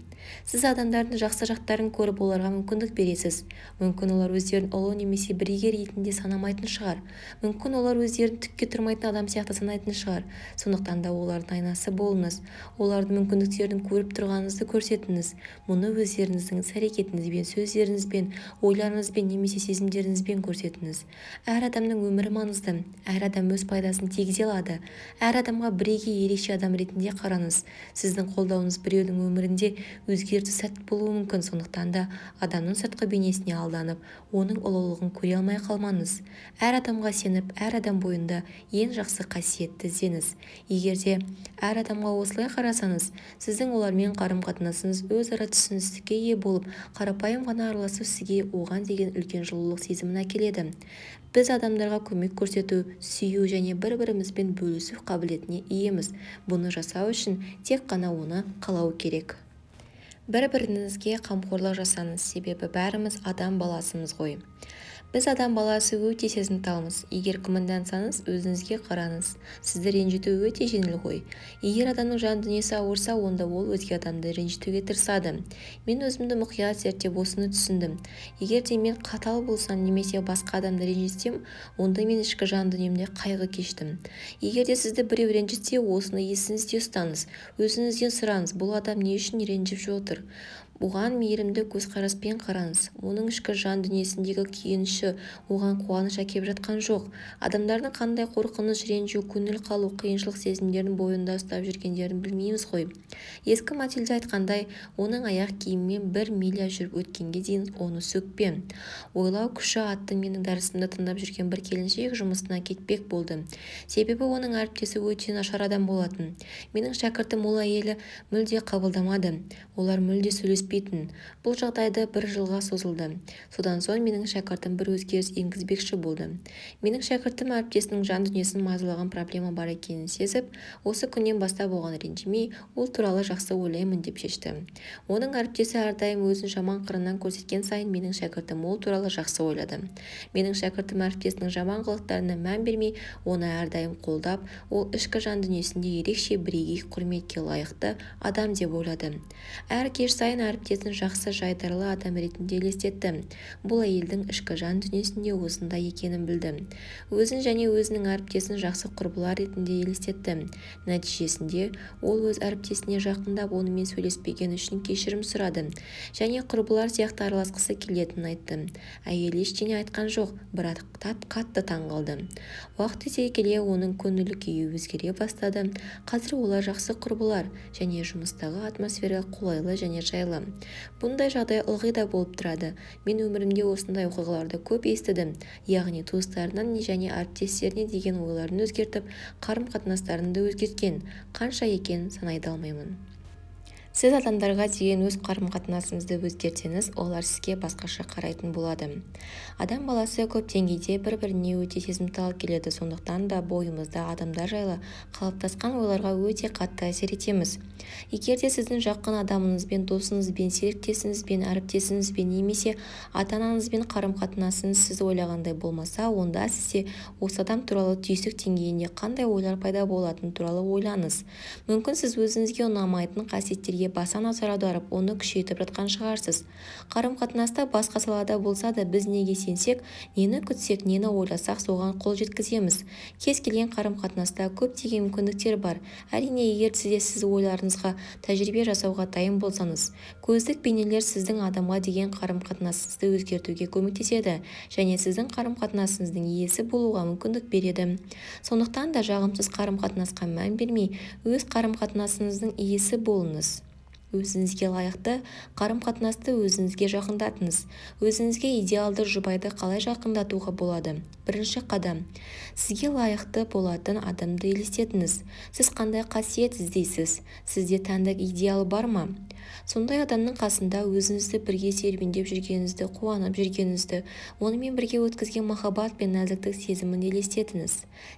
Сіз адамдардың жақсы жақтарын көріп, оларға мүмкіндік бересіз. Мүмкін олар өздерін ұлы немесе бірегей ретінде санамайтын шығар. Мүмкін олар өздерін түкке тұрмайтын адам сияқты санайтын шығар. Сондықтан да олардың айнасы болыңыз. Олардың мүмкіндіктерін көріп тұрғаныңызды көрсетіңіз. Мұны өздеріңіздің іс-әрекетіңізбен, сөздеріңізбен, ойларыңызбен немесе сезімдеріңізбен көрсетіңіз. Әр адамның өмірі маңызды. Әр адам өз пайдасын тигізе алады. Әр адамға бірегей ерекше адам ретінде қараңыз. Сіздің қолдауыңыз біреудің өмірінде өзгерісі сәт болуы мүмкін. Сондықтан да адамның сыртқы бейнесіне алданып, оның ұлылығын көре алмай қалмаңыз. Әр адамға сеніп, әр адам бойында ең жақсы қасиетті іздеңіз. Егер де әр адамға осылай қарасаңыз, сіздің олармен қарым-қатынасыңыз өзара түсіністікке ие болып, қарапайым ғана араласу сізге оған деген үлкен жылулық сезімін әкеледі. Біз адамдарға көмек көрсету, сүю және бір-бірімізбен бөлісу қабілетіне иеміз. Бұны жасау үшін тек қана оны қалау керек. Бір-біріңізге қамқорлық жасаңыз, себебі бәріміз адам баласымыз ғой. Біз адам баласы өте сезімталмыз. Егер күмәндансаңыз, өзіңізге қараңыз. Сізді ренжіту өте жеңіл ғой. Егер адамның жан дүниесі ауырса, онда ол өзге адамды ренжітуге тырысады. Мен өзімді мұқият зерттеп осыны түсіндім. Егер де мен қатал болсам немесе басқа адамды ренжітсем, онда мен ішкі жан дүниемде қайғы кештім. Егер де сізді біреу ренжітсе, осыны есіңізде ұстаңыз. Өзіңізден сұраңыз, бұл адам не үшін ренжіп отыр? Оған мейірімді көзқараспен қараңыз. Оның ішкі жан дүниесіндегі күйініші оған қуаныш әкеп жатқан жоқ. Адамдардың қандай қорқыныш, ренжу, көңіл қалу, қиыншылық сезімдерін бойында ұстап жүргендерін білмейміз ғой. Ескі Матильда айтқандай, оның аяқ киімімен 1 миля жүріп өткенге дейін оны сөкпе. Ойлау күші атты менің дәрісімді тыңдап жүрген бір келіншек жұмысына кетпек болды. Себебі оның әріптесі өте нашар адам болатын. Менің шәкіртім ол әйелі мүлде қабылдамады. Олар мүлде сөйлеспейтін. Бұл жағдайды 1 жылға созылды. Содан соң менің шәкіртім бір өзгеріс енгізбекші болды. Менің шәкіртім әріптесінің жан дүниесін мазалаған проблема бар екенін сезіп, осы күннен бастап оған ренжімей, ол туралы жақсы ойлаймын деп шешті. Оның әріптесі әрдайым өзін жаман қырынан көрсеткен сайын менің шәкіртім ол туралы жақсы ойлады. Менің шәкіртім әріптесінің жаман қылықтарына мән бермей, оны әрдайым қолдап, ол ішкі жан дүниесінде ерекше бірегей құрметке лайықты адам деп ойлады. Әр кеш сайын әріптесін жақсы жайдарлы адам ретінде елестетті. Бұл әйелдің ішкі жан дүниесінде осындай екенін білді. Өзін және өзінің әріптесін жақсы құрбылар ретінде елестетті. Нәтижесінде ол өз әріптесіне жақындап онымен сөйлеспегені үшін кешірім сұрады және құрбылар сияқты араласқысы келетінін айтты. Әйел ештеңе айтқан жоқ, бірақ қатты таңғалды. Уақыт өте келе оның көңіл күйі өзгере бастады. Қазір олар жақсы құрбылар және жұмыстағы атмосфера қолайлы және жайлы. Бұндай жағдай ылғи да болып тұрады. Мен өмірімде осындай оқиғаларды көп естідім, яғни туыстарынан және әріптестеріне деген ойларын өзгертіп, қарым-қатынастарын да өзгерткен. Қанша екенін санай да алмаймын. Сіз адамдарға деген өз қарым-қатынасыңызды өзгертсеңіз, олар сізге басқаша қарайтын болады. Адам баласы көп деңгейде бір-біріне өте сезімтал келеді, сондықтан да бойымызда адамдар жайлы қалыптасқан ойларға өте қатты әсер етеміз. Егер де сіздің жақын адамыңызбен, досыңызбен, серіктесіңізбен, әріптесіңізбен немесе ата-анаңызбен қарым-қатынасыңыз сіз ойлағандай болмаса, онда сізде осы адам туралы түйсік деңгейінде қандай ойлар пайда болатыны туралы ойлаңыз. Мүмкін сіз өзіңізге ұнамайтын қасиеттерге баса назар аударып, оны күшейтіп жатқан шығарсыз. Қарым-қатынаста басқа салада болса да біз неге сенсек, нені күтсек, нені ойласақ, соған қол жеткіземіз. Кез келген қарым-қатынаста көптеген мүмкіндіктер бар. Әрине, егер сіз ойларыңызға тәжірибе жасауға дайын болсаңыз, көздік бейнелер сіздің адамға деген қарым-қатынасыңызды өзгертуге көмектеседі және сіздің қарым-қатынасыңыздың иесі болуға мүмкіндік береді. Сондықтан да жағымсыз қарым-қатынасқа мән бермей, өз қарым-қатынасыңыздың иесі болыңыз. Өзіңізге лайықты қарым-қатынасты өзіңізге жақындатыңыз. Өзіңізге идеалды жұбайды қалай жақындатуға болады? Бірінші қадам. Сізге лайықты болатын адамды елестетіңіз. Сіз қандай қасиет іздейсіз? Сізде тәндік идеал бар ма? Сондай адамның қасында өзіңізді бірге серуендеп жүргеніңізді, қуанып жүргеніңізді, онымен бірге өткізген махаббат пен нәзіктік сезімін елестетіңіз.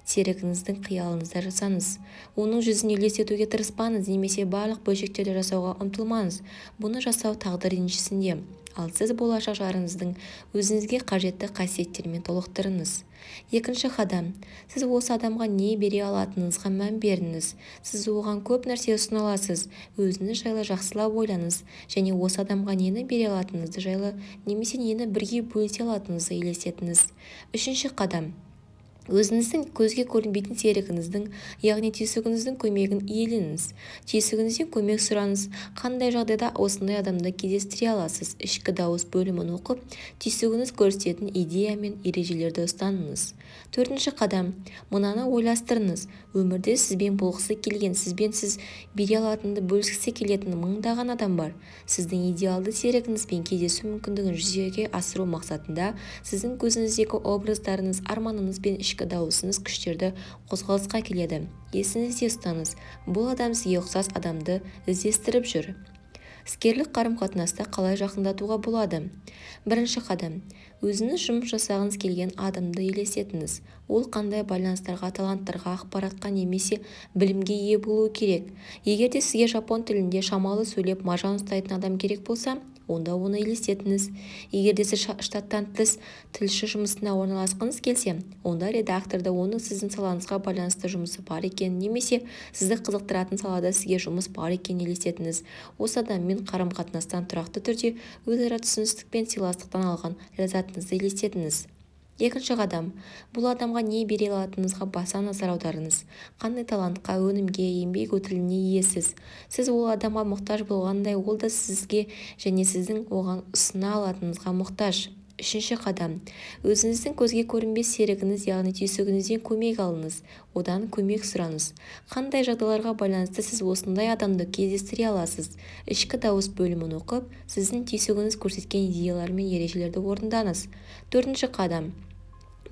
Серігіңіздің қиялыңызда жасаңыз. Оның жүзін елестетуге тырыспаңыз немесе барлық бөлшектерді жасауға ұмтылмаңыз. Бұны жасау тағдыр еншісінде. Ал сіз болашақ жарыңыздың өзіңізге қажетті қасиеттермен толықтырыңыз. Екінші қадам. Сіз осы адамға не бере алатыныңызға мән беріңіз. Сіз оған көп нәрсе ұсына аласыз. Өзіңіз жайлы жақсылап ойлаңыз және осы адамға нені бере алатыныңызды жайлы немесе нені бірге бөлісе алатыныңызды елестетіңіз. Үшінші қадам. Өзіңіздің көзге көрінбейтін серігіңіздің, яғни түйсігіңіздің көмегін иеленіңіз. Түйсігіңізден көмек сұраңыз. Қандай жағдайда осындай адамды кездестіре аласыз? Ішкі дауыс бөлімін оқып, түйсігіңіз көрсететін идея мен ережелерді ұстаныңыз. Төртінші қадам. Мынаны ойластырыңыз. Өмірде сізбен болғысы келген, сіз бере алатынды бөліскісі келетін мыңдаған адам бар. Сіздің идеалды серігіңізбен кездесу мүмкіндігін жүзеге асыру мақсатында сіздің көзіңіздегі образдарыңыз, арманыңыз бен ішкі дауысыңыз күштерді қозғалысқа келеді. Есіңізде ұстаңыз, бұл адам сізге ұқсас адамды іздестіріп жүр. Іскерлік қарым-қатынаста қалай жақындатуға болады? Бірінші қадам. Өзіңіз жұмыс жасағыңыз келген адамды елестетіңіз. Ол қандай байланыстарға, таланттарға, ақпаратқа немесе білімге ие болуы керек. Егер де сізге жапон тілінде шамалы сөйлеп маржан ұстайтын адам керек болса, онда оны елестетіңіз. Егер де сіз штаттан тыс тілші жұмысына орналасқыңыз келсе, онда редакторда оның сіздің салаңызға байланысты жұмысы бар екенін немесе сізді қызықтыратын салада сізге жұмыс бар екенін елестетіңіз. Осы адаммен қарым-қатынастан тұрақты түрде өзара түсіністік пен сыйластықтан алған ләззатыңызды елестетіңіз. Екінші қадам. Бұл адамға не бере алатыныңызға баса назар аударыңыз. Қандай талантқа, өнімге, еңбек өтіліне иесіз. Сіз ол адамға мұқтаж болғандай, ол да сізге және сіздің оған ұсына алатыныңызға мұқтаж. Үшінші қадам. Өзіңіздің көзге көрінбес серігіңіз, яғни түйсігіңізден көмек алыңыз. Одан көмек сұраңыз. Қандай жағдайларға байланысты сіз осындай адамды кездестіре аласыз? Ішкі дауыс бөлімін оқып, сіздің түйсігіңіз көрсеткен идеялар мен ережелерді орындаңыз. Төртінші қадам.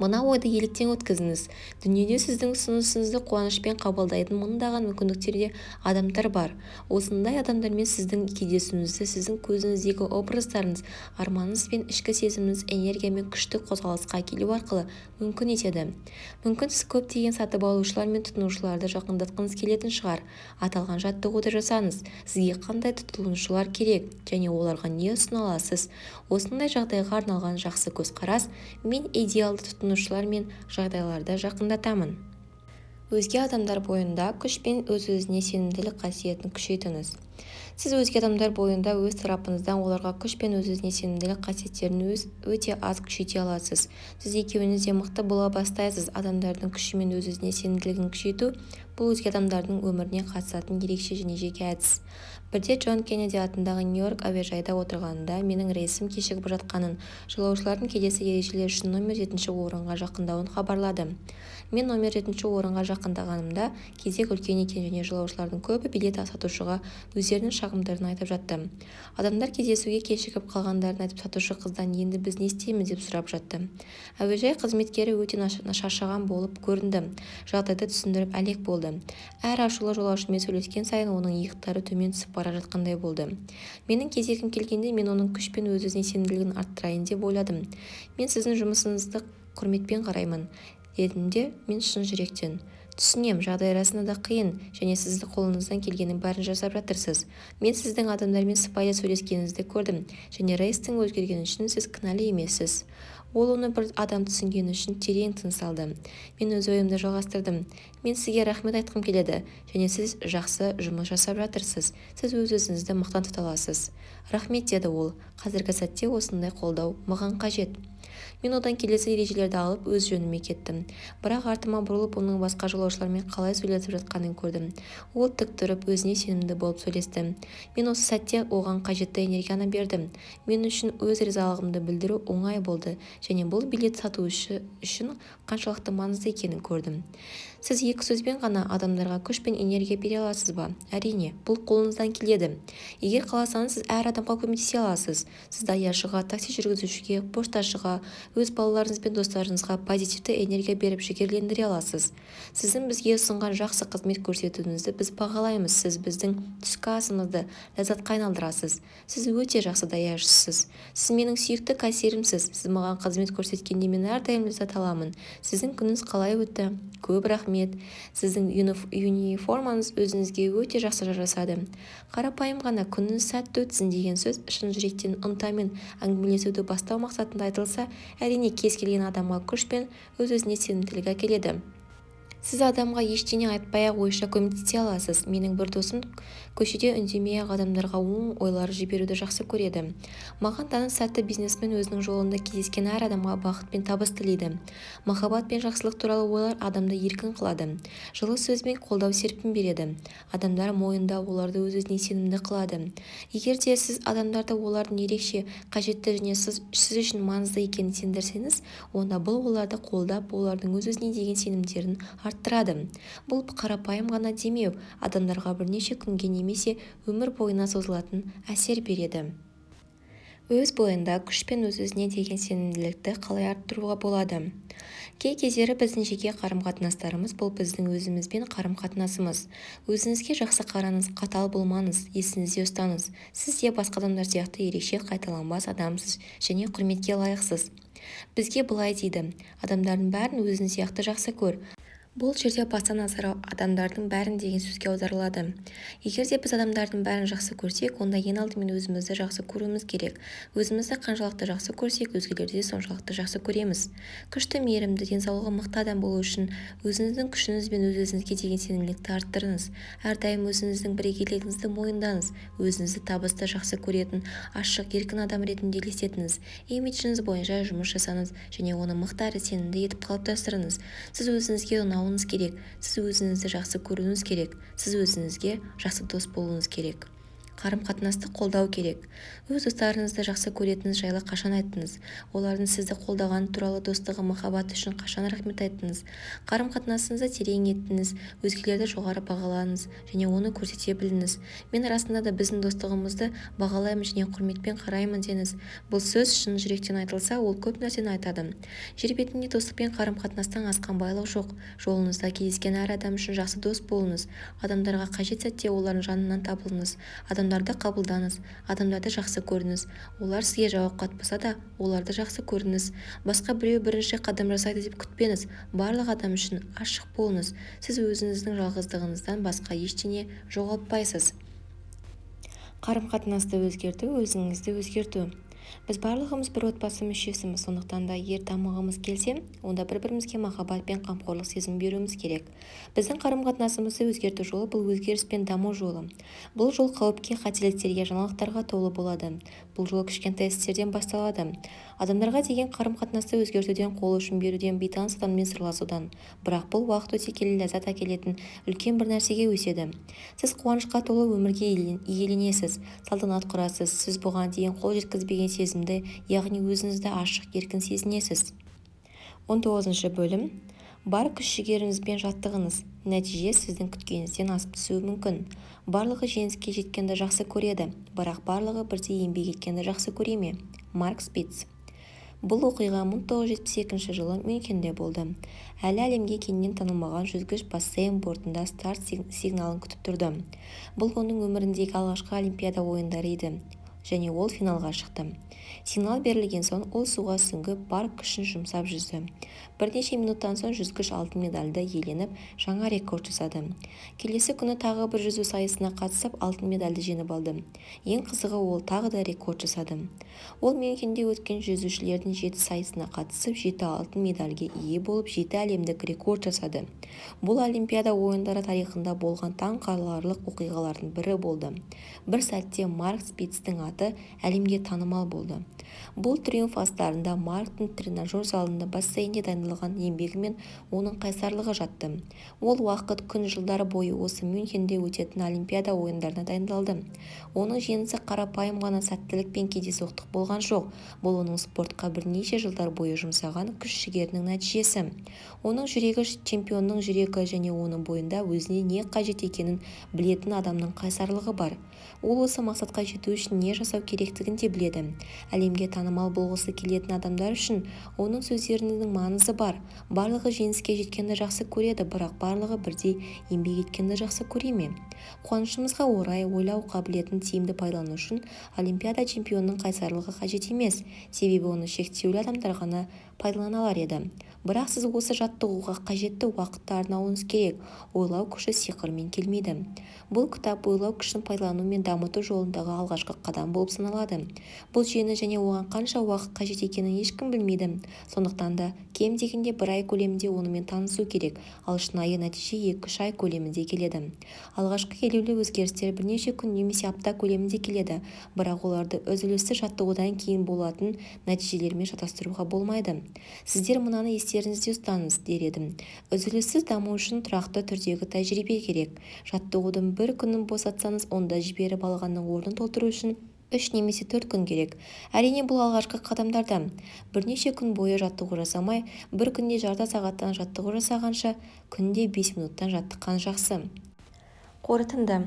Мына ойды електен өткізіңіз. Дүниеде сіздің ұсынысыңызды қуанышпен қабылдайтын мыңдаған мүмкіндіктерде адамдар бар. Осындай адамдармен сіздің кездесуіңізді сіздің көзіңіздегі образдарыңыз, арманыңыз бен ішкі сезіміңіз энергиямен күшті қозғалысқа келу арқылы мүмкін етеді. Мүмкін сіз көптеген сатып алушылар мен тұтынушыларды жақындатқыңыз келетін шығар. Аталған жаттығуды жасаңыз. Сізге қандай тұтынушылар керек және оларға не ұсына аласыз? Осындай жағдайға арналған жақсы көзқарас мен идеалды тұтынушылар мен жағдайларды жақындатамын. Өзге адамдар бойында күш пен өз-өзіне сенімділік қасиетін күшейтіңіз. Сіз өзге адамдар бойында өз тарапыңыздан оларға күш пен өз-өзіне сенімділік қасиеттерін өте аз күшейте аласыз. Сіз екеуіңіз де мықты бола бастайсыз. Адамдардың күші мен өз-өзіне сенімділігін күшейту бұл өзге адамдардың өміріне қатысатын ерекше және жеке әдіс. Бірде Джон Кеннеди атындағы Нью-Йорк әуежайда отырғанында менің рейсім кешігіп жатқанын, жолаушылардың келесі ережелер үшін номер 7 орынға жақындауын хабарлады. Мен номер 7 орынға жақындағанымда кезек үлкен екен және жолаушылардың көбі билет сатушыға өздерінің шағымдарын айтып жатты. Адамдар кездесуге кешігіп қалғандарын айтып сатушы қыздан енді біз не істейміз деп сұрап жатты. Әуежай қызметкері өте шаршаған болып көрінді. Жағдайды түсіндіріп әлек болды. Әр ашулы жолаушымен сөйлескен сайын оның иықтары төмен түсіп бара жатқандай болды. Менің кезегім келгенде мен оның күш пен өз-өзіне сенімділігін арттырайын деп ойладым. Мен сіздің жұмысыңызды құрметпен қараймын, дедім де мен шын жүректен. Түсінем, жағдай расында да қиын және сіздің қолыңыздан келгеннің бәрін жасап жатырсыз. Мен сіздің адамдармен сыпайы сөйлескеніңізді көрдім және рейстің өзгергені үшін сіз кінәлі емессіз. Ол оны бір адам түсінгені үшін терең тыныс алды. Мен өз ойымды жалғастырдым. Мен сізге рахмет айтқым келеді және сіз жақсы жұмыс жасап жатырсыз. Сіз өз-өзіңізді мақтан тұта аласыз. Рахмет, деді ол. Қазіргі сәтте осындай қолдау маған қажет. Мен одан келесі ережелерді алып өз жөніме кеттім. Бірақ артыма бұрылып оның басқа жолаушылармен қалай сөйлесіп жатқанын көрдім. Ол тік тұрып өзіне сенімді болып сөйлесті. Мен осы сәтте оған қажетті энергияны бердім. Мен үшін өз ризалығымды білдіру оңай болды және бұл билет сатушы үшін қаншалықты маңызды екенін көрдім. Сіз екі сөзбен ғана адамдарға күш пен энергия бере аласыз ба? Әрине, бұл қолыңыздан келеді. Егер қаласаңыз, сіз әр адамға көмектесе аласыз. Сіз даяшыға, такси жүргізушіге, пошташыға, өз балаларыңыз бен достарыңызға позитивті энергия беріп жігерлендіре аласыз. Сіздің бізге ұсынған жақсы қызмет көрсетуіңізді біз бағалаймыз. Сіз біздің түскі асымызды ләззатқа айналдырасыз. Сіз өте жақсы даяшысыз. Сіз менің сүйікті кассирімсіз. Сіз маған қызмет көрсеткенде мен әрдайым ләззат аламын. Сіздің күніңіз қалай өтті? Көп рахмет. Сіздің униформаңыз өзіңізге өте жақсы жарасады. Қарапайым ғана күніңіз сәтті өтсін деген сөз шын жүректен ынтамен әңгімелесуді бастау мақсатында айтылса, әрине кез келген адамға күш пен өз-өзіне сенімділік әкеледі. Сіз адамға ештеңе айтпай-ақ ойша көмектесе аласыз. Менің бір досым көшеде үндемей-ақ адамдарға оң ойлар жіберуді жақсы көреді. Маған таныс сәтті бизнесмен өзінің жолында кездескен әр адамға бақыт пен табыс тілейді. Махаббат пен жақсылық туралы ойлар адамды еркін қылады. Жылы сөзбен қолдау серпін береді. Адамдар мойындау оларды өз-өзіне сенімді қылады. Егер де сіз адамдарды олардың ерекше, қажетті және сіз үшін маңызды екенін сендірсеңіз, онда бұл оларды қолдап, олардың өз-өзіне деген сенімдерін арттырады. Бұл қарапайым ғана демеу адамдарға бірнеше күнге немесе өмір бойына созылатын әсер береді. Өз бойында күш пен өз-өзіне деген сенімділікті қалай арттыруға болады? Кей кездері біздің жеке қарым-қатынастарымыз бұл біздің өзімізбен қарым-қатынасымыз. Өзіңізге жақсы қараңыз, қатал болмаңыз, есіңізде ұстаңыз. Сіз де басқа адамдар сияқты ерекше қайталанбас адамсыз және құрметке лайықсыз. Бізге былай дейді: адамдардың бәрін өзің сияқты жақсы көр. Бұл жерде баса назар адамдардың бәрін деген сөзге аударылады. Егер де біз адамдардың бәрін жақсы көрсек, онда ең алдымен өзімізді жақсы көруіміз керек. Өзімізді қаншалықты жақсы көрсек, өзгелерді де соншалықты жақсы көреміз. Күшті, мейірімді, денсаулығы мықты адам болу үшін өзіңіздің күшіңіз бен өз-өзіңізге деген сенімділікті арттырыңыз. Әрдайым өзіңіздің бірегейлігіңізді мойындаңыз. Өзіңізді табысты, жақсы көретін, ашық, еркін адам ретінде елестетіңіз. Имиджіңіз бойынша жұмыс жасаңыз және оны мықты әрі сенімді етіп қалыптастырыңыз. Сіз өзіңізге ұнауыңыз керек. Сіз өзіңізді жақсы көруіңіз керек. Сіз өзіңізге жақсы дос болуыңыз керек. Қарым-қатынасты қолдау керек. Өз достарыңызды жақсы көретініңіз жайлы қашан айттыңыз? Олардың сізді қолдағаны туралы, достығы, махаббаты үшін қашан рахмет айттыңыз? Қарым-қатынасыңызды терең еттіңіз, өзгелерді жоғары бағалаңыз және оны көрсете біліңіз. Мен расында да біздің достығымызды бағалаймын және құрметпен қараймын деңіз. Бұл сөз шын жүректен айтылса, ол көп нәрсені айтады. Жер бетінде достық пен қарым-қатынастан асқан байлық жоқ. Жолыңызда кездескен әр адам үшін жақсы дос болыңыз. Адамдарға қажет сәтте олардың жанынан табылыңыз. Адамдарды қабылдаңыз, адамдарды жақсы көріңіз. Олар сізге жауап қатпаса да, оларды жақсы көріңіз. Басқа біреу бірінші қадам жасайды деп күтпеңіз. Барлық адам үшін ашық болыңыз. Сіз өзіңіздің жалғыздығыңыздан басқа ештеңе жоғалтпайсыз. Қарым-қатынасты өзгерту, өзіңізді өзгерту. Біз барлығымыз бір отбасы мүшесіміз, сондықтан да егер дамығымыз келсе, онда бір-бірімізге махаббат пен қамқорлық сезім беруіміз керек. Біздің қарым-қатынасымызды өзгерту жолы бұл өзгеріс пен даму жолы. Бұл жол қауіпке, қателіктерге, жаңалықтарға толы болады. Бұл жол кішкентай істерден басталады. Адамдарға деген қарым-қатынасты өзгертуден, қол ұшын беруден, бейтаныс адаммен сырласудан. Бірақ бұл уақыт өте келе ләззат әкелетін үлкен бір нәрсеге өседі. Сіз қуанышқа толы өмірге иеленесіз, салтанат құрасыз, сіз бұған дейін қол жеткізбеген сезімді, яғни өзіңізді ашық, еркін сезінесіз. 19 бөлім. Бар күш-жігеріңізбен жаттығыңыз. Нәтиже сіздің күткеніңізден асып түсуі мүмкін. Барлығы жеңіске жеткенді жақсы көреді, бірақ барлығы бірдей еңбек еткенді жақсы көре ме? Марк Спиц. Бұл оқиға 1972 жылы Мюнхенде болды. Әлі әлемге кеңінен танылмаған жүзгіш бассейн бортында старт сигналын күтіп тұрды. Бұл оның өміріндегі алғашқы Олимпиада ойындары еді, және ол финалға шықты. Сигнал берілген соң ол суға сүңгіп бар күшін жұмсап жүзді. Бірнеше минуттан соң жүзгіш алтын медальді иеленіп, жаңа рекорд жасады. Келесі күні тағы бір жүзу сайысына қатысып, алтын медальді жеңіп алды. Ең қызығы, ол тағы да рекорд жасады. Ол Мюнхенде өткен жүзушілердің 7 сайысына қатысып, 7 алтын медальге ие болып, 7 әлемдік рекорд жасады. Бұл Олимпиада ойындары тарихында болған таң қаларлық оқиғалардың бірі болды. Бір сәтте Марк Спицтің аты әлемге танымал болды. Бұл триумф астарында Марктың тренажер залында бассейнде дайындалған еңбегі мен оның қайсарлығы жатты. Ол уақыт, күн, жылдар бойы осы Мюнхенде өтетін Олимпиада ойындарына дайындалды. Оның жеңісі қарапайым ғана сәттілік пен кездейсоқтық болған жоқ. Бұл оның спортқа бірнеше жылдар бойы жұмсаған күш-жігерінің нәтижесі. Оның жүрегі чемпионның жүрегі, және оның бойында өзіне не қажет екенін білетін адамның қайсарлығы бар. Ол осы мақсатқа жету үшін не жасау керектігін де біледі. Әлемге танымал болғысы келетін адамдар үшін оның сөздерінің маңызы бар. Барлығы жеңіске жеткенді жақсы көреді, бірақ барлығы бірдей еңбек еткенді жақсы көре ме? Қуанышымызға орай, ойлау қабілетін тиімді пайдалану үшін Олимпиада чемпионының қайсарлығы қажет емес, себебі оны шектеулі адамдар ғана пайдалана алар еді. Бірақ сіз осы жаттығуға қажетті уақытты арнауыңыз керек. Ойлау күші сиқырмен келмейді. Бұл кітап ойлау күшін пайдалану мен дамыту жолындағы алғашқы қадам болып саналады. Бұл жүйені және оған қанша уақыт қажет екенін ешкім білмейді. Сондықтан да кем дегенде 1 ай көлемінде онымен танысу керек, ал шынайы нәтиже 2-3 ай көлемінде келеді. Алғашқы елеулі өзгерістер бірнеше күн немесе апта көлемінде келеді, бірақ оларды үзілісті жаттығудан кейін болатын нәтижелермен шатастыруға болмайды. Сіздер мынаны естеріңізде ұстаңыз, дер едім. Үзіліссіз даму үшін тұрақты түрдегі тәжірибе керек. Жаттығудың 1 күнін босатсаңыз, онда жіберіп алғанның орнын толтыру үшін 3 немесе 4 күн керек. Әрине, бұл алғашқы қадамдарда. Бірнеше күн бойы жаттығу жасамай, бір күнде жарты сағаттан жаттығу жасағанша, күнде 5 минуттан жаттыққан жақсы. Қорытынды.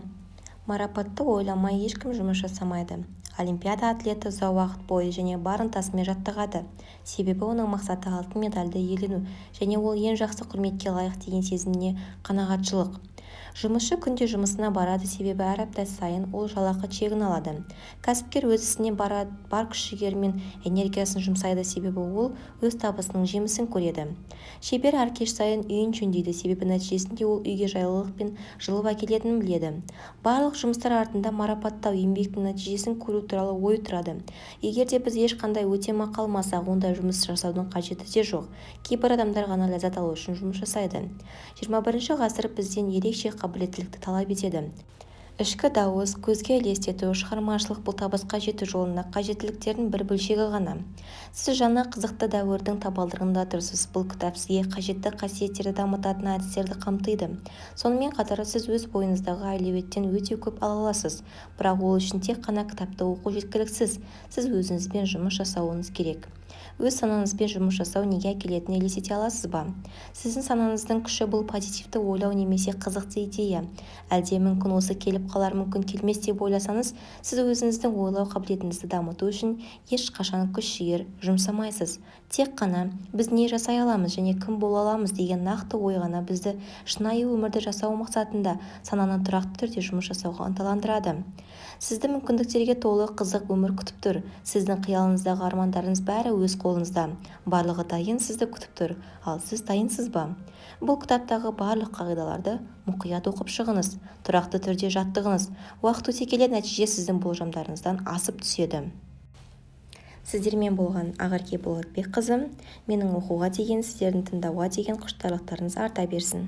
Марапатты ойламай ешкім жұмыс жасамайды. Олимпиада атлеті ұзақ уақыт бойы және бар ынтасымен жаттығады. Себебі оның мақсаты алтын медальді иелену, және ол ең жақсы құрметке лайық деген сезіміне қанағатшылық. Жұмысшы күнде жұмысына барады, себебі әр апта сайын ол жалақы чегін алады. Кәсіпкер өз ісіне бар күш-жігері мен энергиясын жұмсайды, себебі ол өз табысының жемісін көреді. Шебер әр кеш сайын үйін жөндейді, себебі нәтижесінде ол үйге жайлылық пен жылу әкелетінін біледі. Барлық жұмыстар артында марапаттау, еңбектің нәтижесін көру туралы ой тұрады. Егер де біз ешқандай өтемақы алмасақ, онда жұмыс жасаудың қажеті де жоқ. Кейбір адамдар ғана ләззат алу үшін жұмыс жасайды. 21 ғасыр бізден ерекше қабілеттілікті талап етеді. Ішкі дауыс, көзге елестету, шығармашылық бұл табысқа жету жолында қажеттіліктердің бір бөлшегі ғана. Сіз жаңа қызықты дәуірдің табалдырығында тұрсыз. Бұл кітап сізге қажетті қасиеттерді дамытатын әдістерді қамтиды. Сонымен қатар сіз өз бойыңыздағы әлеуеттен өте көп ала аласыз. Бірақ ол үшін тек қана кітапты оқу жеткіліксіз. Сіз өзіңізбен жұмыс жасауыңыз керек. Өз санаңызбен жұмыс жасау неге әкелетінін елестете аласыз ба? Сіздің санаңыздың күші бұл позитивті ойлау немесе қызықты идея. Әлде мүмкін осы келіп қалар, мүмкін келмес деп ойласаңыз, сіз өзіңіздің ойлау қабілетіңізді дамыту үшін ешқашан күш-жігер жұмсамайсыз. Тек қана біз не жасай аламыз және кім бола аламыз деген нақты ой ғана бізді шынайы өмірді жасау мақсатында сананы тұрақты түрде жұмыс жасауға ынталандырады. Сізді мүмкіндіктерге толы қызық өмір күтіп тұр. Сіздің қиялыңыздағы армандарыңыз бәрі өз қолыңызда. Барлығы дайын сізді күтіп тұр. Ал сіз дайынсыз ба? Бұл кітаптағы барлық қағидаларды мұқият оқып шығыңыз. Тұрақты түрде жаттығыңыз. Уақыт өте келе нәтиже сіздің болжамдарыңыздан асып түседі. сіздермен болған ақерке болатбекқызы. Менің оқуға деген, сіздердің тыңдауға деген құштарлықтарыңыз арта берсін.